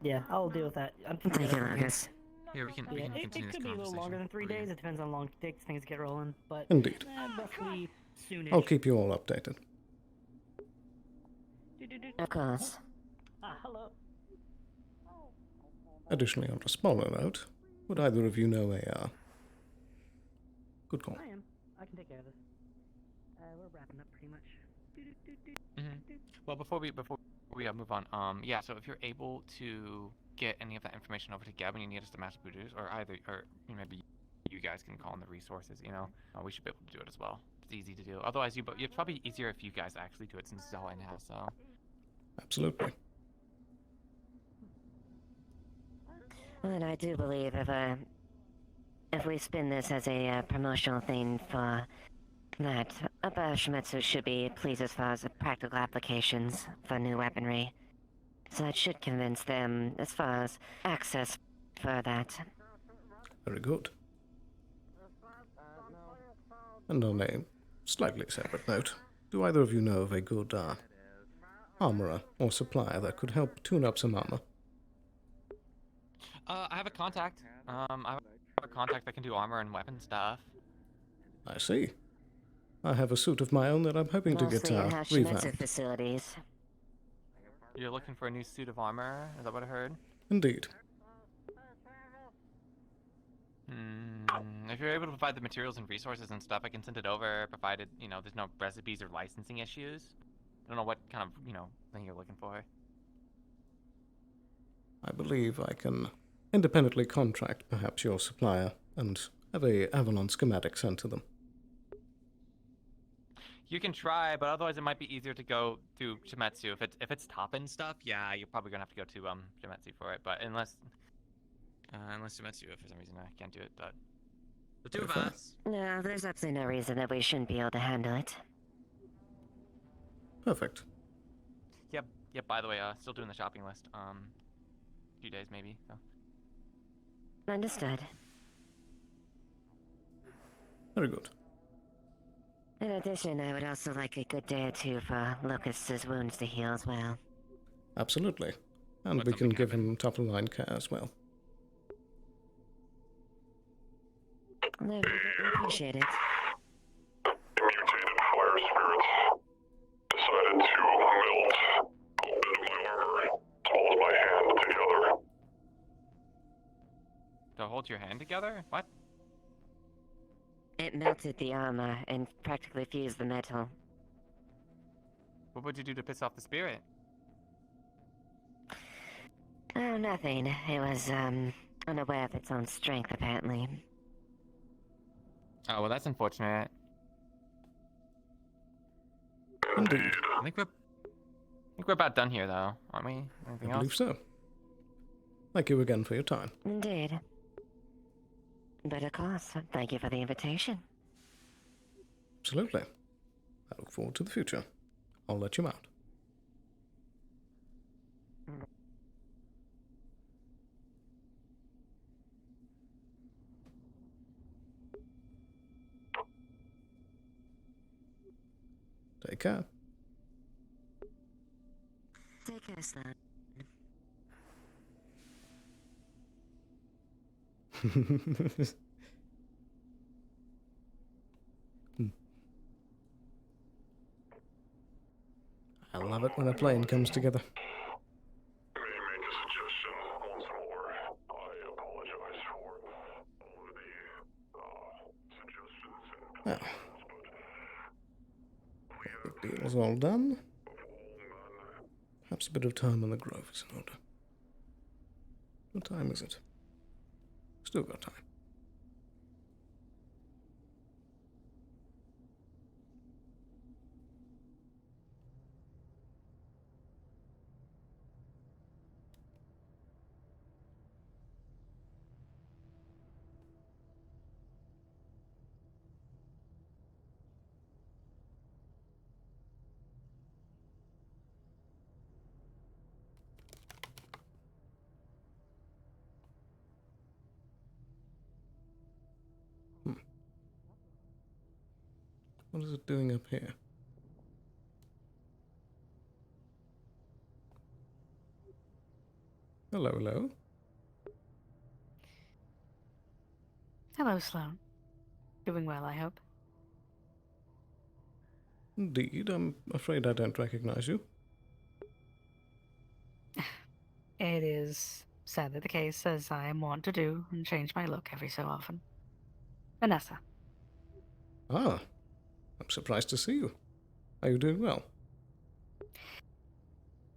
Yeah, I'll deal with that. Thank you, Marcus. Here, we can It continue could this be a little longer than 3 days. It depends on how long it takes things to get rolling. But Indeed. roughly soonish. I'll keep you all updated. Of course. Hello. Additionally, on a smaller note, would either of you know a good call? I am. I can take care of this. We're wrapping up pretty much. Well, before we move on, yeah. So if you're able to get any of that information over to Gab and you need us to mass produce, or maybe you guys can call in the resources. We should be able to do it as well. It's easy to do. Otherwise, it's probably easier if you guys actually do it since it's all in house. So. Absolutely. And I do believe if we spin this as a promotional thing for that, Shimetsu should be pleased as far as the practical applications for new weaponry. So that should convince them as far as access for that. Very good. And on a slightly separate note, do either of you know of a good armorer or supplier that could help tune up some armor? I have a contact. I have a contact that can do armor and weapon stuff. I see. I have a suit of my own that I'm hoping to get revamped. Facilities. You're looking for a new suit of armor? Is that what I heard? Indeed. If you're able to provide the materials and resources and stuff, I can send it over, provided, there's no recipes or licensing issues. I don't know what kind of, thing you're looking for. I believe I can independently contract perhaps your supplier and have a Avalon schematic sent to them. You can try, but otherwise it might be easier to go through Shimetsu. If it's top-end stuff, yeah, you're probably gonna have to go to Shimetsu for it. But unless Shimetsu, if for some reason I can't do it, but the two of us. No, there's absolutely no reason that we shouldn't be able to handle it. Perfect. Yep. By the way, still doing the shopping list. A few days maybe. So. Understood. Very good. In addition, I would also like a good day or two for Locust's wounds to heal as well. Absolutely. And we can give him top-of-line care as well. No, we appreciate it. Mutated fire spirits decided to melt a bit of my armor as well as my hand together. To hold your hand together? What? It melted the armor and practically fused the metal. What would you do to piss off the spirit? Oh, nothing. It was, unaware of its own strength, apparently. Oh, well, that's unfortunate. Indeed. I think we're about done here, though, aren't we? Anything I believe else? so. Thank you again for your time. Indeed. But of course, thank you for the invitation. Absolutely. I look forward to the future. I'll let you out. Take care. Take care, Sloan. I love it when a plane comes together. May I make a suggestion once more? I apologize for all of the suggestions and Well, the deal is all done. Perhaps a bit of time on the grove is in order. What time is it? Still got time. What is it doing up here? Hello, hello. Hello, Sloan. Doing well, I hope. Indeed, I'm afraid I don't recognize you. It is sadly the case, as I am wont to do, and change my look every so often. Vanessa. Ah, I'm surprised to see you. Are you doing well?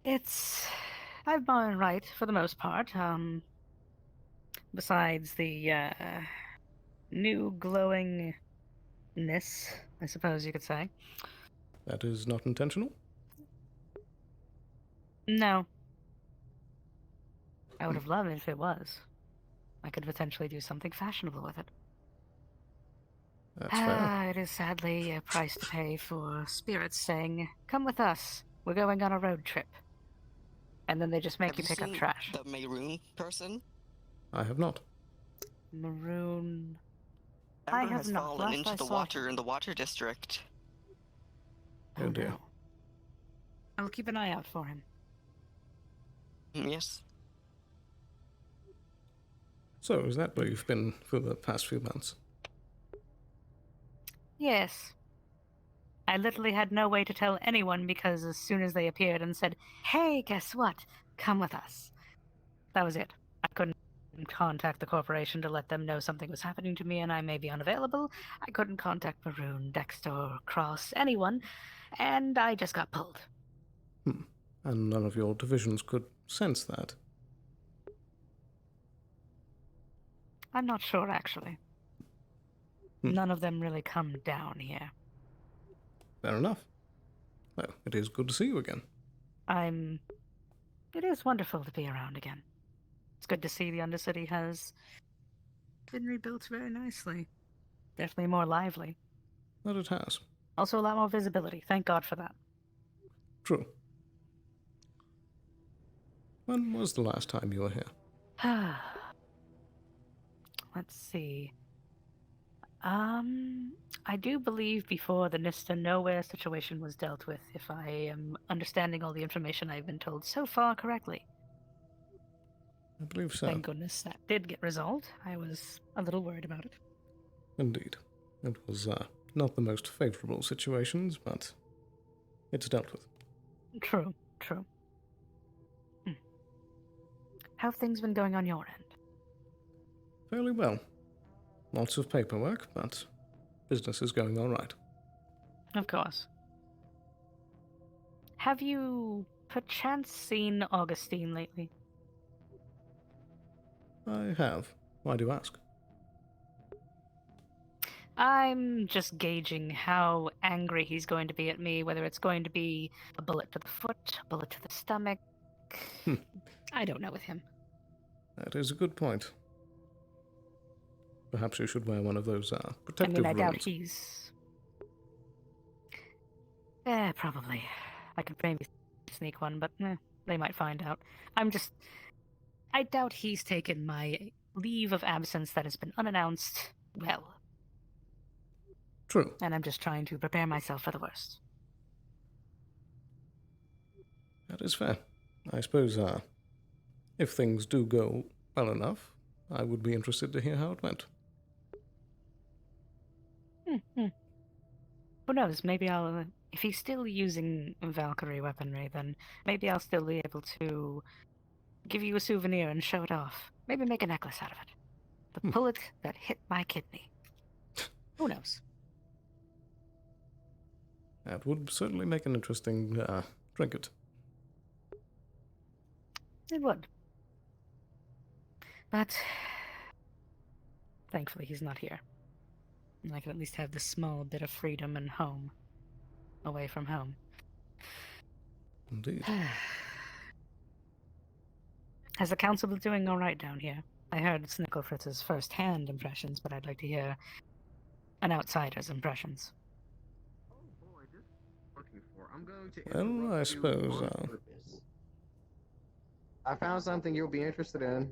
I've been right for the most part. Besides the, new glowingness, I suppose you could say. That is not intentional? No. I would have loved it if it was. I could potentially do something fashionable with it. That's fair. It is sadly a price to pay for spirits saying, "Come with us, we're going on a road trip." And then they just make you pick up trash. The maroon person? I have not. Maroon... Ember I have has not. fallen Last into I the saw water in the water district. Oh dear. I'll keep an eye out for him. Yes. So, is that where you've been for the past few months? Yes. I literally had no way to tell anyone because as soon as they appeared and said, "Hey, guess what? Come with us." That was it. I couldn't contact the corporation to let them know something was happening to me and I may be unavailable. I couldn't contact Maroon, Dexter, Cross, anyone, and I just got pulled. And none of your divisions could sense that? I'm not sure, actually. None of them really come down here. Fair enough. Well, it is good to see you again. It is wonderful to be around again. It's good to see the Undercity has been rebuilt very nicely. Definitely more lively. That it has. Also a lot more visibility. Thank God for that. True. When was the last time you were here? Let's see. I do believe before the Nista Nowhere situation was dealt with, if I am understanding all the information I've been told so far correctly. I believe so. Thank goodness that did get resolved. I was a little worried about it. Indeed. It was not the most favorable situations, but it's dealt with. True, true. How have things been going on your end? Fairly well. Lots of paperwork, but business is going all right. Of course. Have you perchance seen Augustine lately? I have. Why do you ask? I'm just gauging how angry he's going to be at me, whether it's going to be a bullet to the foot, a bullet to the stomach. I don't know with him. That is a good point. Perhaps you should wear one of those I protective mean, I doubt robes. he's... probably. I could maybe sneak one, but they might find out. I doubt he's taken my leave of absence that has been unannounced well. True. And I'm just trying to prepare myself for the worst. That is fair. I suppose, if things do go well enough, I would be interested to hear how it went. Who knows, maybe I'll... if he's still using Valkyrie weaponry, then maybe I'll still be able to give you a souvenir and show it off. Maybe make a necklace out of it. The bullet that hit my kidney. Who knows? That would certainly make an interesting trinket. It would. But thankfully he's not here. And I can at least have this small bit of freedom and home. Away from home. Indeed. Has the council been doing alright down here? I heard Snicklefritz's first-hand impressions, but I'd like to hear an outsider's impressions. I'm going to Well, I interrupt you suppose, on purpose. I found something you'll be interested in.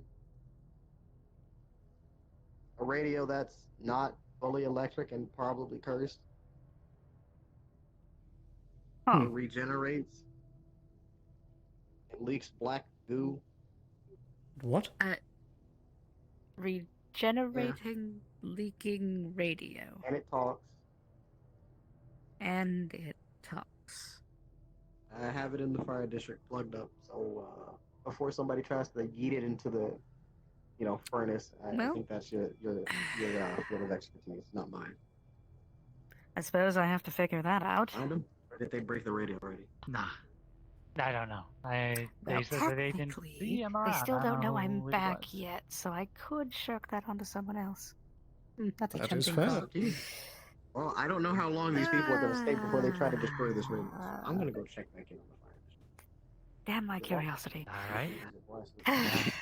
A radio that's not fully electric and probably cursed. It regenerates. It leaks black goo. What? Regenerating, leaking radio. And it talks. And it talks. I have it in the fire district plugged up, so before somebody tries to yeet it into the, furnace, I think that's your field of expertise, not mine. I suppose I have to figure that out. Found them? Or did they break the radio already? Nah. I don't know. They Well, said that they didn't see him they around. still I don't know who I'm it back was. yet, so I could shirk that onto someone else. That's a That is tempting fair. thought. Well, I don't know how long these people are going to stay before they try to destroy this radio. So I'm going to go check back in on the fire district. Damn my curiosity. Alright.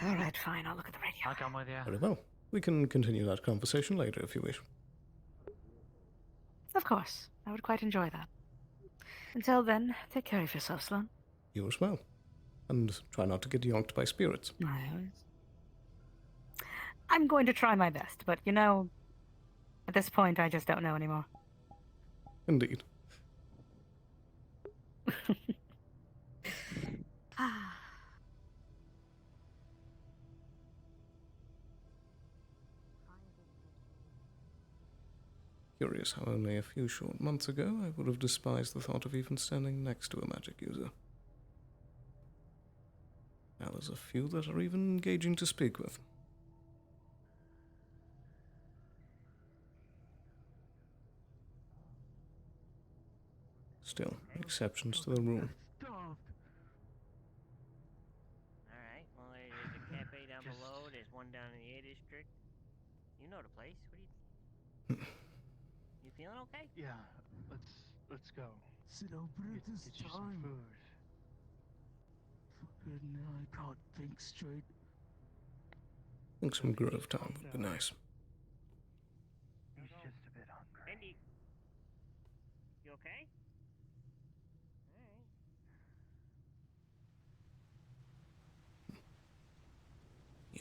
Alright, fine, I'll look at the radio. I'll come with you. Very well. We can continue that conversation later if you wish. Of course, I would quite enjoy that. Until then, take care of yourself, Sloan. You as well. And try not to get yonked by spirits. I'm going to try my best, but at this point I just don't know anymore. Indeed. Curious how only a few short months ago I would have despised the thought of even standing next to a magic user. Now there's a few that are even engaging to speak with. Still, exceptions to the rule. Alright, well, there's a cafe down below, there's one down in the A district. You know the place. What do you feeling okay? Yeah, let's go. Sit over at this Get you time. some food. Fucking, I can't think straight. I think some grove time would be nice. He's just a bit hungry. Andy, you okay?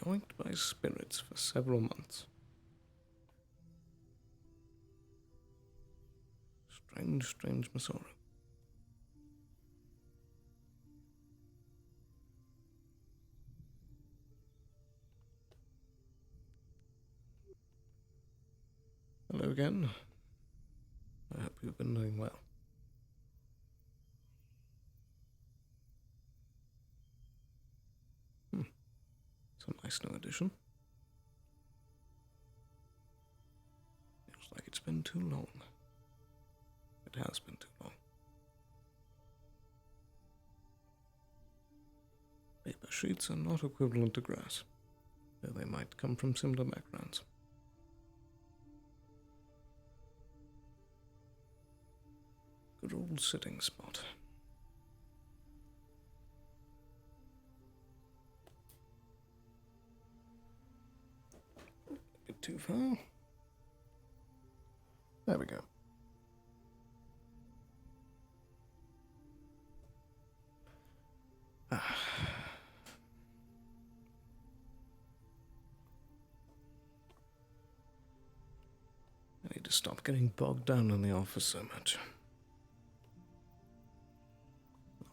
Yoinked by spirits for several months. Strange Masaru. Hello again. I hope you've been doing well. It's a nice new addition. Feels like it's been too long. It has been too long. Paper sheets are not equivalent to grass, though they might come from similar backgrounds. Good old sitting spot. too far. There we go. Ah. I need to stop getting bogged down in the office so much.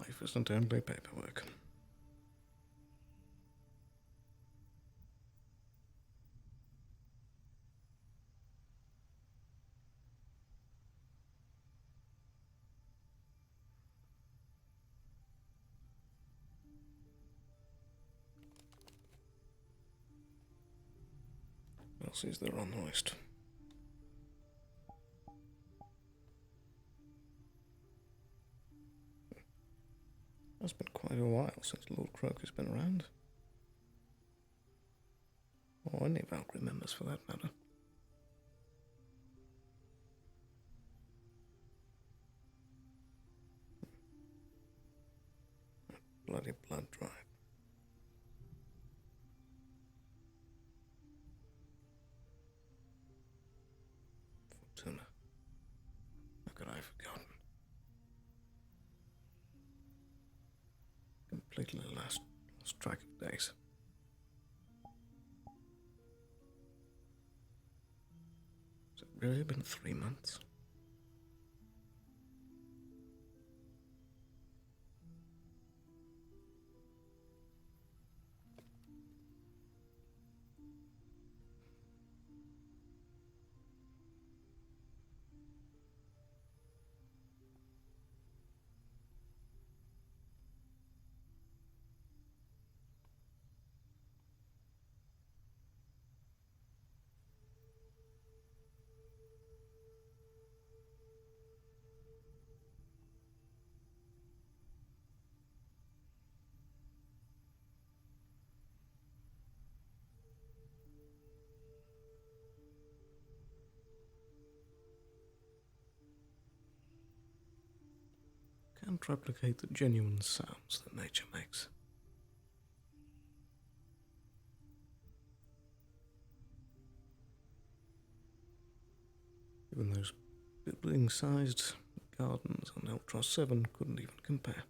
Life isn't only paperwork. What else is there on the list? It's been quite a while since Lord Croak has been around. Or any Valkyrie members for that matter. Bloody blood drive. Fortuna. How could I have forgotten? Completely lost track of days. Has it really been 3 months? Can't replicate the genuine sounds that nature makes. Even those building-sized gardens on Ultra 7 couldn't even compare.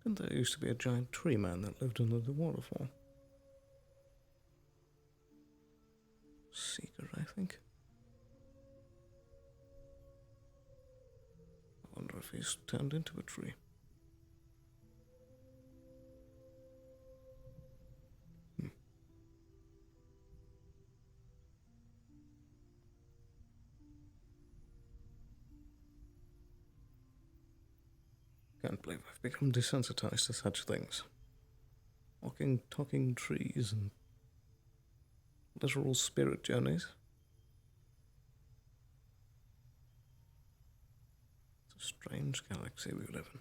And there used to be a giant tree man that lived under the waterfall. Seeker, I think. I wonder if he's turned into a tree. Can't believe I've become desensitized to such things. Walking, talking trees and literal spirit journeys. It's a strange galaxy we live in.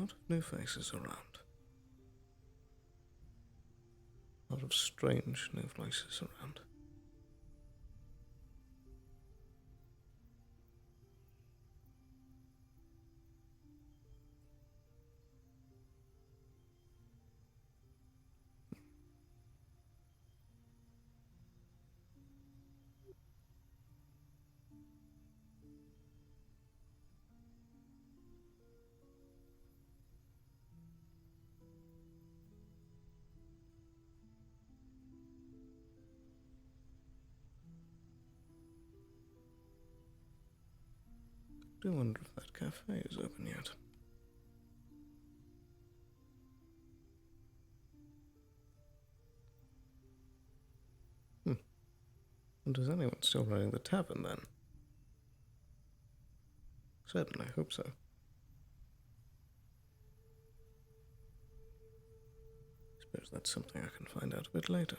lot of new faces around. A lot of strange new faces around. I do wonder if that cafe is open yet. And is anyone still running the tavern then? Certainly hope so. Suppose that's something I can find out a bit later.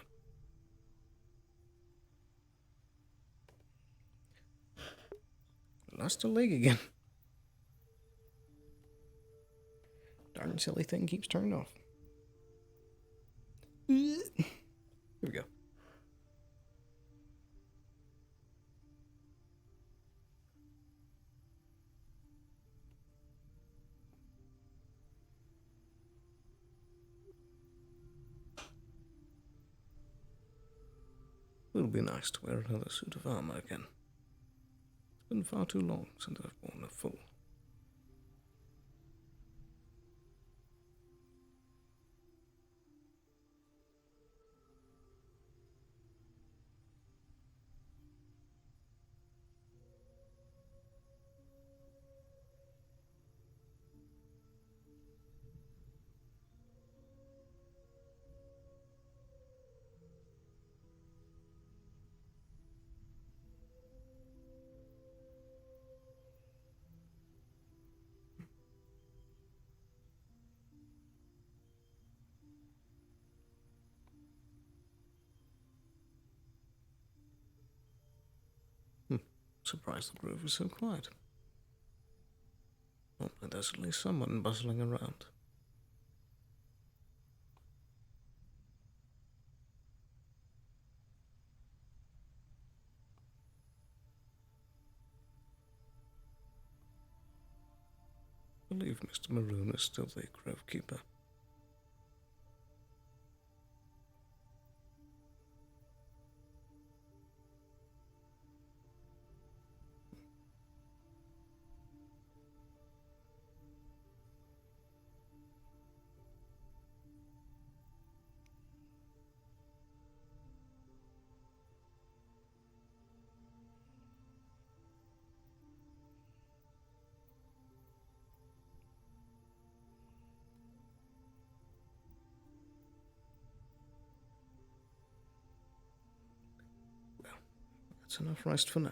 Lost a leg again. Darn silly thing keeps turning off. Here we go. It will be nice to wear another suit of armor again. It's been far too long since I've worn a full. Surprised the grove is so quiet. Well, there's at least someone bustling around. I believe Mr. Maroon is still the grove keeper. That's enough rest for now.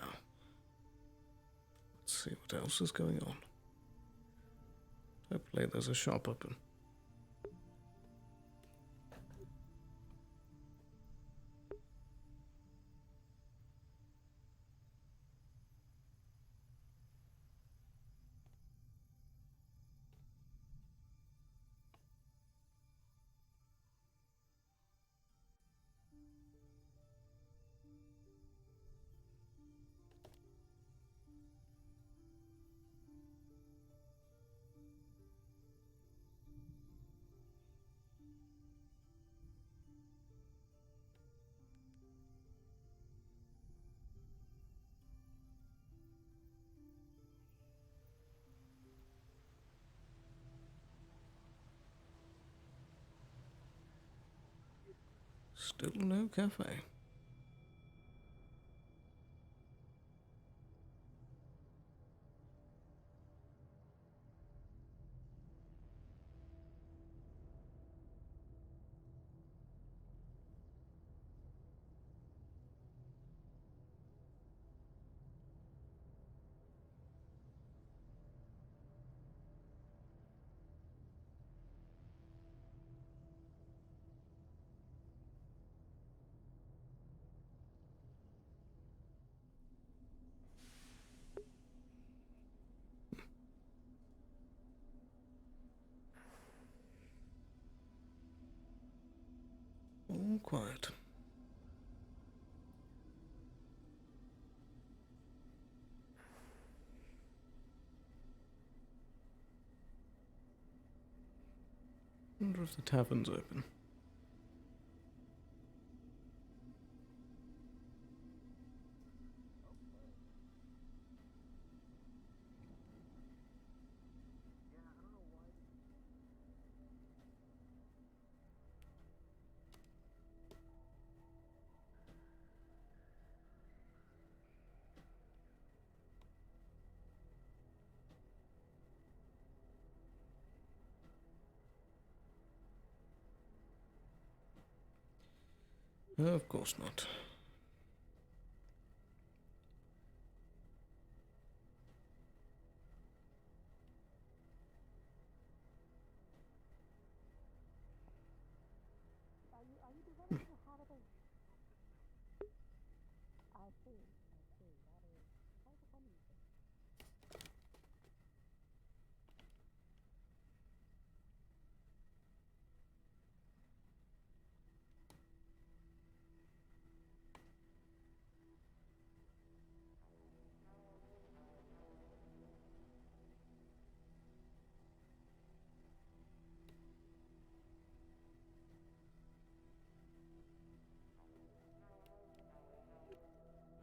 Let's see what else is going on. Hopefully there's a shop open. Still no cafe. quiet. Wonder if the tavern's open. Of course not.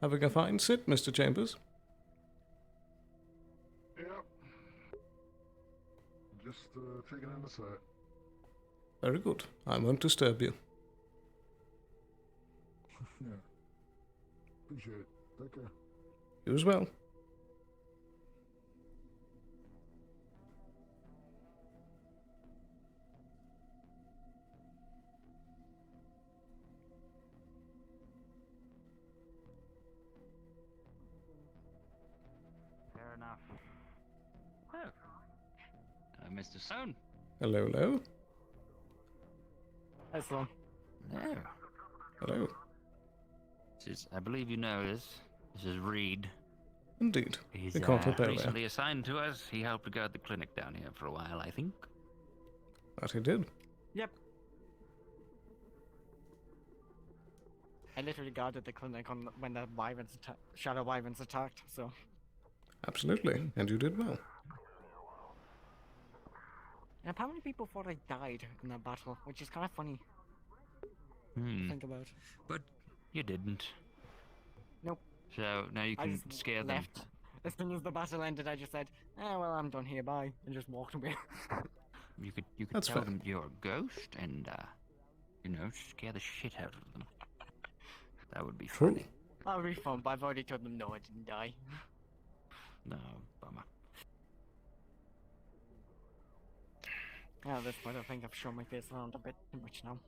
Having a fine sit, Mr. Chambers. Yep. Just taking in the sight. Very good. I won't disturb you. Yeah. Appreciate it. Take care. You as well. Fair enough. Oh. Mr. Sloan. Hello, hello. Hi, Sloan. Hello. Hello. I believe you know this. This is Reed. Indeed. He's We can't help recently assigned to us. He helped guard the clinic down here for a while, I think. That he did. Yep. I literally guarded the clinic when the shadow wyverns attacked, so. Absolutely, and you did well. And apparently people thought I died in that battle, which is kind of funny to think about. But you didn't. Nope. So now you I can just scare them. left. As soon as the battle ended, I just said, "Oh well, I'm done here, bye," and just walked away. You could That's tell fair. them you're a ghost and scare the shit out of them. That would be True. funny. That would be fun, but I've already told them no, I didn't die. No, bummer. At this point, I think I've shown my face around a bit too much now.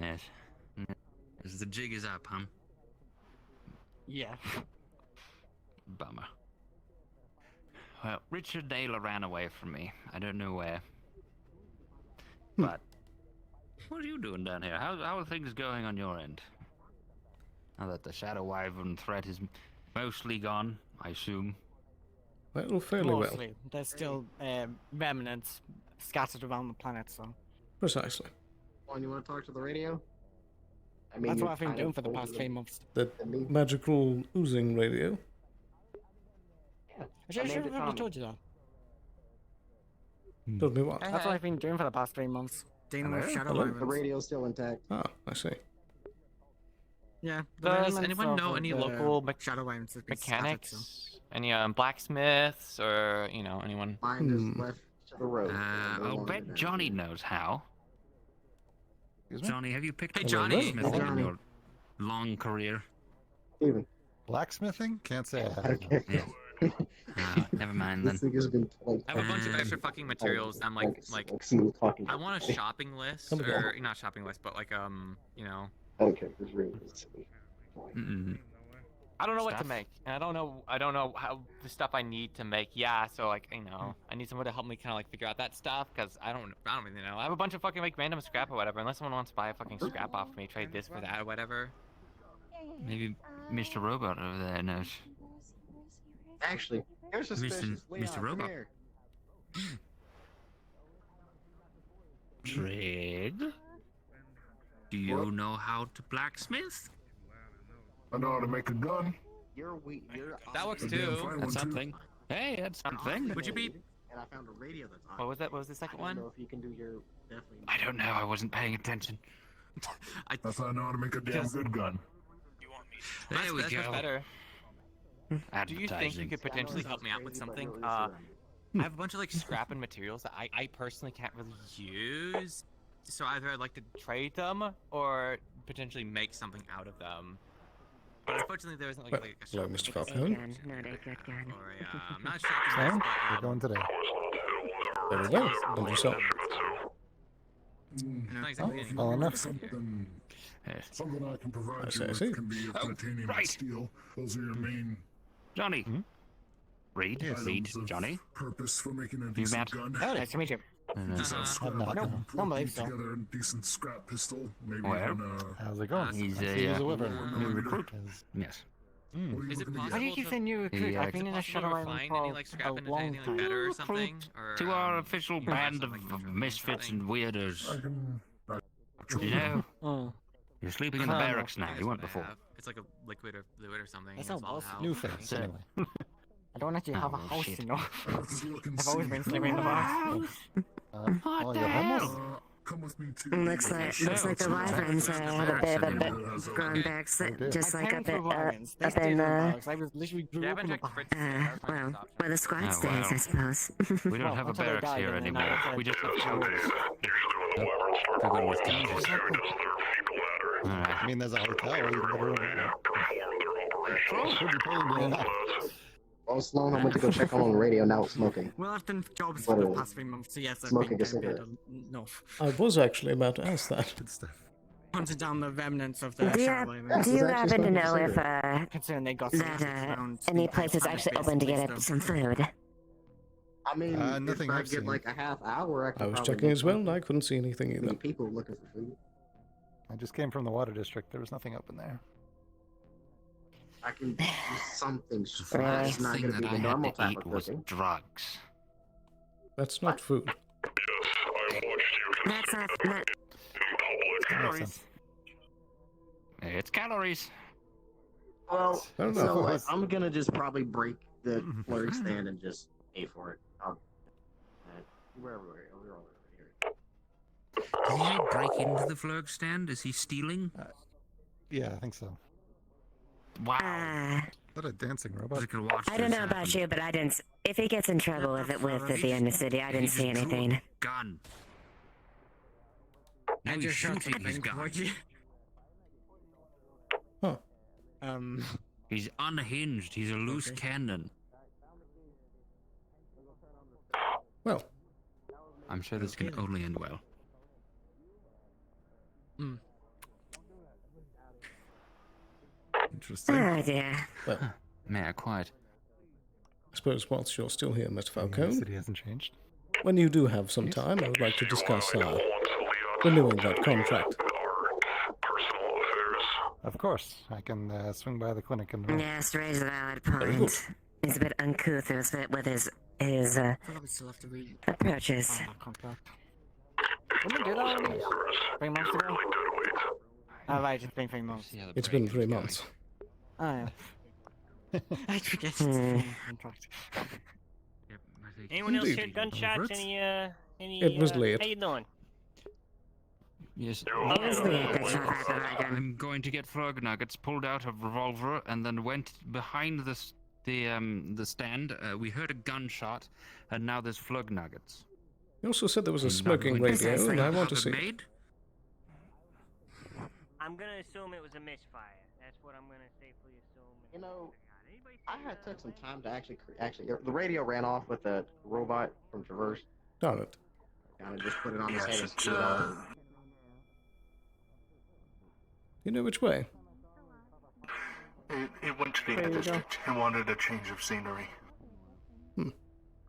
Yes. The jig is up, huh? Yeah. Bummer. Well, Richard Naylor ran away from me. I don't know where. But what are you doing down here? How are things going on your end? Now that the Shadow Wyvern threat is mostly gone, I assume. Well, fairly Mostly. well. There's still remnants scattered around the planet, so. Precisely. When you want to talk to the radio? I mean, That's you're what I've been kind doing of for the past holding 3 them. months. The magical oozing radio. I should have already told you that. Told me what? That's what I've been doing for the past 3 months. Dealing with shadow Hello? wyverns. The radio's still intact. Ah, I see. Yeah. Does anyone know any local shadow wyverns have been mechanics? scattered, so. Any blacksmiths or anyone? Mine is left to the road. I'll bet Johnny knows how. Johnny, have you picked Hey, up Johnny. blacksmithing in your long career? Steven. Blacksmithing? Can't say I have. Yeah. Never mind then. This thing has been like. I have a bunch of extra fucking materials. I'm like smooth talking. I want a shopping list Come or on. not shopping list, but like Okay, this radio is silly. I don't know what to Stuff? make, and I don't know how the stuff I need to make. Yeah, so like I need someone to help me kind of like figure out that stuff because I don't really know. I have a bunch of fucking like random scrap or whatever. Unless someone wants to buy a fucking scrap off me, trade this for that or whatever. Maybe Mr. Robot over there knows. Actually, you're suspicious. Leon, Mr. come Robot. here. Trade? Do you know how to blacksmith? I know how to make a gun. That works A damn too. fine one, That's too. something. Hey, that's something. Would you be? And I found a radio that's on. What was that? What was the second I one? don't know if you can do your definitely. I don't know. I wasn't paying attention. That's how I know how to make a damn good gun. There we That's go. much better. Do you think you Advertising. could potentially help me out with something? I have a bunch of like scrap and materials that I personally can't really use. So either I'd like to trade them or potentially make something out of them. But unfortunately, there isn't like a Hello, shop. Mr. Falcone. Or I'm not sure. Sloan, we're going today. There we go. And yourself. Not exactly any- Well enough. Something I can provide I you see, I with see. can be of titanium and right. steel. Those are your main Johnny. Reed. items Reed. of Johnny. purpose for making a You decent met? gun. Nice to meet you. Just have scrap. I'm not, I no. can Don't put believe so. together a decent scrap pistol. Maybe Where? even How's it going? He's I see a, he's a whipper. new recruit. Yes. What are you Is it looking to possible? get? Why do you keep saying new recruit? Yeah, I've been in a Possible shuttle to island find any for like a scrap into long anything like time. better or something? Or, To our official band of misfits and weirdos. You know? Oh. You're sleeping in the barracks now. You weren't before. It's like a liquid or fluid or something. That's it's how all boss- housed. New face, anyway. I don't actually have a Oh, house, shit. you know. Let's look and I've always see. been sleeping in the box. Oh, you're homeless? Come with me to Looks like the wyverns had a bit of a bit grown back, just My like up parents were Wyverns. They up stayed in in the box. I was literally grew Yeah, up I've in been the checked box. for well, where the squad Oh, stays, wow. I suppose. We don't Well, have a until they barracks died here and then anymore. I We just have said- shelters. Forgot with couches. Alright. I mean, there's a hotel. You can get a room there. Should be paying me enough. Oh, Sloan, I went to go check on the radio. Now it's smoking. Well, I've done jobs for the Literally. past 3 months, so yes, I've Smoking been a getting paid cigarette. enough. I was actually about to ask that. Good stuff. Hunted down the remnants of the Do you, shuttle island. do you happen to know smoking if Considering they got that any place is actually open to get some food? I mean, nothing if I I've get seen. like a half hour, I, I can was probably checking get as well, something. and I couldn't see anything Many either. people looking for food. I just came from the water district. There was nothing open there. I can do something. The last It's not thing going to that be I the had normal to type eat of was cooking. drugs. That's not food. That's not. That makes Calories. sense. It's calories. Well, I don't know. so like, I'm gonna just probably break the flurry stand and just pay for it. We're all here. Did he break into the flurg stand? Is he stealing? Yeah, I think so. Wow. Is that a dancing robot? I don't know about you, but I didn't. If he gets in trouble with the Undercity, I didn't see anything. Gun. Now I he's just shot shooting his something. gun. Would you? Huh. He's unhinged. He's a loose cannon. Well, I'm sure this can only end well. interesting. Oh dear. Well, May I quiet? I suppose whilst you're still here, Mr. The Falcone, city hasn't changed. when you do have some time, I would like to discuss renewing that contract. Of course, I can swing by the clinic and. Yes, raise a valid Very point. He's a bit uncouth with his approaches. Didn't we do that already? 3 months ago? Oh, right, it's been 3 months. It's been 3 months. Oh, yeah. I forget it's Hmm. contract. Anyone else Indeed. heard gunshots? Any It was late. How you doing? Yes. I'm going to get frog nuggets. Pulled out a revolver and then went behind the stand. We heard a gunshot, and now there's flug nuggets. You also said there was a I'm not smoking going to radio, and I want to have see it it. made. I'm gonna assume it was a misfire. That's what I'm gonna safely assume. You know, I had took some time to actually the radio ran off with a robot from Traverse. Darn it. Kind of just put it on his Yes, head and it's, screwed it on. You know which way? It went to the There you go. district. It wanted a change of scenery.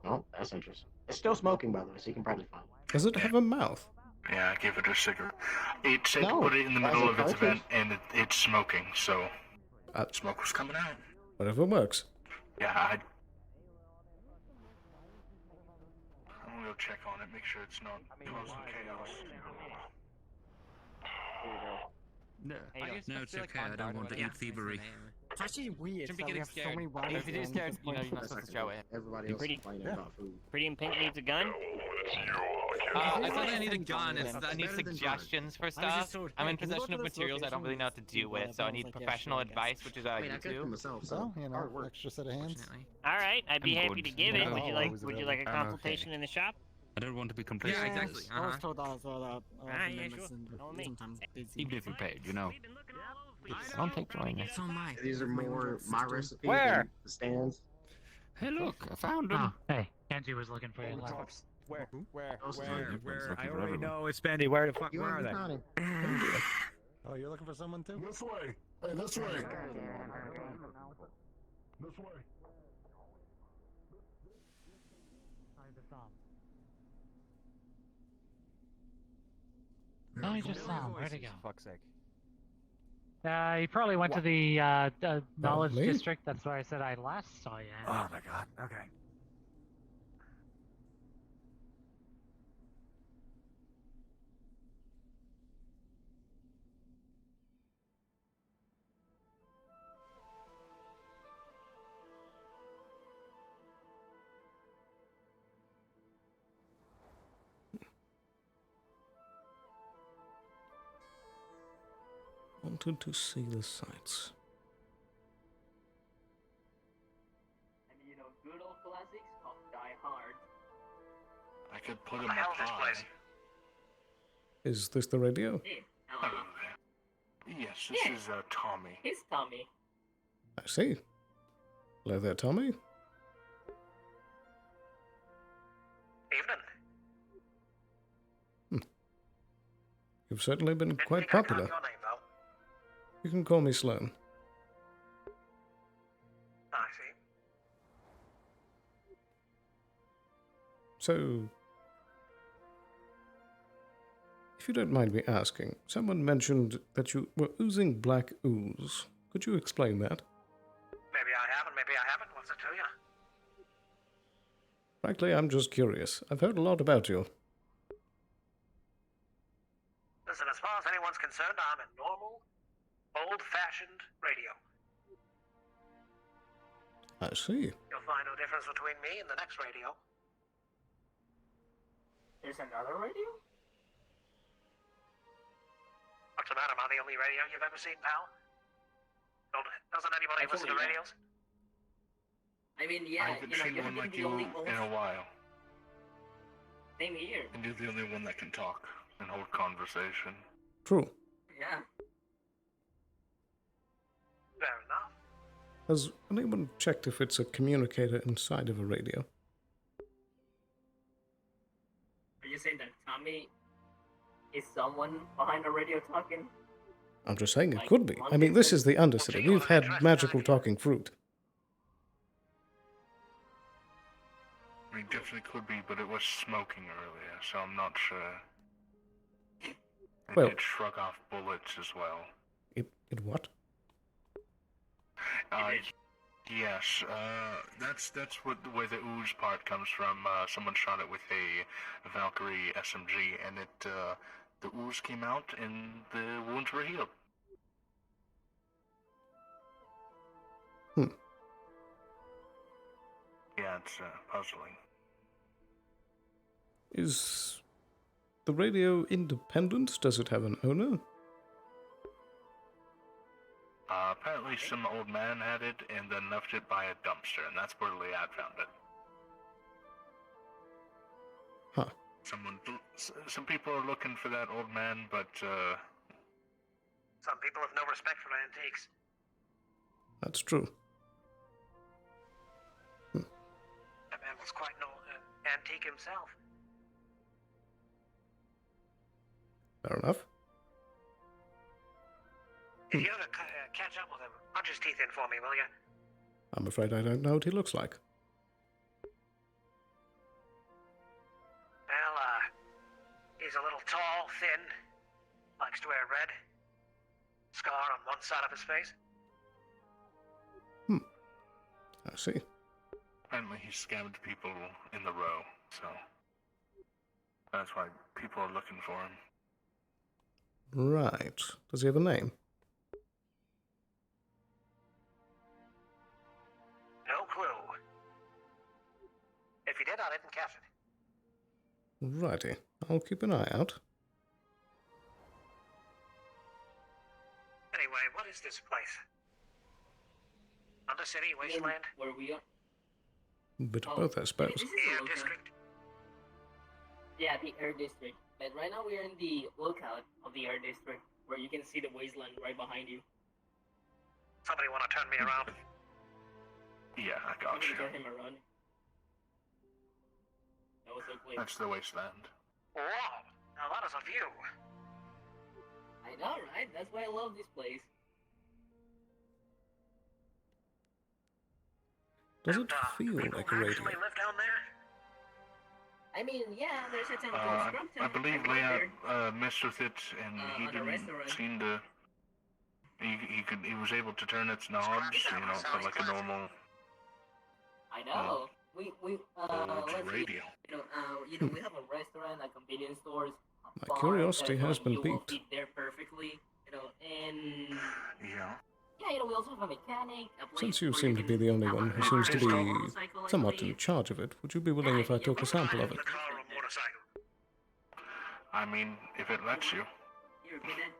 Oh, that's interesting. It's still smoking, by the way, so you can probably find it. Does it have a mouth? Yeah, I gave it a cigarette. It said No, put it in the why is middle it of its cartridge? event, and it's smoking, so Uh, smoke was coming out. Whatever works. Yeah, I'm gonna go check on it, make sure it's not causing chaos. No, Hey, no, it's okay. I don't want to eat thievery. It's actually weird. Shouldn't be that we getting have so scared. many If random you get things scared, to you're point not supposed to show it. Everybody else Pretty- is complaining about food. Pretty in Pink needs a gun. I feel like I need a gun. I need Better than suggestions for I was stuff. just told, I'm hey, in can we go possession to of this materials I don't really know what to location? do with, so I need I was like, yeah, professional sure, I guess. advice, which is I mean, I cooked you. them myself, so Well, you know, hard work. extra set of hands. Fortunately. All right, I'd be I'm happy good. to give You it. know, Would you always like a I'm consultation okay. in the shop? I don't want to be completely. Yeah, exactly. I was Uh-huh. told that as well. Yeah, sure. Know me. Sometimes busy. Even if you paid, you know. Don't take joy in this. So am I. These are more my recipes Where? than the stands. Hey, look, I found him. Hey, Kenji was looking for you. Where? Where? I already know it's Bendy. Where the fuck You haven't found him. Oh, you're looking for someone too? This way. Hey, this way. This way. I just saw him. Where'd he go? Fuck's sake. He probably went to the knowledge me? district. That's where I said I last saw you. Oh my god. Okay. Wanted to see the sights. And you know, good old classics called Die Hard. I could put him in pie. Is this the radio? Hey, Hello there. Yes, this Yeah. is Tommy. Here's Tommy. I see. Hello there, Tommy. Evening. You've certainly been Didn't quite think I caught popular. your name, though. You can call me Sloan. I see. So, if you don't mind me asking, someone mentioned that you were oozing black ooze. Could you explain that? Maybe I haven't, maybe I haven't. What's it to you? Frankly, I'm just curious. I've heard a lot about you. Listen, as far as anyone's concerned, I'm a normal, old-fashioned radio. I see. You'll find no difference between me and the next radio. There's another radio? What's the matter? Am I the only radio you've ever seen, pal? Doesn't anybody listen to Actually, radios? I mean, I yeah, haven't you know, seen you're one like the you only in a while. Same here. And you're the only one that can talk and hold conversation. True. Yeah. Fair enough. Has anyone checked if it's a communicator inside of a radio? Are you saying that Tommy is someone behind a radio talking? I'm just saying it Like could be. I mean, this is the Undercity. We've had magical talking fruit. I mean, definitely could be, but it was smoking earlier, so I'm not sure. It Well- did shrug off bullets as well. It what? Yes, that's where the ooze part comes from. Someone shot it with a Valkyrie SMG, and the ooze came out, and the wounds were healed. Yeah, it's puzzling. Is the radio independent? Does it have an owner? Apparently some old man had it and then left it by a dumpster, and that's where Lead found it. Huh. Some people are looking for that old man, but Some people have no respect for antiques. That's true. That man was quite an antique himself. Fair enough. If you ever catch up with him, punch his teeth in for me, will you? I'm afraid I don't know what he looks like. Well, he's a little tall, thin, likes to wear red. Scar on one side of his face. I see. apparently he scammed people in the row, so that's why people are looking for him. Right. Does he have a name? No clue. If he did, I didn't catch it. Righty. I'll keep an eye out. Anyway, what is this place? Undercity, wasteland? Where we are? Bit of both, I suppose. This is Air the lookout. district? Yeah, the air district. But right now we are in the lookout of the air district, where you can see the wasteland right behind you. Somebody want to turn me around? Yeah, I I'm got gonna you. turn him around. That was so clear. That's the wasteland. Wow, now that is a view. I know, right? That's why I love this place. Does it feel People like a radio? actually live down there? I mean, yeah, there's a town called I Scrubtown. believe I went Leah messed with it, and he on a didn't restaurant. seem to. He was able to turn its knobs, for like a normal I know. We let's see. radio. We have a restaurant, like convenience stores. a My bar curiosity that, has been you will piqued. fit there perfectly, and Yeah. yeah, we also have a mechanic. A place Since you where seem to be the only have a one who car seems to and a be motorcycle, I somewhat believe. in charge of it, would you be willing if I took a sample of it? I mean, if it lets you. You're good at.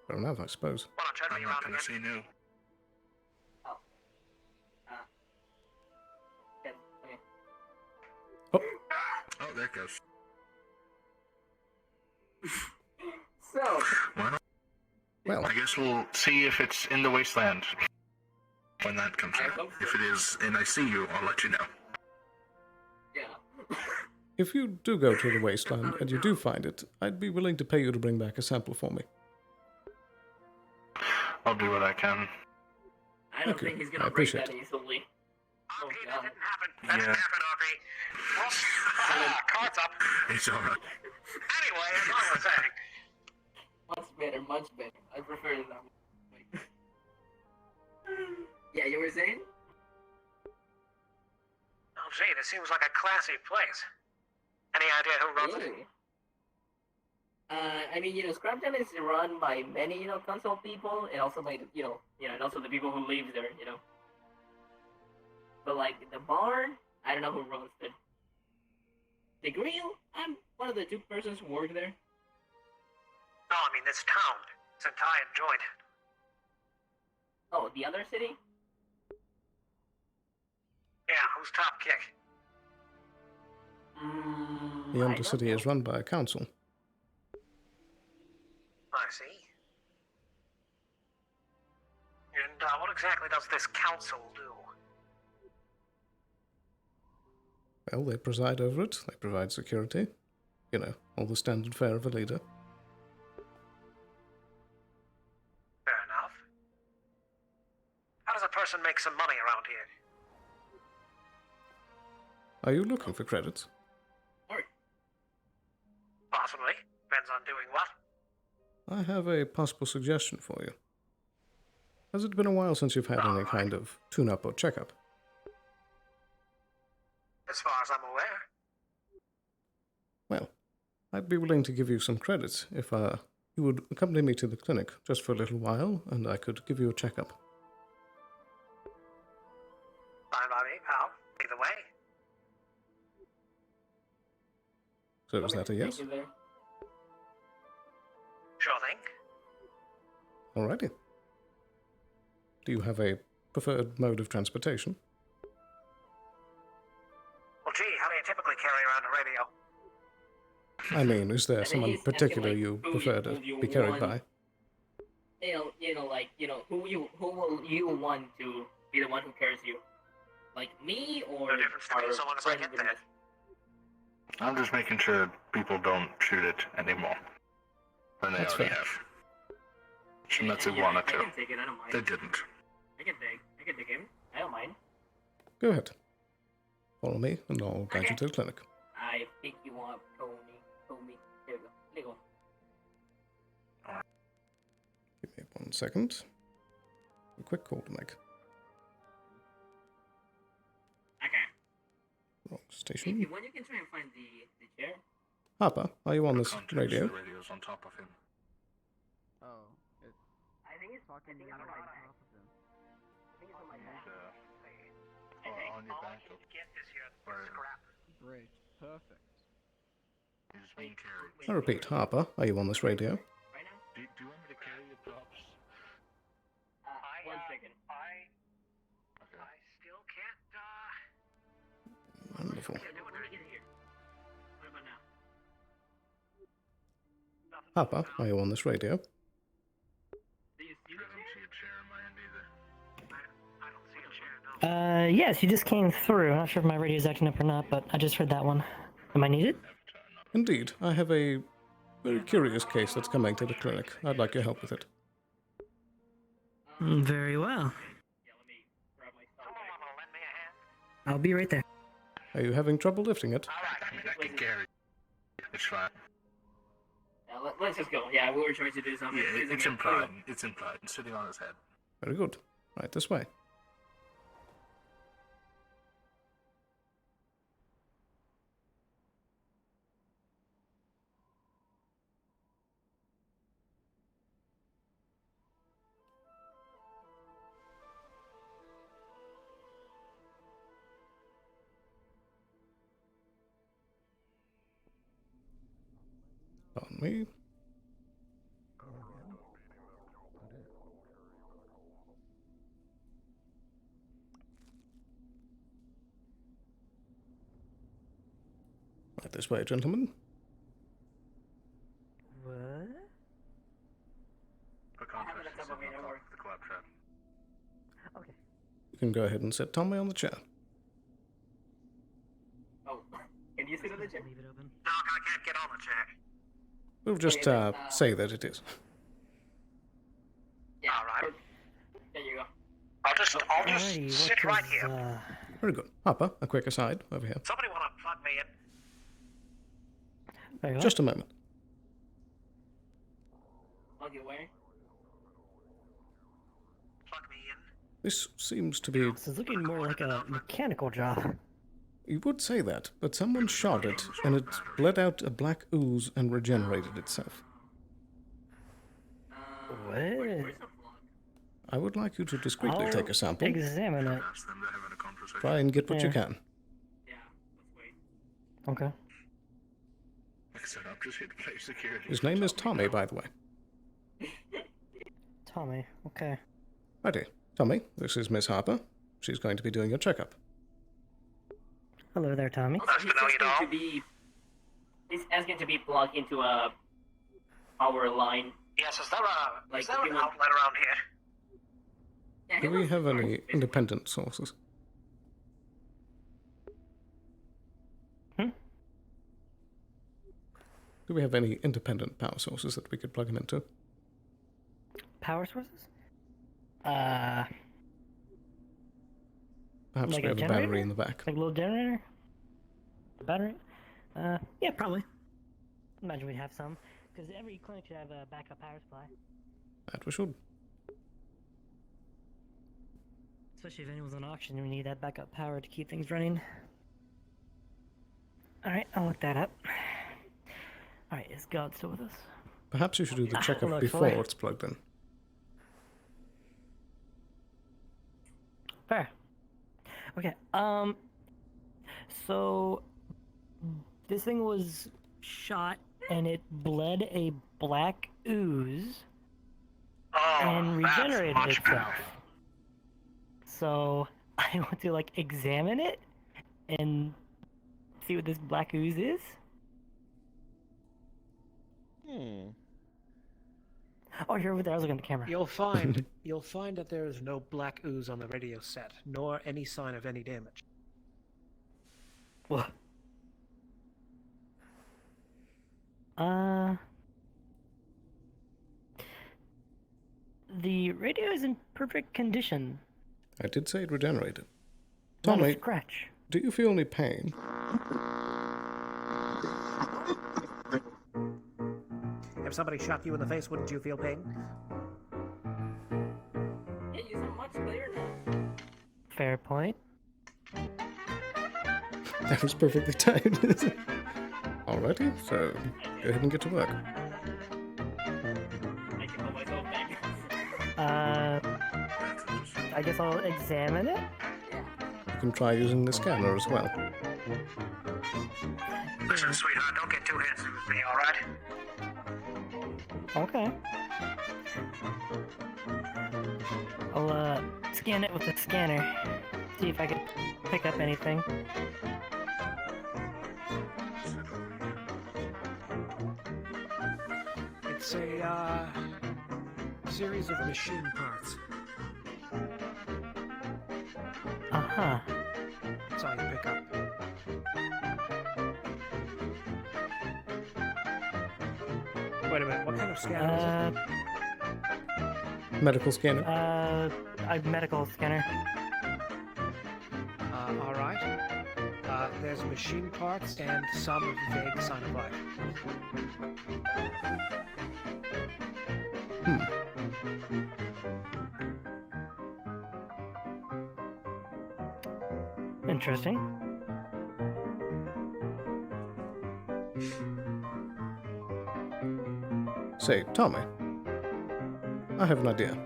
Fair enough, I suppose. I'm not gonna say no. Okay. Oh, there it goes. So. Well, I guess we'll see if it's in the wasteland when that comes out. If it is, and I see you, I'll let you know. Yeah. If you do go to the wasteland and you do find it, I'd be willing to pay you to bring back a sample for me. I'll do what I can. I don't Okay, think he's I gonna break appreciate that it. easily. Oh god. That didn't Yeah. happen, RP. Oops. Cards up. It's alright. Anyway, as I was saying. Much better, much better. I prefer it that way. Yeah, you were saying? Oh, gee, this seems like a classy place. Any idea who runs it? Really? I mean, Scrubtown is run by many, console people, and also by, and also the people who live there, But, like, the barn, I don't know who runs it. The grill, I'm one of the 2 persons who work there. No, I mean this town. It's a tie and joint. Oh, the other city? Yeah, who's top kick? The Undercity is run by a council. I see. And what exactly does this council do? Well, they preside over it, they provide security. All the standard fare of a leader. Fair enough. How does a person make some money around here? Are you looking for credits? Possibly. Depends on doing what. I have a possible suggestion for you. Has it been a while since you've had any kind of tune-up or checkup? As far as I'm aware. Well, I'd be willing to give you some credits if you would accompany me to the clinic just for a little while, and I could give you a checkup. Fine by me, pal. Either way. So is that a yes? Sure thing. Alrighty. Do you have a preferred mode of transportation? Well, gee, how do you typically carry around a radio? I mean, is there someone he's particular asking, you who prefer to you be carried want. by? Who will you want to be the one who carries you? Like me or No difference to me our so long as I friend get with there. us? I'm just making sure people don't shoot it anymore. When they That's already fair. have. Unless they Yeah, wanted I to. can take it, I don't mind. They didn't. I can take him. I don't mind. Go ahead. Follow me, and I'll guide you to the clinic. I pick you up, Tony. There you go. There you go. Give me 1 second. A quick call to make. Okay. Wrong If station. you want, you can try and find the chair. Harper, are you on this Context, radio? The radio's on top of him. Oh, it's I think it's fucking I think right it's on on top of him. I think it's on my back. On your back. Get this here. Right. Scrap. Great. Perfect. He's being carried. I repeat, Harper, are you on this radio? Right now? Do you want me to carry your props? 1 second. I still can't, Wonderful. Yeah, no, let me get here. What about now? Harper, are you on this radio? Do you see the I don't see a chair in my end either. I don't see a chair, no. Yes, you just came through. I'm not sure if my radio's acting up or not, but I just heard that one. Am I needed? Indeed, I have a very curious case that's coming to the clinic. I'd like your help with it. Very well. I'll be right there. Are you having trouble lifting it? I can carry it. It's fine. Let's just go. Yeah, we were trying to do something. Yeah, it's implied. It's implied. It's sitting on his head. Very good. Right this way. On me. Right this way, gentlemen. What? For contrast, he's sitting on top of the claptrap. Okay. You can go ahead and sit Tommy on the chair. Oh, can you sit on the chair? Leave it open. Doc, I can't get on the chair. We'll just say that it is. Yeah. Alright. There you go. I'll just Alrighty, sit what right is, here. Very good. Harper, a quick aside over here. Somebody wanna plug me in? Very well. Just a moment. Plug it where? Plug me in. This seems to be... This is looking more like a mechanical job. You would say that, but someone shot it, and it bled out a black ooze and regenerated itself. What? I would like you to discreetly I'll take a sample. Examine it. Ask them to having a conversation. Try and get what you Yeah. can. Okay. Like I said, I'm just here to play security. His name is Tommy, by the way. Tommy. Okay. Righty. Tommy, this is Miss Harper. She's going to be doing your checkup. Hello there, Tommy. Nice to know you, dog. He's asking to be plugged into a power line. Yes, is there Like, an you know- outlet around here? Yeah, Do we have any independent sources? Hmm? Do we have any independent power sources that we could plug him into? Power sources? Perhaps Like we a have a generator? battery in the back. Like a little generator? A battery? Yeah, probably. Imagine we'd have some. Because every clinic should have a backup power supply. That we should. Especially if anyone's on auction, we need that backup power to keep things running. Alright, I'll look that up. Alright, is God still with us? Perhaps you should do the checkup look, before boy. it's plugged in. Fair. Okay, so this thing was shot and it bled a black ooze and that's regenerated much itself. better. So I want to like examine it and see what this black ooze is. Oh, you're over there. I was looking at the camera. You'll find that there is no black ooze on the radio set, nor any sign of any damage. What? The radio is in perfect condition. I did say it regenerated. Not a Tommy, scratch. do you feel any pain? If somebody shot you in the face, wouldn't you feel pain? Yeah, you sound much clearer now. Fair point. That was perfectly timed. Alrighty, so go ahead and get to work. I can put my I guess I'll examine it. You can try using the scanner as well. Listen, sweetheart, don't get too handsy with me, alright? Okay. I'll scan it with the scanner. See if I can pick up anything. It's a series of machine parts. Uh-huh. That's all you pick up. Wait a minute, what kind of scanner is it? Medical scanner. A medical scanner. Alright. There's machine parts and some vague sign of life. Interesting. Say, Tommy, I have an idea.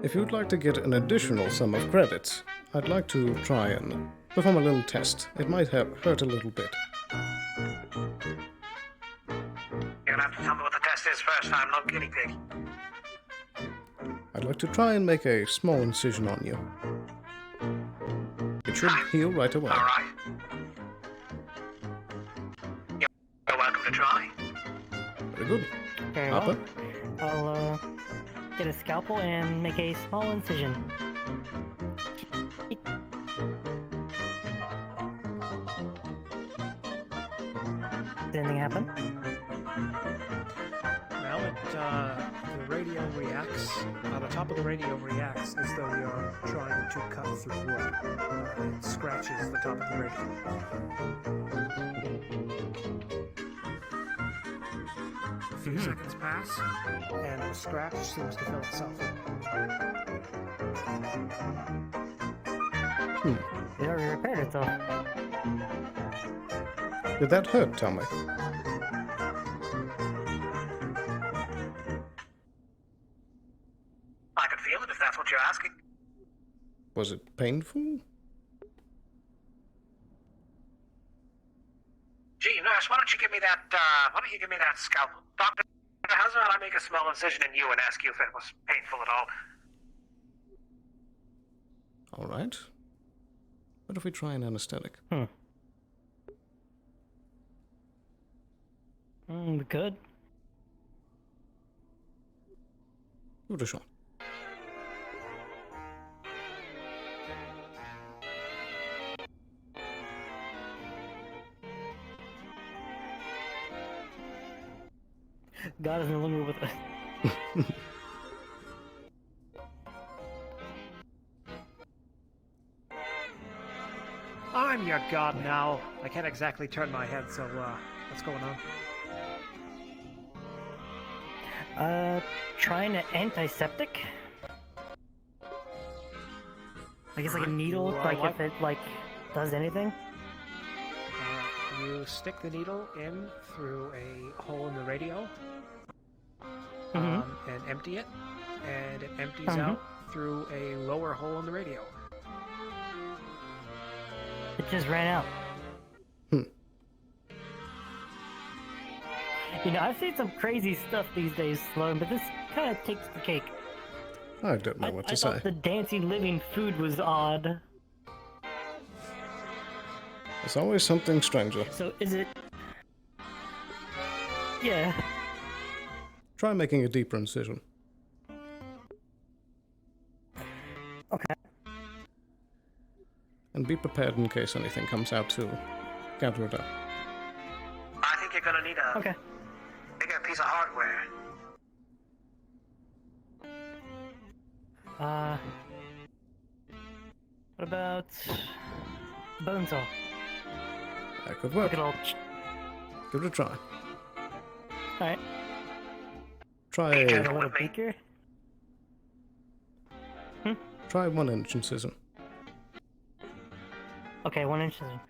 If you'd like to get an additional sum of credits, I'd like to try and perform a little test. It might hurt a little bit. You're gonna have to tell me what the test is first. I'm no guinea pig. I'd like to try and make a small incision on you. It should heal right away. Alright. You're welcome to try. Very good. Very well. I'll get a scalpel and make a small incision. Did anything happen? Well, the radio reacts. The top of the radio reacts as though you're trying to cut through wood. It scratches the top of the radio. A few seconds pass, and the scratch seems to fill itself. It already repaired itself. Did that hurt, Tommy? I could feel it if that's what you're asking. Was it painful? Gee, nurse, why don't you give me that, scalpel? Doctor, how's about I make a small incision in you and ask you if it was painful at all? All right. What if we try an anesthetic? We could. Give it a shot. God is no longer with us. I'm your god now. I can't exactly turn my head, so, what's going on? Trying an antiseptic? I guess like a needle, like if it, does anything? You stick the needle in through a hole in the radio, Mm-hmm. and empty it, and it empties out through a lower hole in the radio. It just ran out. You know, I've seen some crazy stuff these days, Sloan, but this kind of takes the cake. I don't know what to I say. thought the dancing living food was odd. There's always something stranger. So is it... Yeah. Try making a deeper incision. Okay. And be prepared in case anything comes out to gather it up. I think you're gonna need a bigger piece of hardware. What about... bone saw? That could work. Look at all... Give it a try. Alright. Try A little beaker? Try 1 inch incision. Okay, 1 inch incision.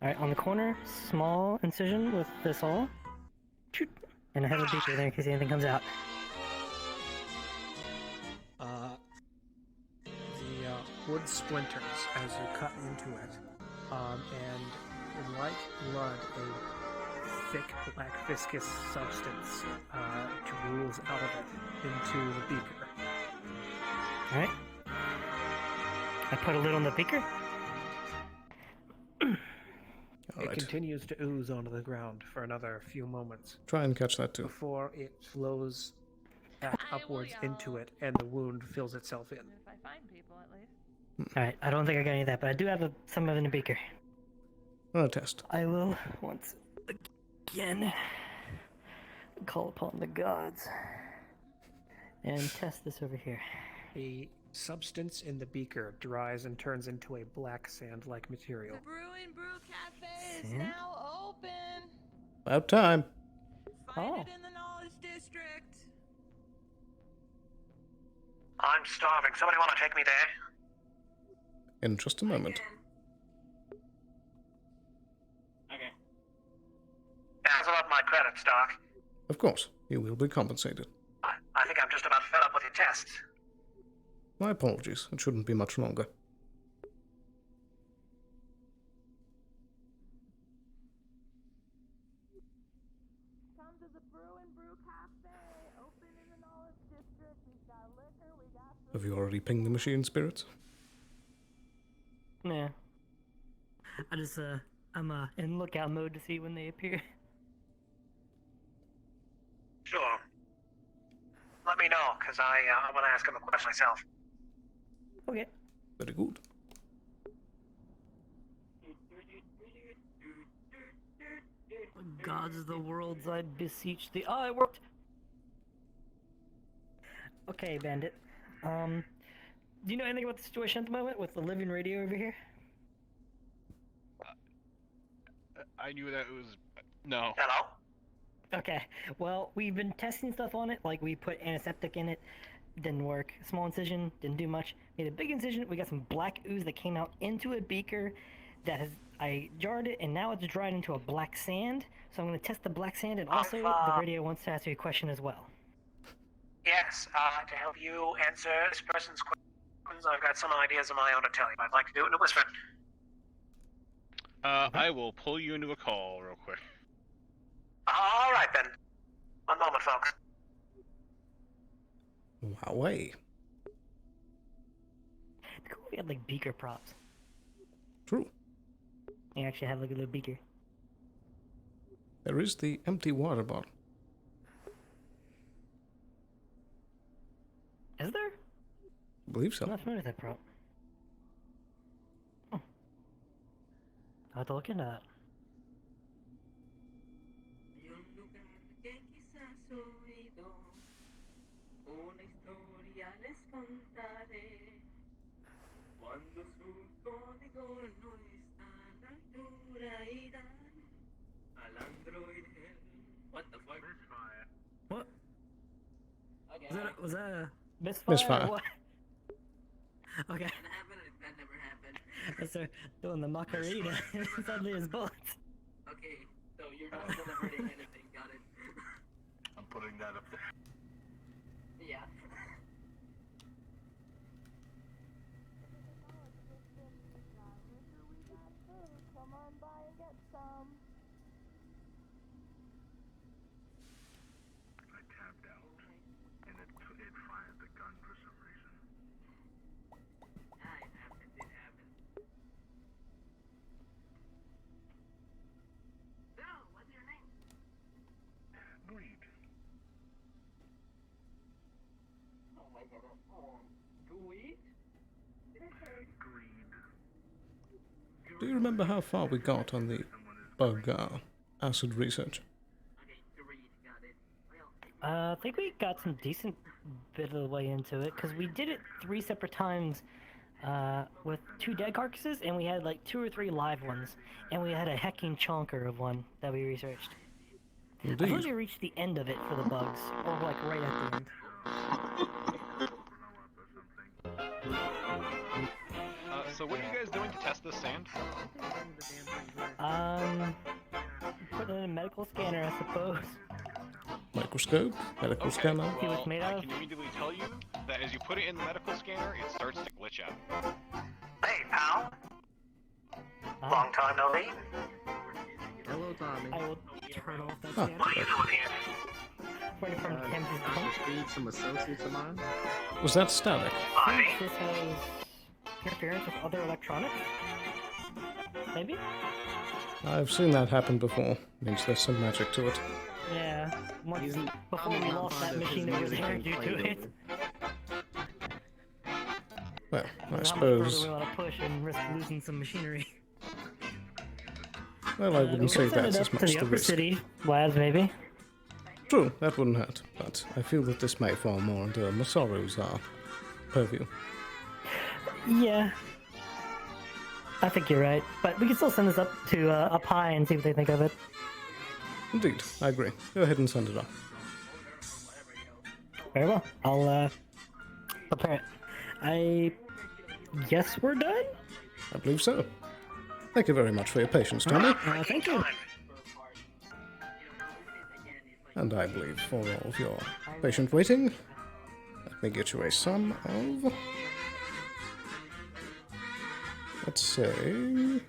Alright, on the corner, small incision with this all. Shoot. And I have a beaker there in case anything comes out. The wood splinters as you cut into it, and like blood, a thick black viscous substance drools out of it into the beaker. Alright. I put a lid on the beaker. It continues to ooze onto the ground for another few moments. Try and catch that too. Before it flows back upwards into it, and the wound fills itself in. If I find people, at least. Alright, I don't think I got any of that, but I do have some of it in a beaker. Run a test. I will once again call upon the gods and test this over here. The substance in the beaker dries and turns into a black sand-like material. The Brew and Brew Cafe is Sand? now open. About time. Find it in the Knowledge District. I'm starving. Somebody want to take me there? In just a moment. Okay. How's about my credits, Doc? Of course, you will be compensated. I think I'm just about fed up with your tests. My apologies. It shouldn't be much longer. Come to the Brew and Brew Cafe. Open in the Knowledge District. We've got liquor. We got. Have you already pinged the machine spirits? Yeah. I just, I'm in lookout mode to see when they appear. Sure. Let me know, because I want to ask him a question myself. Okay. Very good. Gods of the worlds, I beseech thee. Oh, it worked! Okay, Bandit. Do you know anything about the situation at the moment with the living radio over here? I knew that it was... No. Hello? Okay, well, we've been testing stuff on it, like we put antiseptic in it, didn't work. Small incision, didn't do much. Made a big incision, we got some black ooze that came out into a beaker I jarred it, and now it's dried into a black sand, so I'm going to test the black sand, and also the radio wants to ask you a question as well. Yes, to help you answer this person's questions, I've got some ideas of my own to tell you. I'd like to do it in a whisper. I will pull you into a call real quick. All right, then. One moment, folks. Woway. Cool, we had like beaker props. True. You actually have like a little beaker. There is the empty water bottle. Is there? I believe so. I'm not familiar with that prop. Oh. I'll have to look into that. What the fuck? What? Okay. Was that a misfire? Misfire. Or what? Okay. That happened if that never happened. Let's start doing the Macarena suddenly his bullets. Okay, so you're not celebrating anything, got it? I'm putting that up there. Yeah. Come on by and get some. I tapped out, and it fired the gun for some reason. It happened, it happened. So, what's your name? Greed. Oh my god, Greed? Greed. Do you remember how far we got on the bug acid research? I think we got some decent bit of the way into it, because we did it 3 separate times with 2 dead carcasses, and we had like 2 or 3 live ones, and we had a hecking chonker of one that we researched. Indeed. I think we reached the end of it for the bugs, or like right at the end. So what are you guys doing to test this sand? Put it in a medical scanner, I suppose. Microscope? Medical scanner? See what it's made I of? can immediately tell you that and as you put it in the medical scanner, it starts to glitch out. Hey, pal. Long time no meet. Hello, Tommy. I will turn off that Huh. scanner. What are you doing here? Waiting for him to empty the pump. Just feed some associates of mine. Was that static? I think this has interference with other electronics? Maybe? I've seen that happen before. Means there's some magic to it. Yeah. Once, before we lost that machine over there due to it. Well, I How much suppose. further we want to push and risk losing some machinery? Well, I wouldn't say that's as to much the the upper risk. city labs, maybe. True, that wouldn't hurt, but I feel that this may fall more under Masaru's purview. Yeah. I think you're right, but we can still send this up to up high and see what they think of it. Indeed, I agree. Go ahead and send it off. Very well. I'll prepare it. I guess we're done? I believe so. Thank you very much for your patience, Tommy. Thank you. And I believe for all of your patient waiting, let me get you a sum of... Let's say...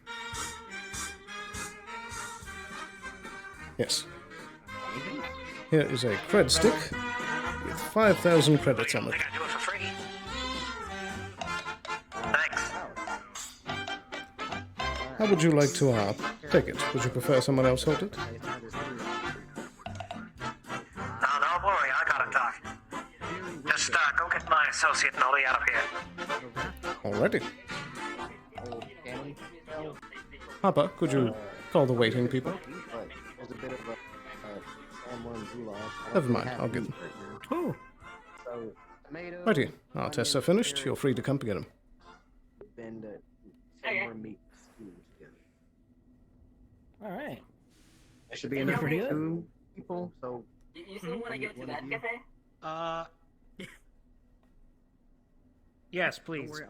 Yes. Here is a cred stick with 5,000 credits on it. Think I do it for free? Thanks. How would you like to take it? Would you prefer someone else hold it? No, don't worry, I got it, Doc. Just go get my associate and I'll be out of here. Alrighty. Papa, could you call the waiting people? There's a bit of a sandworm goulash. Never mind, I'll get them. Oh. So, tomato. Righty, our tests are finished. You're free to come get them. Then the sandworm meat stew together. Alright. There should be enough for pretty good. 2 people, so... You still want to get to that cafe? Yes, please. Don't worry,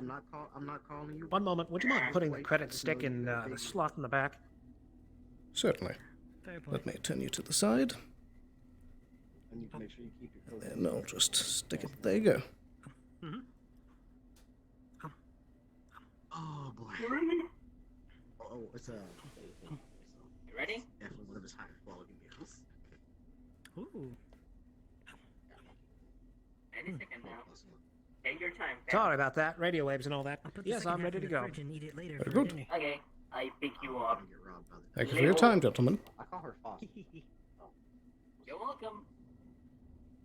I'm not calling you. One moment. Would you mind putting the credit stick in the slot in the back? Certainly. Let me turn you to the side. And you can make sure you keep your coat. And I'll just stick it. There you go. Oh boy. Oh, it's You ready? definitely one of his higher quality meals. Ooh. Any second now. Take your time. Sorry about that. Radio waves and all that. Yes, I'm ready to go. Very good. Okay, I pick you up. Thank you for your time, gentlemen. I call her Foster. You're welcome.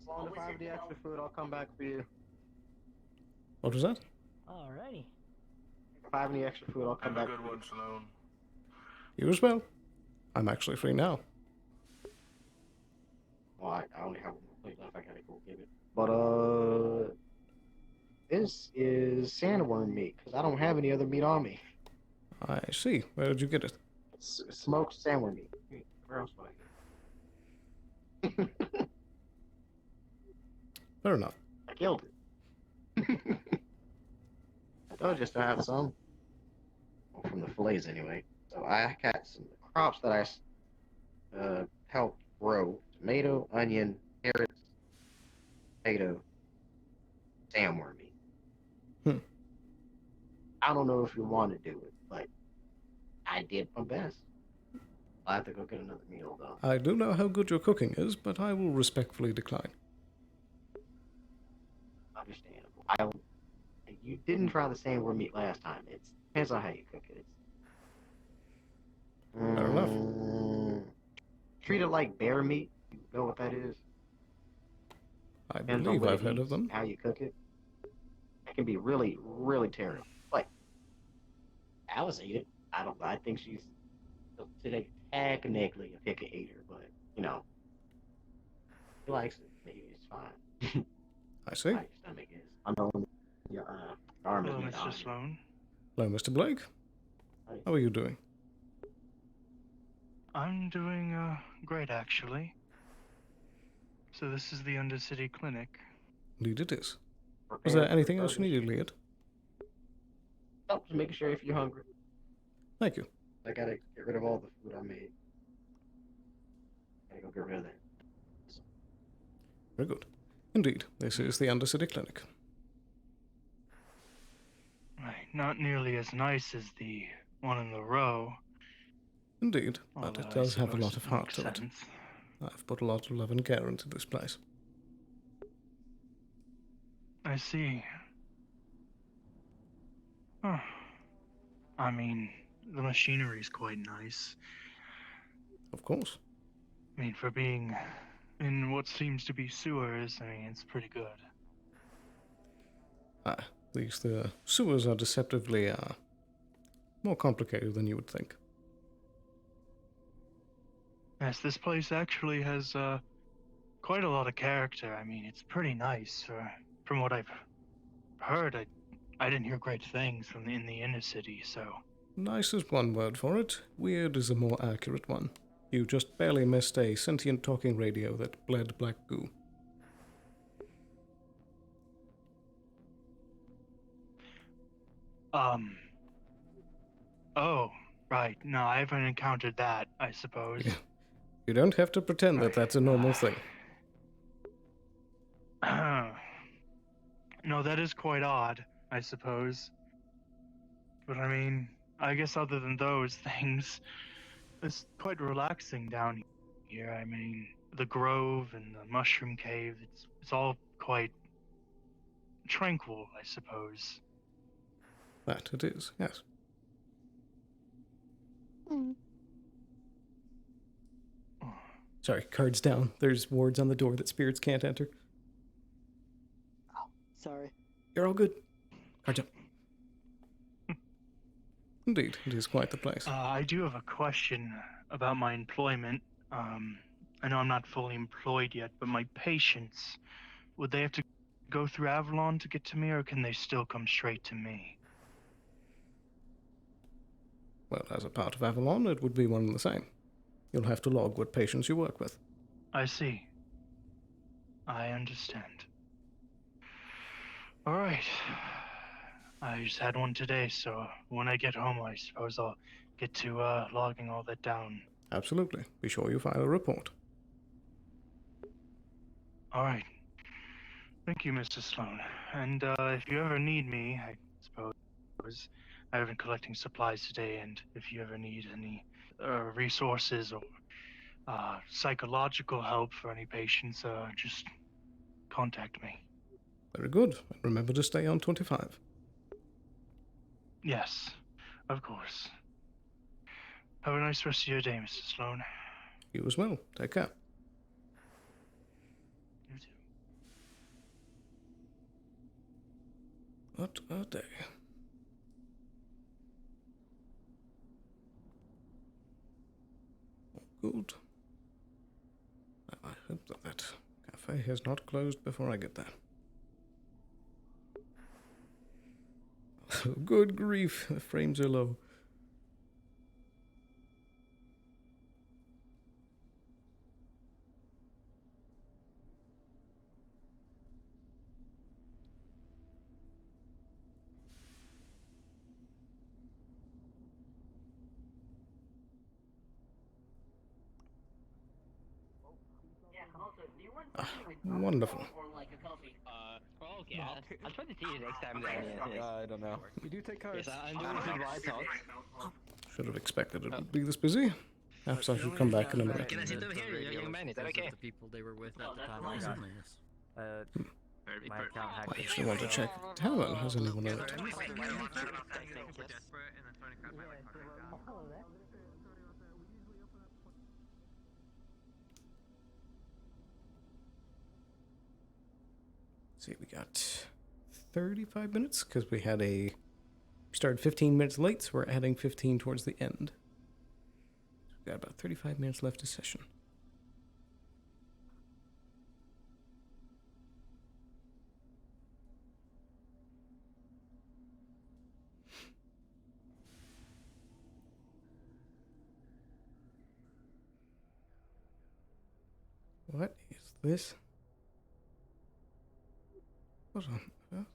Sloan, if I have the extra food, I'll come back for you. What was that? Alrighty. If I have any extra food, I'll come back. Have a good one, Sloan. You as well. I'm actually free now. Well, I only have one more plate left. I gotta go get it. But this is sandworm meat because I don't have any other meat on me. I see. Where did you get it? Smoked sandworm meat. Where else would I get it? Fair enough. I killed it. I told you just to have some. Well, from the fillets anyway. So I got some crops that I helped grow: tomato, onion, carrots, potato, sandworm meat. I don't know if you want to do it, but I did my best. I'll have to go get another meal though. I do know how good your cooking is, but I will respectfully decline. Understandable. You didn't try the sandworm meat last time. It depends on how you cook it. Fair enough. Treat it like bear meat. You know what that is? I Depends on believe what I've it heard of eats, them. How you cook it. It can be really, really terrible. But Alice ate it. I think she's today technically a picky eater, but you know, she likes it. Maybe it's fine. I see. My stomach is. I know your arm is Hello, made Mr. on. Sloan. Hello, Mr. Blake. How are you doing? I'm doing great, actually. So this is the Undercity Clinic. Indeed it is. Was there anything else you needed, Lead? Oh, just making sure if you're hungry. Thank you. I gotta get rid of all the food I made. Gotta go get rid of that. Very good. Indeed, this is the Undercity Clinic. not nearly as nice as the one in the row. Indeed, but it Although I does have a suppose lot of it heart makes to it. sense. I've put a lot of love and care into this place. I see. Huh. I mean, the machinery's quite nice. Of course. I mean, for being in what seems to be sewers, I mean, it's pretty good. At least the sewers are deceptively, more complicated than you would think. Yes, this place actually has quite a lot of character. I mean, it's pretty nice. From what I've heard, I didn't hear great things from in the inner city, so... Nice is one word for it. Weird is a more accurate one. You just barely missed a sentient talking radio that bled black goo. Oh, right. No, I haven't encountered that, I suppose. You don't have to pretend that that's a normal thing. No, that is quite odd, I suppose. But I mean, I guess other than those things, it's quite relaxing down here. I mean, the grove and the mushroom cave, it's all quite tranquil, I suppose. That it is, yes. Sorry, cards down. There's wards on the door that spirits can't enter. Sorry. You're all good. Cards up. Indeed, it is quite the place. I do have a question about my employment. I know I'm not fully employed yet, but my patients, would they have to go through Avalon to get to me, or can they still come straight to me? Well, as a part of Avalon, it would be one and the same. You'll have to log what patients you work with. I see. I understand. Alright. I just had one today, so when I get home, I suppose I'll get to logging all that down. Absolutely. Be sure you file a report. Alright. Thank you, Mr. Sloan. And if you ever need me, I suppose I've been collecting supplies today, and if you ever need any resources or psychological help for any patients, just contact me. Very good. And remember to stay on 25. Yes, of course. Have a nice rest of your day, Mr. Sloan. You as well. Take care. You too. What a day. Good. I hope that that cafe has not closed before I get there. Good grief, the frames are low. Wonderful. Okay, I'll try to see you next time then. I don't know. We do take cards. Yes, I'm doing it right out. Should have expected it would be this busy. Perhaps I should come back in a minute. Can I sit over here, young man? Is that okay? The people they were with at the time recently. My account I hacked. actually want to check Talon. Has anyone on it? See, we got 35 minutes because we started 15 minutes late, so we're adding 15 towards the end. So we've got about 35 minutes left of session. What is this? What on earth?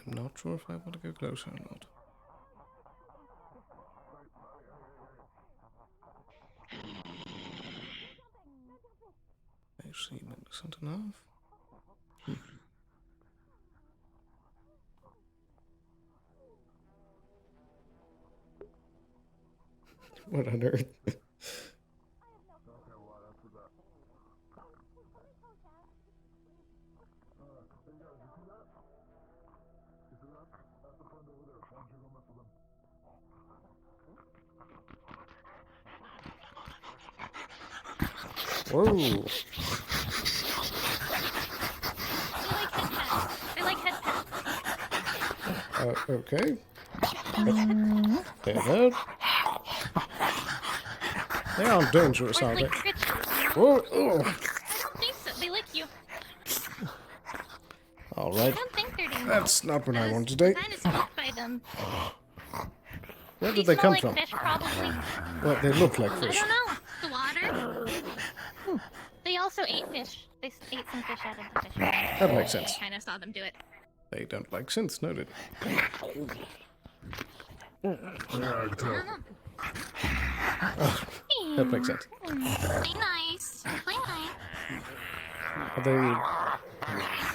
I'm not sure if I want to go closer or not. They seem innocent enough. What on earth? Whoa. I like head pats. Okay. They're They aren't dangerous, are they? Whoa, I don't think so. They lick you. All I right. don't think they're dangerous. That's not what I want to do. Kind of spooked by them. Where did they smell come like from? Fish, probably. Well, they look like I fish. don't know. The water. They also ate fish. They ate some fish out of the fish. That makes sense. I kind of saw them do it. They don't like sense, no, did they? That makes sense. Play nice. Play nice. Are they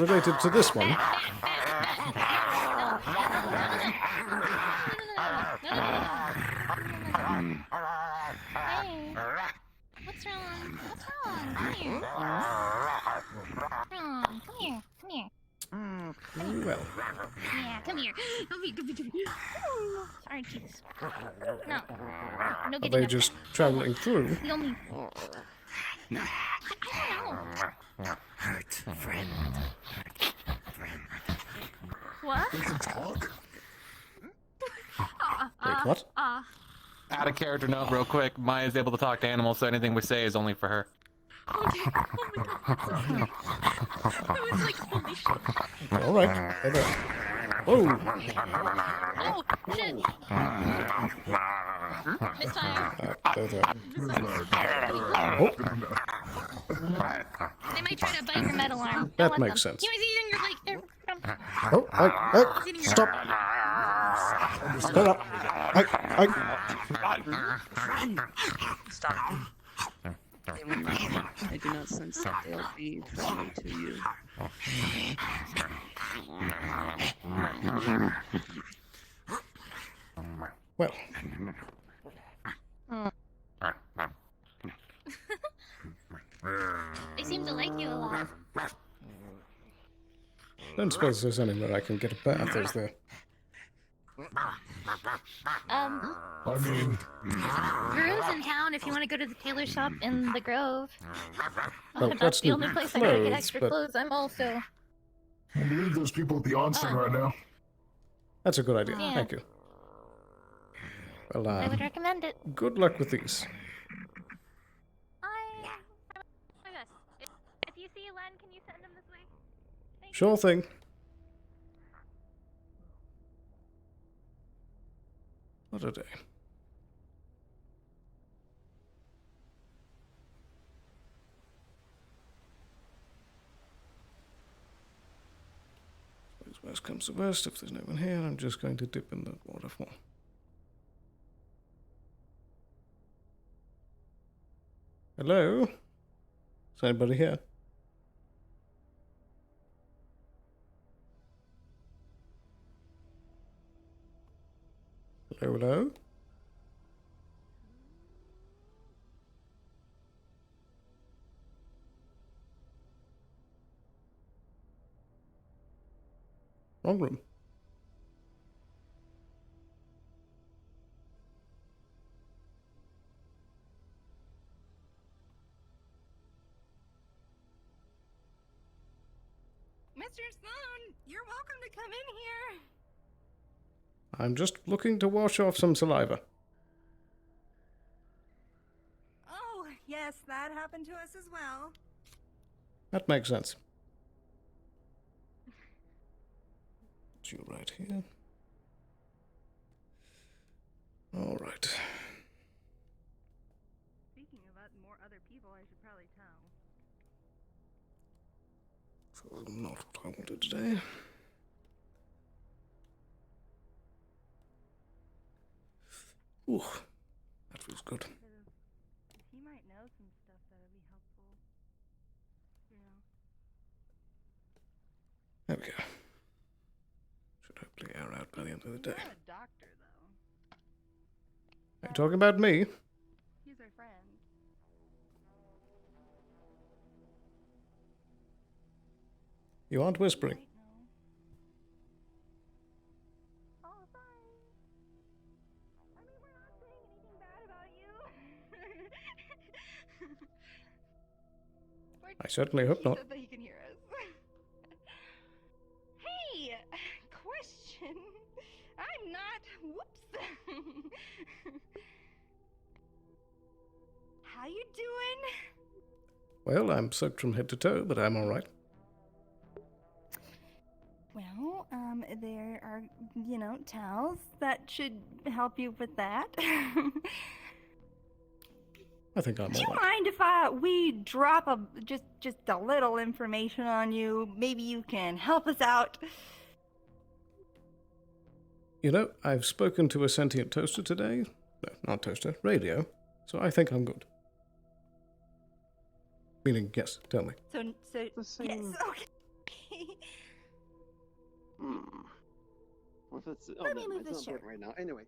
related to this one? Hey. What's wrong? What's wrong? Come here. Come here. Come here. Well. Yeah, come here. Come here. Come here. Come here. Sorry, Jesus. No. No Are getting they up. just traveling through? Feel me. I don't know. Hurt, friend. What? They can talk? Wait, what? Add a character note real quick. Maya's able to talk to animals, so anything we say is only for her. Oh my god. I was like, holy shit. All right. Whoa. Oh, shit. Misfire. Oh. They might try to bite your metal arm. That Don't let makes them. sense. He was eating your leg. There. Oh, stop. Stop up. Stop. I do not sense that they'll be friendly to you. Well. They seem to like you a lot. Don't suppose there's anywhere I can get a bath, is there? I mean, Grove's in town if you want to go to the tailor shop in the Grove. Well, That's that's the only place I gotta get clothes, extra but- clothes. I'm also. I believe those people at the onsen right now. That's a good idea. Yeah. Thank you. Well, I would recommend it. good luck with these. If you see Len, can you send him this way? Sure thing. What a day. Suppose worst comes to worst, if there's no one here, I'm just going to dip in the waterfall. Hello? Is anybody here? Hello, hello? Wrong room. Mr. Sloan, you're welcome to come in here. I'm just looking to wash off some saliva. Oh, yes, that happened to us as well. That makes sense. It's you right here. All right. Speaking of more other people, I should probably tell. So not what I wanted today. Ooh, that feels good. He might know some stuff that'll be helpful. You know. There we go. Should hopefully air out by the end of the day. He's not a doctor, though. Are you talking about me? He's our friend. You aren't whispering. Oh, sorry. I mean, we're not saying anything bad about you. I certainly hope not. He said that he can hear us. Hey, question. I'm not. Whoops. How you doing? Well, I'm soaked from head to toe, but I'm all right. Well, there are, towels that should help you with that. I think I'm Do you all right. mind if we drop just a little information on you? Maybe you can help us out. You know, I've spoken to a sentient toaster today. No, not toaster, radio. So I think I'm good. Meaning, yes, tell me. So yes, okay. Well, that's, Let me no, move it's this not chair. important right now. Anyway.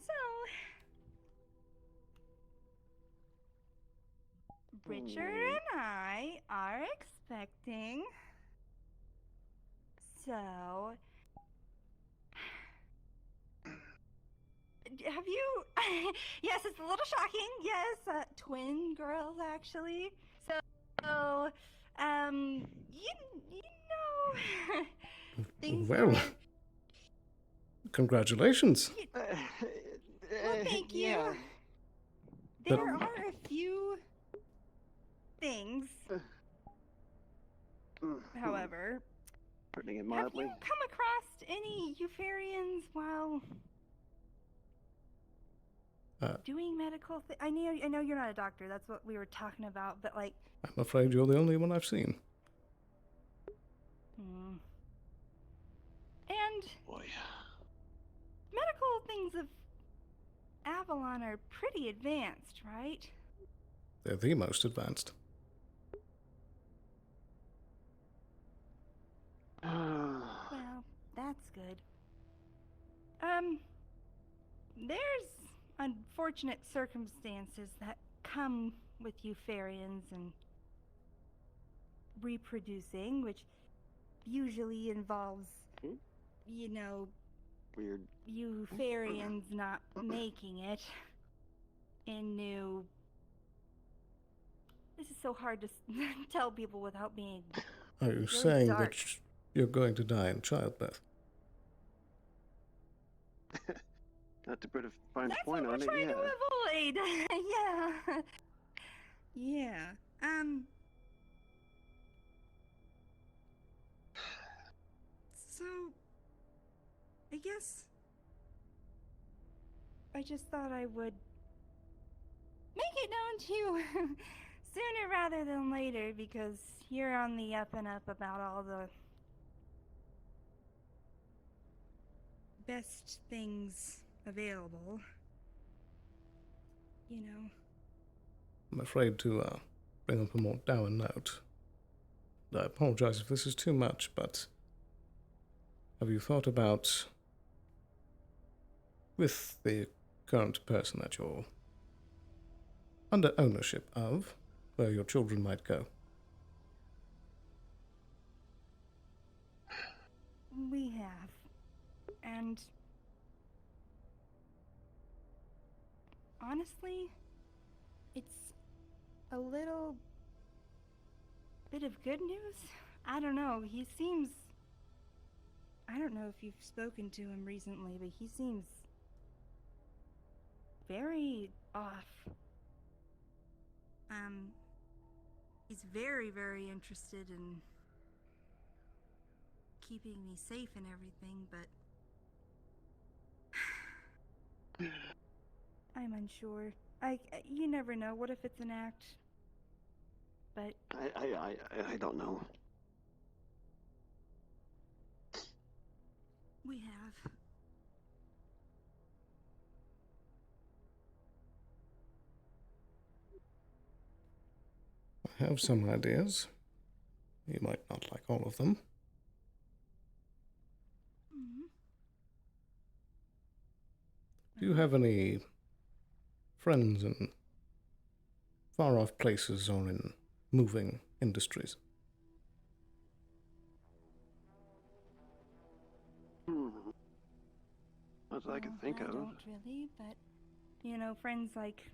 So, Richard and I are expecting. So, have you? Yes, it's a little shocking. Yes, twin girls actually. So, you know, things Well, are. congratulations. Well, thank you. Yeah. There are a few things, however. Putting it Have mildly. you come across any Euphorians while doing medical things? I know you're not a doctor. That's what we were talking about. But like, I'm afraid you're the only one I've seen. And boy, medical things of Avalon are pretty advanced, right? They're the most advanced. Well, that's good. There's unfortunate circumstances that come with Euphorians and reproducing, which usually involves, weird. Euphorians not making it in new. This is so hard to tell people without being. Are you really saying dark. that you're going to die in childbirth? Not to put a fine That's point what on we're it, trying yeah. to avoid. Yeah. So, I guess I just thought I would make it known to you sooner rather than later, because you're on the up and up about all the best things available. I'm afraid to bring up a more dour note. I apologize if this is too much, but have you thought about, with the current person that you're under ownership of, where your children might go? We have. And honestly, it's a little bit of good news. I don't know. He seems. I don't know if you've spoken to him recently, but he seems very off. He's very, very interested in keeping me safe and everything, but I'm unsure. You never know. What if it's an act? But I don't know. we have. have some ideas. You might not like all of them. Do you have any friends in far-off places or in moving industries? Not that I can think I of. don't really, but you know, friends like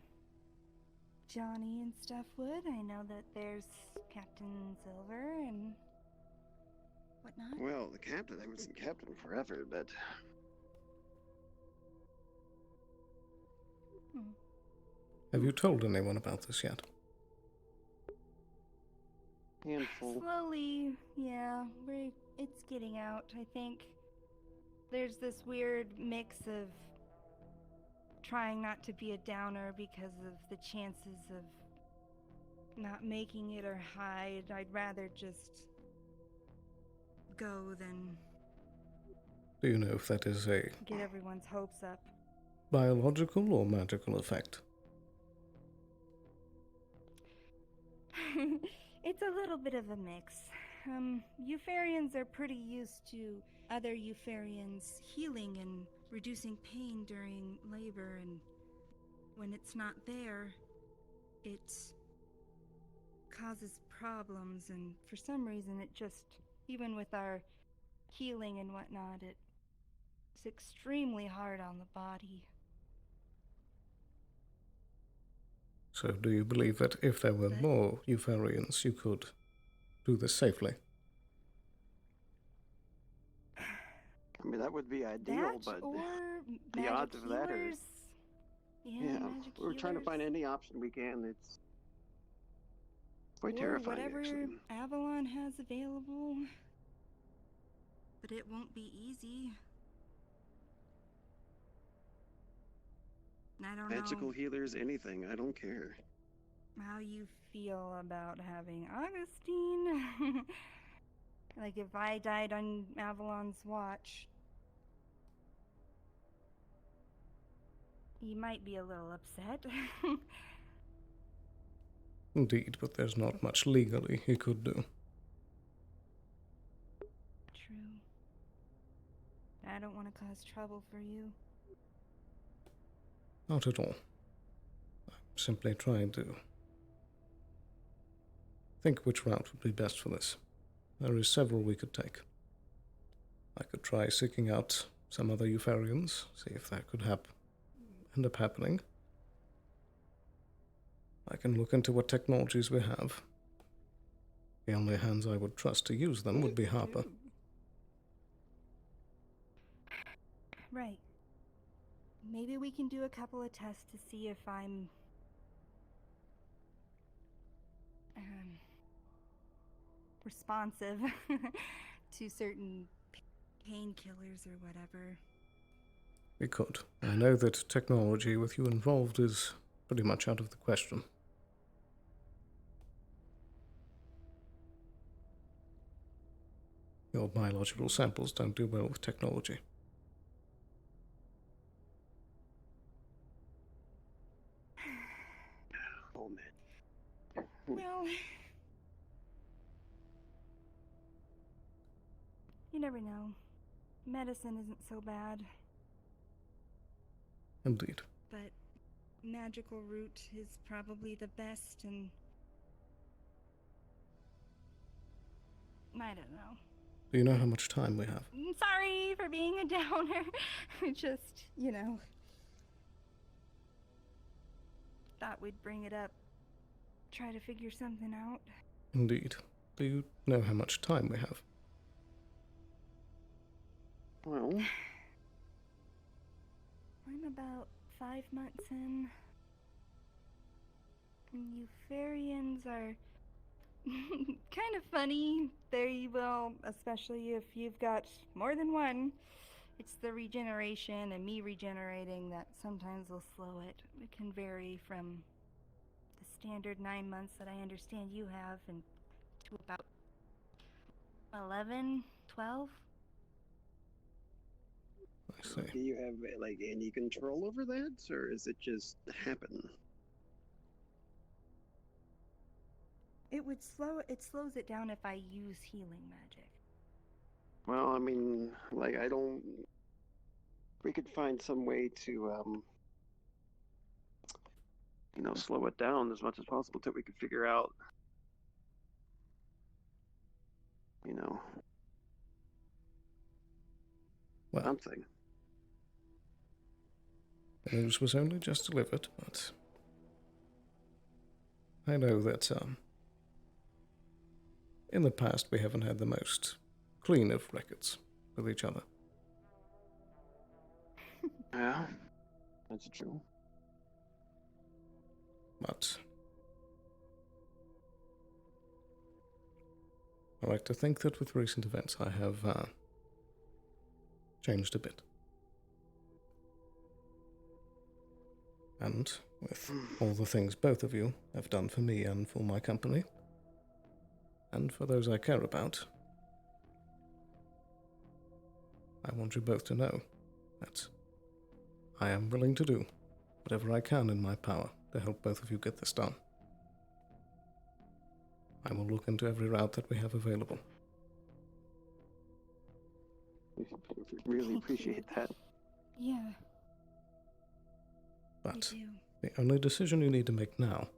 Johnny and stuff would. I know that there's Captain Silver and whatnot. Well, the captain, I haven't seen captain forever, but Have you told anyone about this yet? handful. Slowly, yeah, it's getting out, I think. There's this weird mix of trying not to be a downer because of the chances of not making it or hide. I'd rather just go than Do you know if that is a get everyone's hopes up. biological or magical effect? It's a little bit of a mix. Eupharians are pretty used to other Eupharians healing and reducing pain during labor, and when it's not there, it causes problems, and for some reason it just, even with our healing and whatnot, it's extremely hard on the body. So do you believe that if there were more Eupharians, you could do this safely? I mean, that would be ideal, That but or the magic odds of that are... healers. Yeah, magic we're trying to healers. find any option we can. It's quite Or terrifying, whatever actually. Avalon has available. But it won't be easy. I don't Magical know healers, anything. I don't care. how you feel about having Augustine. Like if I died on Avalon's watch, you might be a little upset. Indeed, but there's not much legally he could do. True. I don't want to cause trouble for you. Not at all. I'm simply trying to think which route would be best for this. There is several we could take. I could try seeking out some other Eupharians, see if that could end up happening. I can look into what technologies we have. The only hands I would trust to use them would be Harper. Right. Maybe we can do a couple of tests to see if I'm responsive to certain painkillers or whatever. We could. I know that technology with you involved is pretty much out of the question. Your biological samples don't do well with technology. Oh, man. Well, you never know. Medicine isn't so bad, Indeed. but magical route is probably the best, and I don't know. Do you know how much time we have? I'm sorry for being a downer. Just, thought we'd bring it up. Try to figure something out. Indeed. Do you know how much time we have? Well, I'm about 5 months in. Eupharians are kind of funny. They will, especially if you've got more than one. It's the regeneration and me regenerating that sometimes will slow it. It can vary from the standard 9 months that I understand you have and to about 11, 12. I see. do you have, like, any control over that, or is it just happen? It would slow. It slows it down if I use healing magic. Well, I mean, like, I don't. We could find some way to, slow it down as much as possible till we could figure out, Well, something. the news was only just delivered, but I know that, in the past we haven't had the most clean of records with each other. Yeah, that's true. But I like to think that with recent events I have changed a bit. And with all the things both of you have done for me and for my company, and for those I care about, I want you both to know that I am willing to do whatever I can in my power to help both of you get this done. I will look into every route that we have available. We really appreciate that. Yeah. But the only decision you need to make now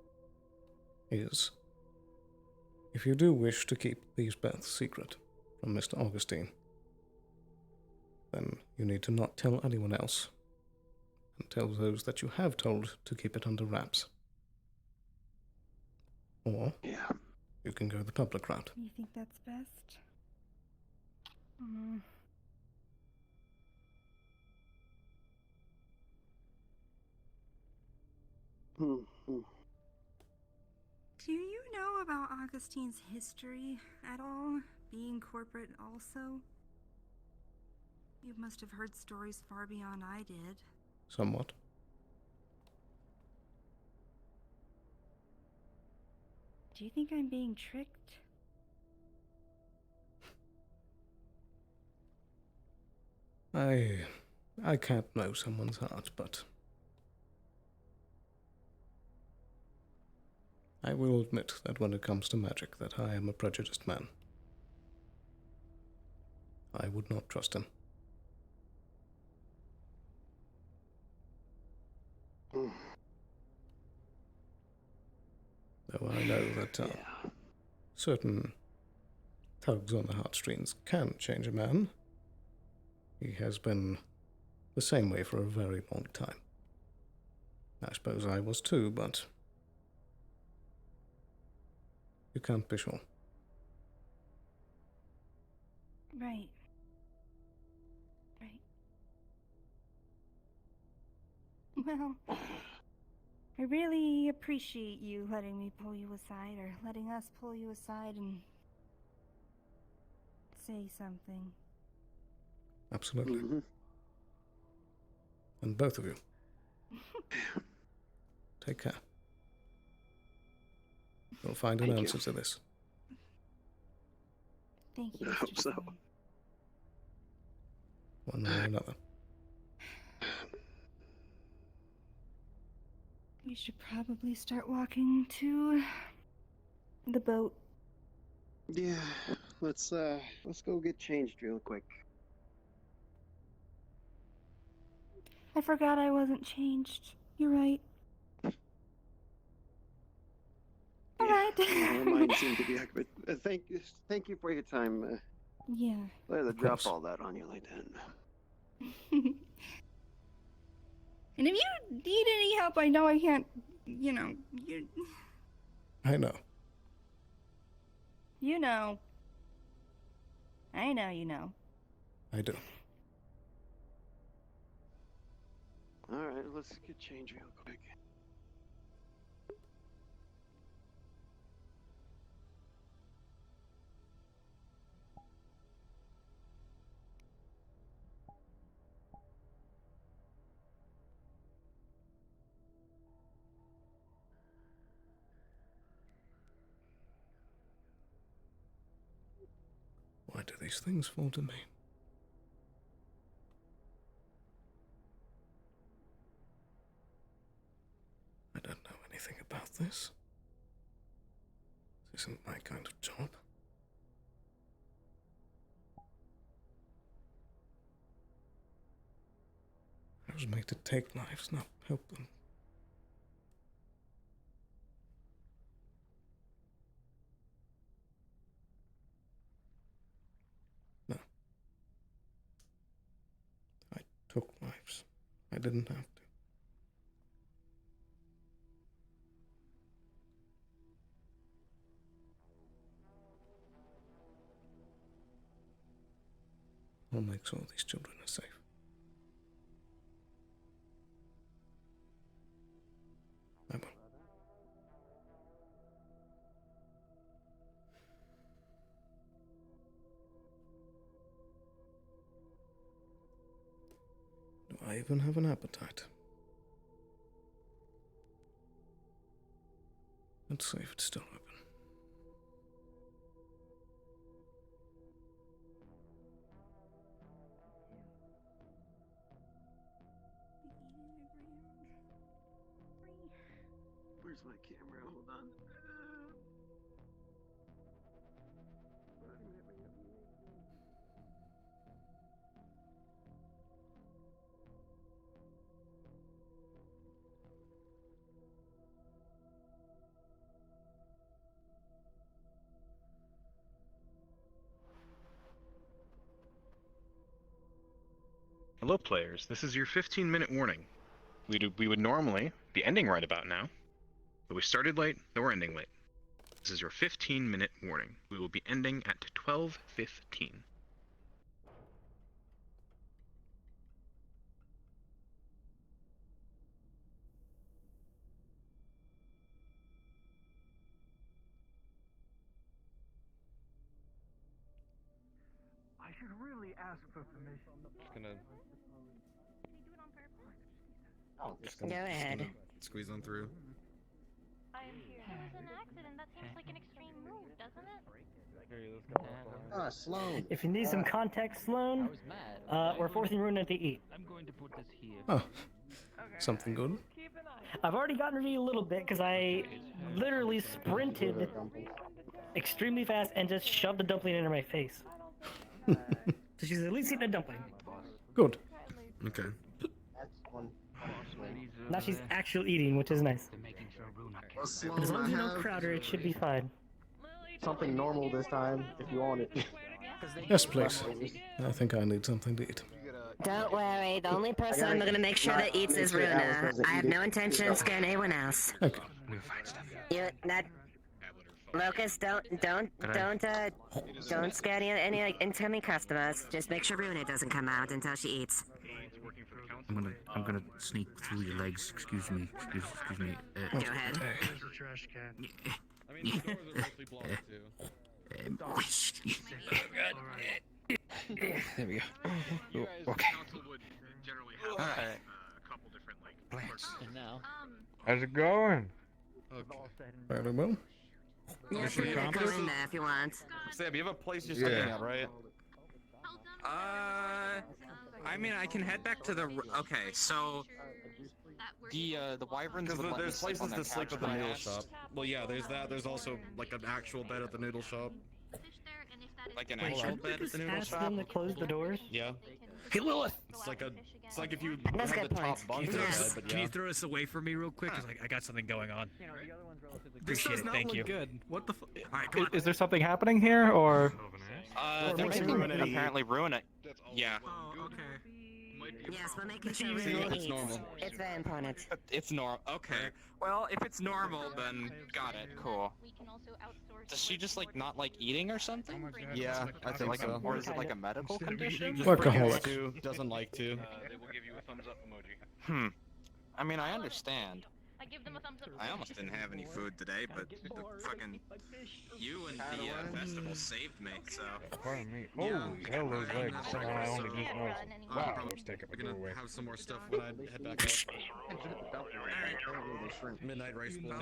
is, if you do wish to keep these births secret from Mr. Augustine, then you need to not tell anyone else, and tell those that you have told to keep it under wraps. Or you can go the public route. You think that's best? Mm. Do you know about Augustine's history at all? Being corporate also? You must have heard stories far beyond I did. Somewhat. Do you think I'm being tricked? I can't know someone's heart, but I will admit that when it comes to magic, that I am a prejudiced man. I would not trust him. Though I know that certain tugs on the heartstrings can change a man. He has been the same way for a very long time. I suppose I was too, but you can't be sure. Right. Right. Well, I really appreciate you letting me pull you aside, or letting us pull you aside and say something. Absolutely. And both of you. Take care. We'll find an answer to this. Thank you, I Mr. hope so. Sloan. One way or another. We should probably start walking to the boat. Yeah, let's go get changed real quick. I forgot I wasn't changed. You're right. Alright. Our minds seem to be occupied. Thank you for your time. Yeah. Let us drop all that on you like that. And if you need any help, I know I can't, you know. I know. You know. I know you know. I do. Alright, let's get changed real quick. Why do these things fall to me? I don't know anything about this. isn't my kind of job. I was made to take lives, not help them. No. I took lives. I didn't have to. I'll make sure these children are safe. I will. Do I even have an appetite? Let's see if it's still open. Where's my camera? Hold on. Hello, players. This is your 15-minute warning. We would normally be ending right about now, but we started late, so we're ending late. This is your 15-minute warning. We will be ending at 12:15. I should really ask for permission. Oh, Go ahead. Squeeze on through. I am here. It was an accident. That seems like an extreme move, doesn't it? Sloan. If you need some context, Sloan, we're forcing Runa to eat. I'm going to put this here. Oh, something good. I've already gotten rid of you a little bit because I literally sprinted extremely fast and just shoved a dumpling into my face. So she's at least eating a dumpling. Good. Okay. Now she's actually eating, which is nice. Well, Sloan, But as long as you I don't have crowd her, it should be fine. something normal this time, if you want it. Yes, please. I think I need something to eat. Don't worry, the only person I'm gonna make sure that eats is Runa. I have no intention of scaring anyone else. Okay. You, that... Locust, don't scare any like incoming customers. Just make sure Runa doesn't come out until she eats. I'm gonna sneak through your legs. Excuse me. Excuse me. Go ahead. There's a trash can. I mean, the doors are mostly blocked too. There we go. Okay. Alright. And now. How's it going? Very well. You're free to come in there if you want. Sam, you have a place you're Yeah. staying at, right? I mean, I can head back to the. Okay, so The wyverns. Because would let me there's sleep places on to sleep at the couch. noodle shop. Well, yeah, there's that. There's also like an actual bed at the noodle shop. Like an Wait, actual should we bed at just the noodle ask shop. them to close the doors? Yeah. Hey, Lilith! It's like if you That's have a the good top point. bunk Can of you the throw bed, but Can yeah. you throw this away from me real quick? Cause I got something going on. This Appreciate does it. not Thank look you. good. What the? Alright, come on. Is there something happening here, or? They can apparently ruin it. Yeah. Oh, okay. Yes, we're making sure See, Runa it's eats. normal. It's very important. It's normal. Okay. Well, if it's normal, then got it. Cool. Does she just like not like eating or something? Yeah, I think like so. or is it like a medical condition? Workaholic. Doesn't like to. They will give you a thumbs up emoji. I mean, I understand. I give them a thumbs up. I almost didn't have any food today, but the fucking you and the festival saved me. So. Pardon me. Yeah. Holy hell, those legs. Somehow I only eat those. Wow, I'm those take up a gonna doorway. have some more stuff when I head back up. Midnight rice bowl.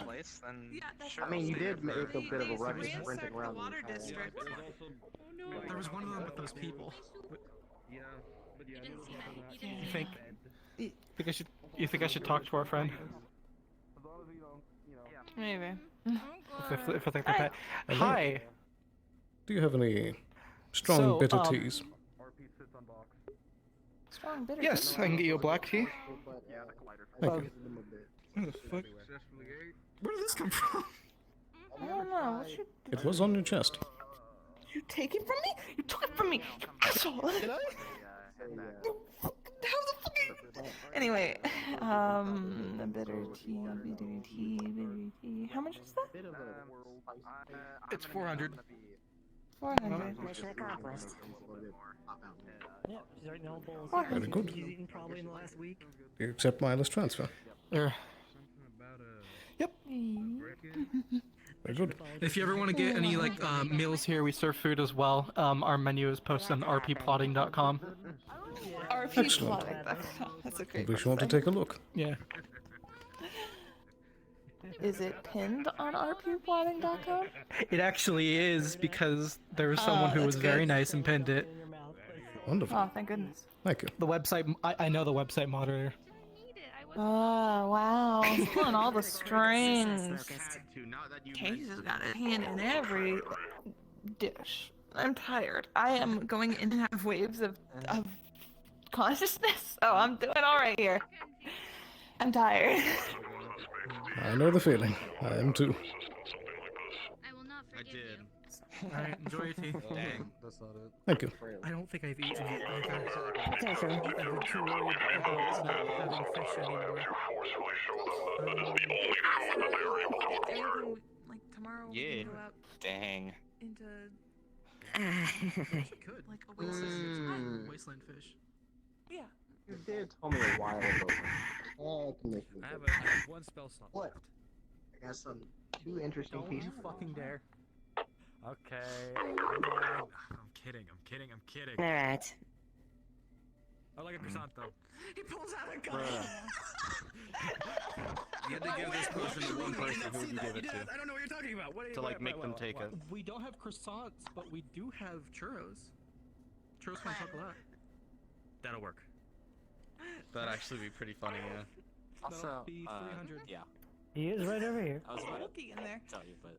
Place, then I mean, you did make a bit of a ruckus sprinting around. There was one of them with those people. You didn't see that. You You didn't think? see You think I should talk to our friend? Maybe. If it's like that. Hello. Hi. Do you have any strong So, bitter teas? Strong bitter. Yes, I can get you a black tea. Thank you. What the fuck? Where did this come from? I don't know. What you It was on your chest. you take it from me? You took it from me, you asshole! Did I? Anyway, a bitter tea, bitter tea, bitter tea. How much is that? It's 400. 400. Mission accomplished. Yeah, she's writing all bowls. Very good. She's eaten probably in the last week. Do you accept wireless transfer? Yep. Very good. If you ever want to get any like meals here, we serve food as well. Our menu is posted on rpplotting.com. Excellent. That's a I'll great be sure to take a look. Yeah. Is it pinned on rpplotting.com? It actually is because there was someone who was that's very good. nice and pinned it. Wonderful. Oh, thank goodness. Thank you. The website, I know the website moderator. Oh, wow. Pulling all the strings. Casey's got a hand in every dish. I'm tired. I am going in and out of waves of consciousness. Oh, I'm doing all right here. I'm tired. I know the feeling. I am too. I did. Alright, enjoy your tea. Dang. That's not it. Thank you. I don't think I've eaten it either. Potentially. I've been too worried about not having fish anymore. Like tomorrow we Yeah. can go out Dang. into Could. like a wasteland. Wasteland fish. Yeah. You did tell me a while ago. Oh, I can make I have one spell slot What? left. I got some two interesting Don't pieces. you fucking dare. Okay. I'm kidding. I'm kidding. I'm kidding. Alright. I like a croissant though. He pulls out a gun. You had to give this potion to one person. Who would you give it to? I don't know what you're talking about. What To like make them take it. We don't have croissants, but we do have churros. Churros from chocolate. That'll work. That'd actually be pretty funny, yeah. That'll be 300. Yeah. He is right over here. I was about Looky in there. to tell you, but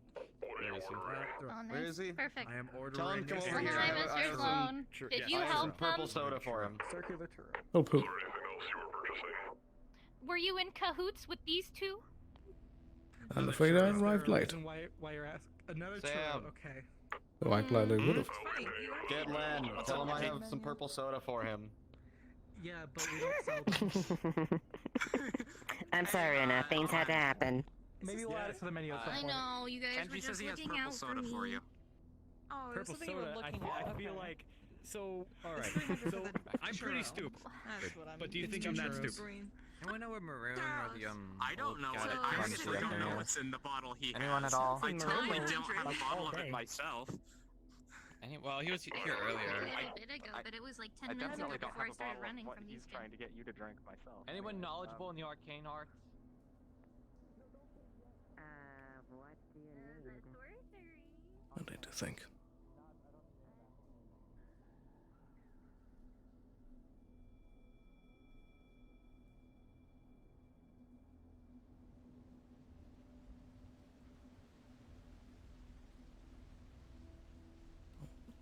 where is he? Oh, nice. Where is he? Perfect. I am ordering. Tell him to come over Well, here. hi, I have Mr. some Sloan. Did you I have some help purple them? soda for him. Circular churro. Oh, poo. Were you in cahoots with these two? I'm afraid I Is there arrived a late. reason Why you're asking? Another Sam. churro. Okay. Oh, I gladly would have. Get Len. Tell him I have some purple soda for him. Yeah, but we don't sell them. I'm sorry, Anna. Things had to happen. Maybe we'll add it to the menu at some I point. know, you guys were Kenji just says he has looking purple out soda for for me. you. Oh, it was Purple something you were soda. looking I at. feel Okay. like so. All right. $300 So for the I'm pretty churro. stupid. That's what I'm But do you It's think two I'm that churros. stupid? Anyone know where Maroon or the I don't know. got it I from honestly don't know the what's in the bottle he Anyone has. at all? I totally Maroon. don't have a bottle of Okay. it myself. Well, he was here earlier. A bit ago, but it was like 10 minutes ago before I started running from these kids. to get you to drink myself. Anyone knowledgeable in the arcane arts? What do you need? I need to think.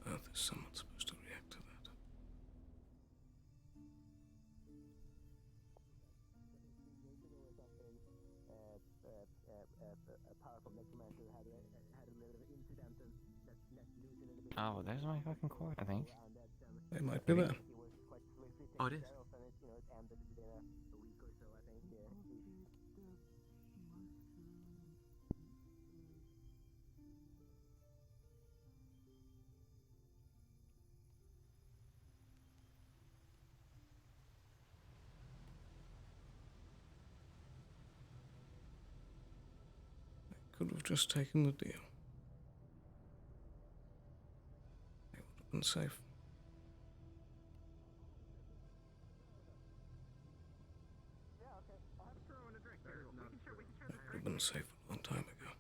On earth is someone supposed to react to that? Oh, there's my fucking cord, I think. They might be there. Oh, it is. Could have just taken the deal. They would have been safe. They would have been safe a long time ago.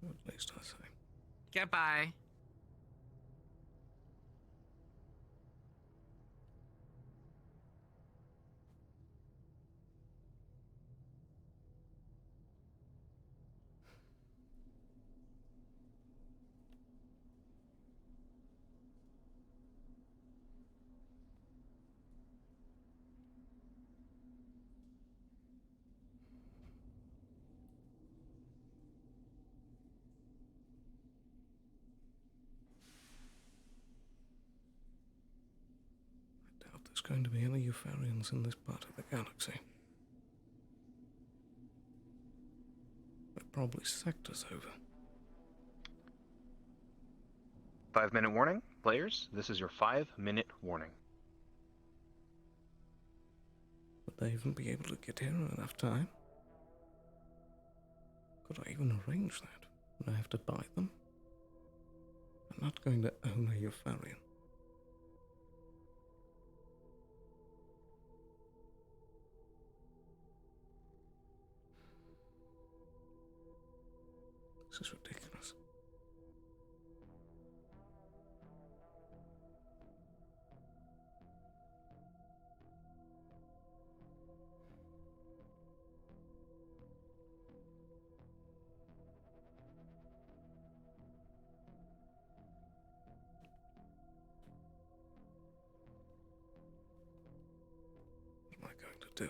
At least I say. Goodbye. I doubt there's going to be any Euphorians in this part of the galaxy. They're probably sectors over. 5-minute warning, players. This is your 5-minute warning. Would they even be able to get here in enough time? Could I even arrange that? Would I have to buy them? I'm not going to own a Euphorian. This is ridiculous. What am I going to do?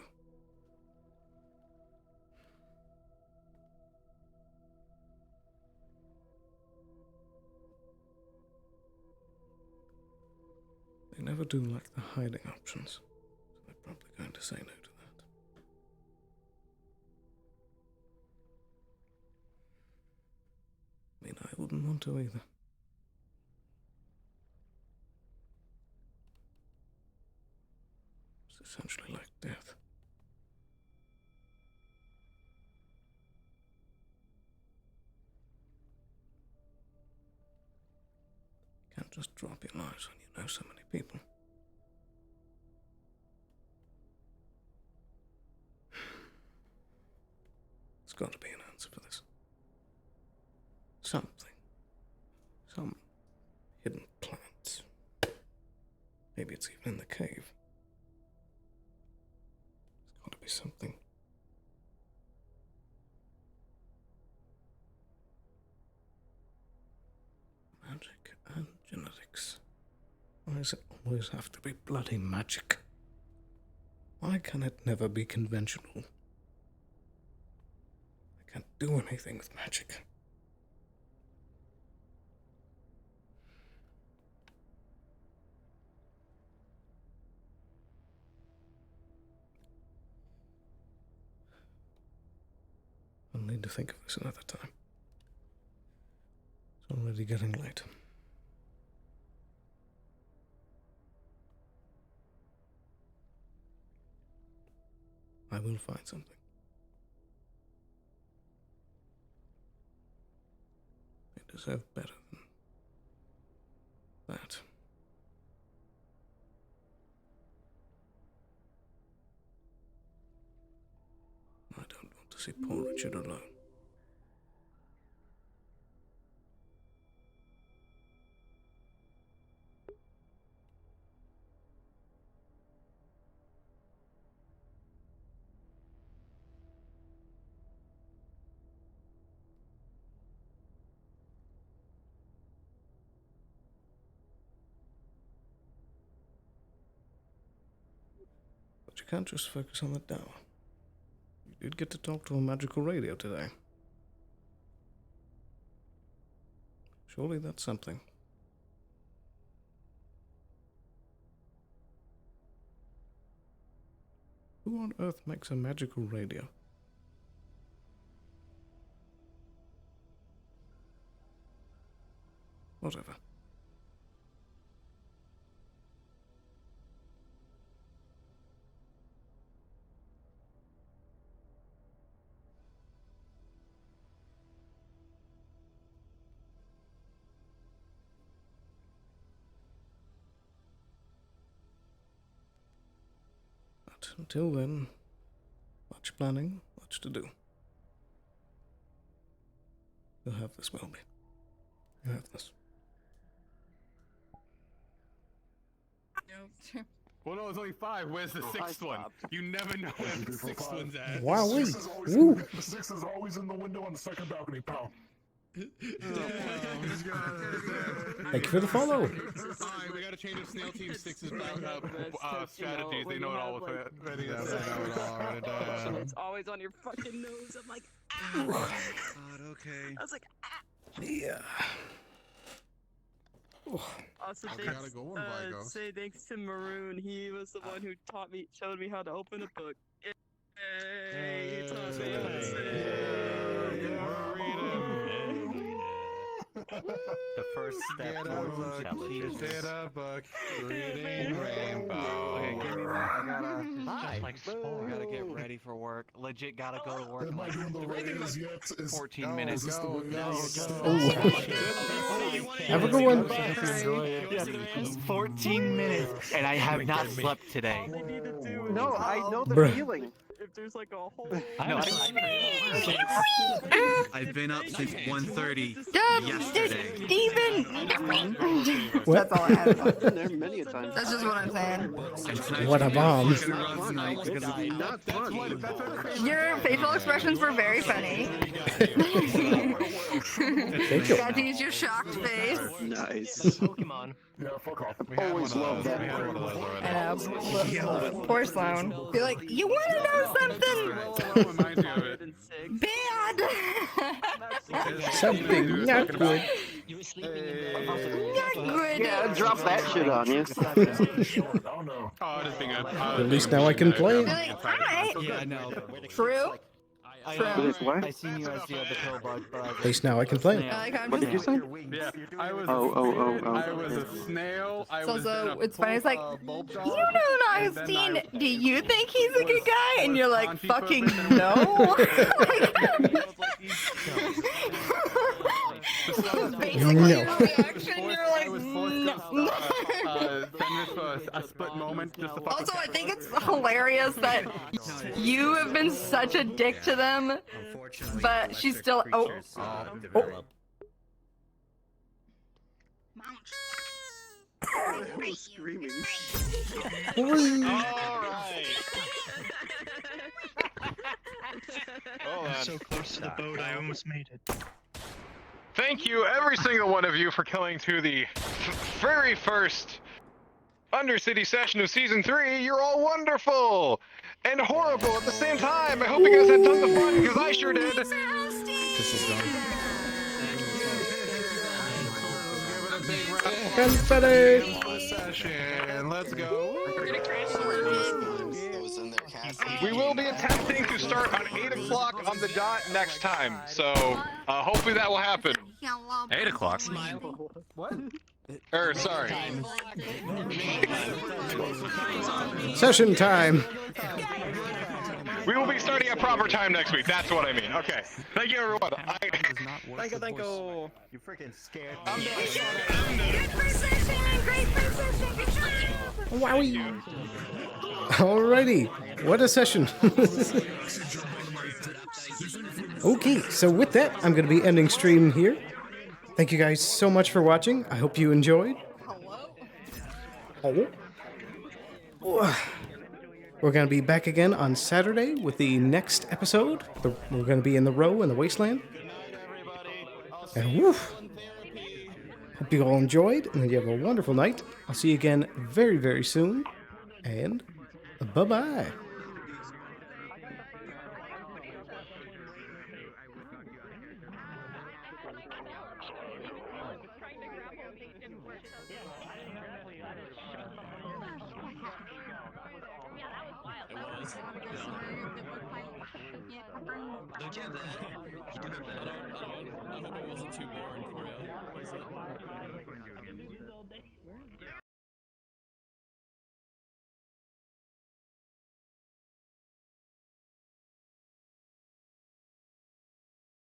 They never do like the hiding options, so they're probably going to say no to that. I mean, I wouldn't want to either. It's essentially like death. You can't just drop your lives when you know so many people. There's got to be an answer for this. Something. Some hidden plants. Maybe it's even in the cave. There's got to be something. Magic and genetics. Why does it always have to be bloody magic? Why can it never be conventional? I can't do anything with magic. I'll need to think of this another time. It's already getting late. I will find something. They deserve better than that. I don't want to see poor Richard alone. But you can't just focus on the tower. You did get to talk to a magical radio today. Surely that's something. Who on earth makes a magical radio? Whatever. But until then, much planning, much to do. You'll have this, Welby. Well, no, it's only 5. Where's the 6th one? You never know where the 6th one's at. Wow, The six is always in the window on the second balcony, pal. Thank you for the follow. Alright, we gotta change up Snail Team 6's strategies. They know it all with it. Ready? It's always on your fucking nose. I'm like, ow! God, okay. I was like, Yeah. also, Okay. thanks, Gotta go on, Vigos. say thanks to Maroon. He was the one who showed me how to open a book. Yay! He taught me how to The first step towards intelligence. Get a book, reading rainbow. Okay, give me that. Hi. I gotta get ready for work. Legit gotta go to work. Am I doing the raise yet? 14 minutes. Go. Have a good one. 14 minutes, and I have not slept today. No, I know the Bruh. feeling. If there's like a whole. No, I've been up since 1:30 Stop! yesterday. Steven! What? That's all I have. I've been there many a time. That's just what I'm saying. What a bomb. Not fun. Your facial expressions were very funny. Thank you. Got to use your shocked face. Nice. Pokemon. Yeah, fuck off. I've always loved that word. I know. Poor Sloan. Be like, you want to know something bad? Something not good. Not good. Yeah, drop that shit on you. Oh, this thing At least now I can play. Be like, alright. Yeah, I know. True. What? I seen you as the pill bug, but At least now I can play. What did you say? Yeah, I was. Oh. I was a snail. I So was. also, it's funny. It's like, you know, Augustine. Do you think he's a good guy? And you're like, fucking no. Basically, No. your reaction, you're like, no. A split moment. Just to fucking Also, I think it's hilarious that you have been such a dick to them, but she's still. Oh. Who's screaming? Alright. Hold on. So close to the boat, I almost made it. Thank you, every single one of you, for coming to the very first Undercity session of Season 3. You're all wonderful and horrible at the same time. I hope you guys had tons of fun, because I sure did. Confetti! Session. Let's go. We will be attempting to start on 8 o'clock on the dot next time, so hopefully that will happen. 8 o'clock. What? Sorry. Session time. We will be starting at proper time next week. That's what I mean. Okay. Thank you, everyone. Thank you. You freaking scared me. Good precision! Great precision! Good job! Wowie. Alrighty. What a session. Okay, so with that, I'm going to be ending stream here. Thank you guys so much for watching. I hope you enjoyed. Hello. We're going to be back again on Saturday with the next episode. We're going to be in the row in the wasteland. And woof. Hope you all enjoyed and that you have a wonderful night. I'll see you again very, very soon. And bye-bye. Don't you have that? You do have that. I hope it wasn't too boring for you.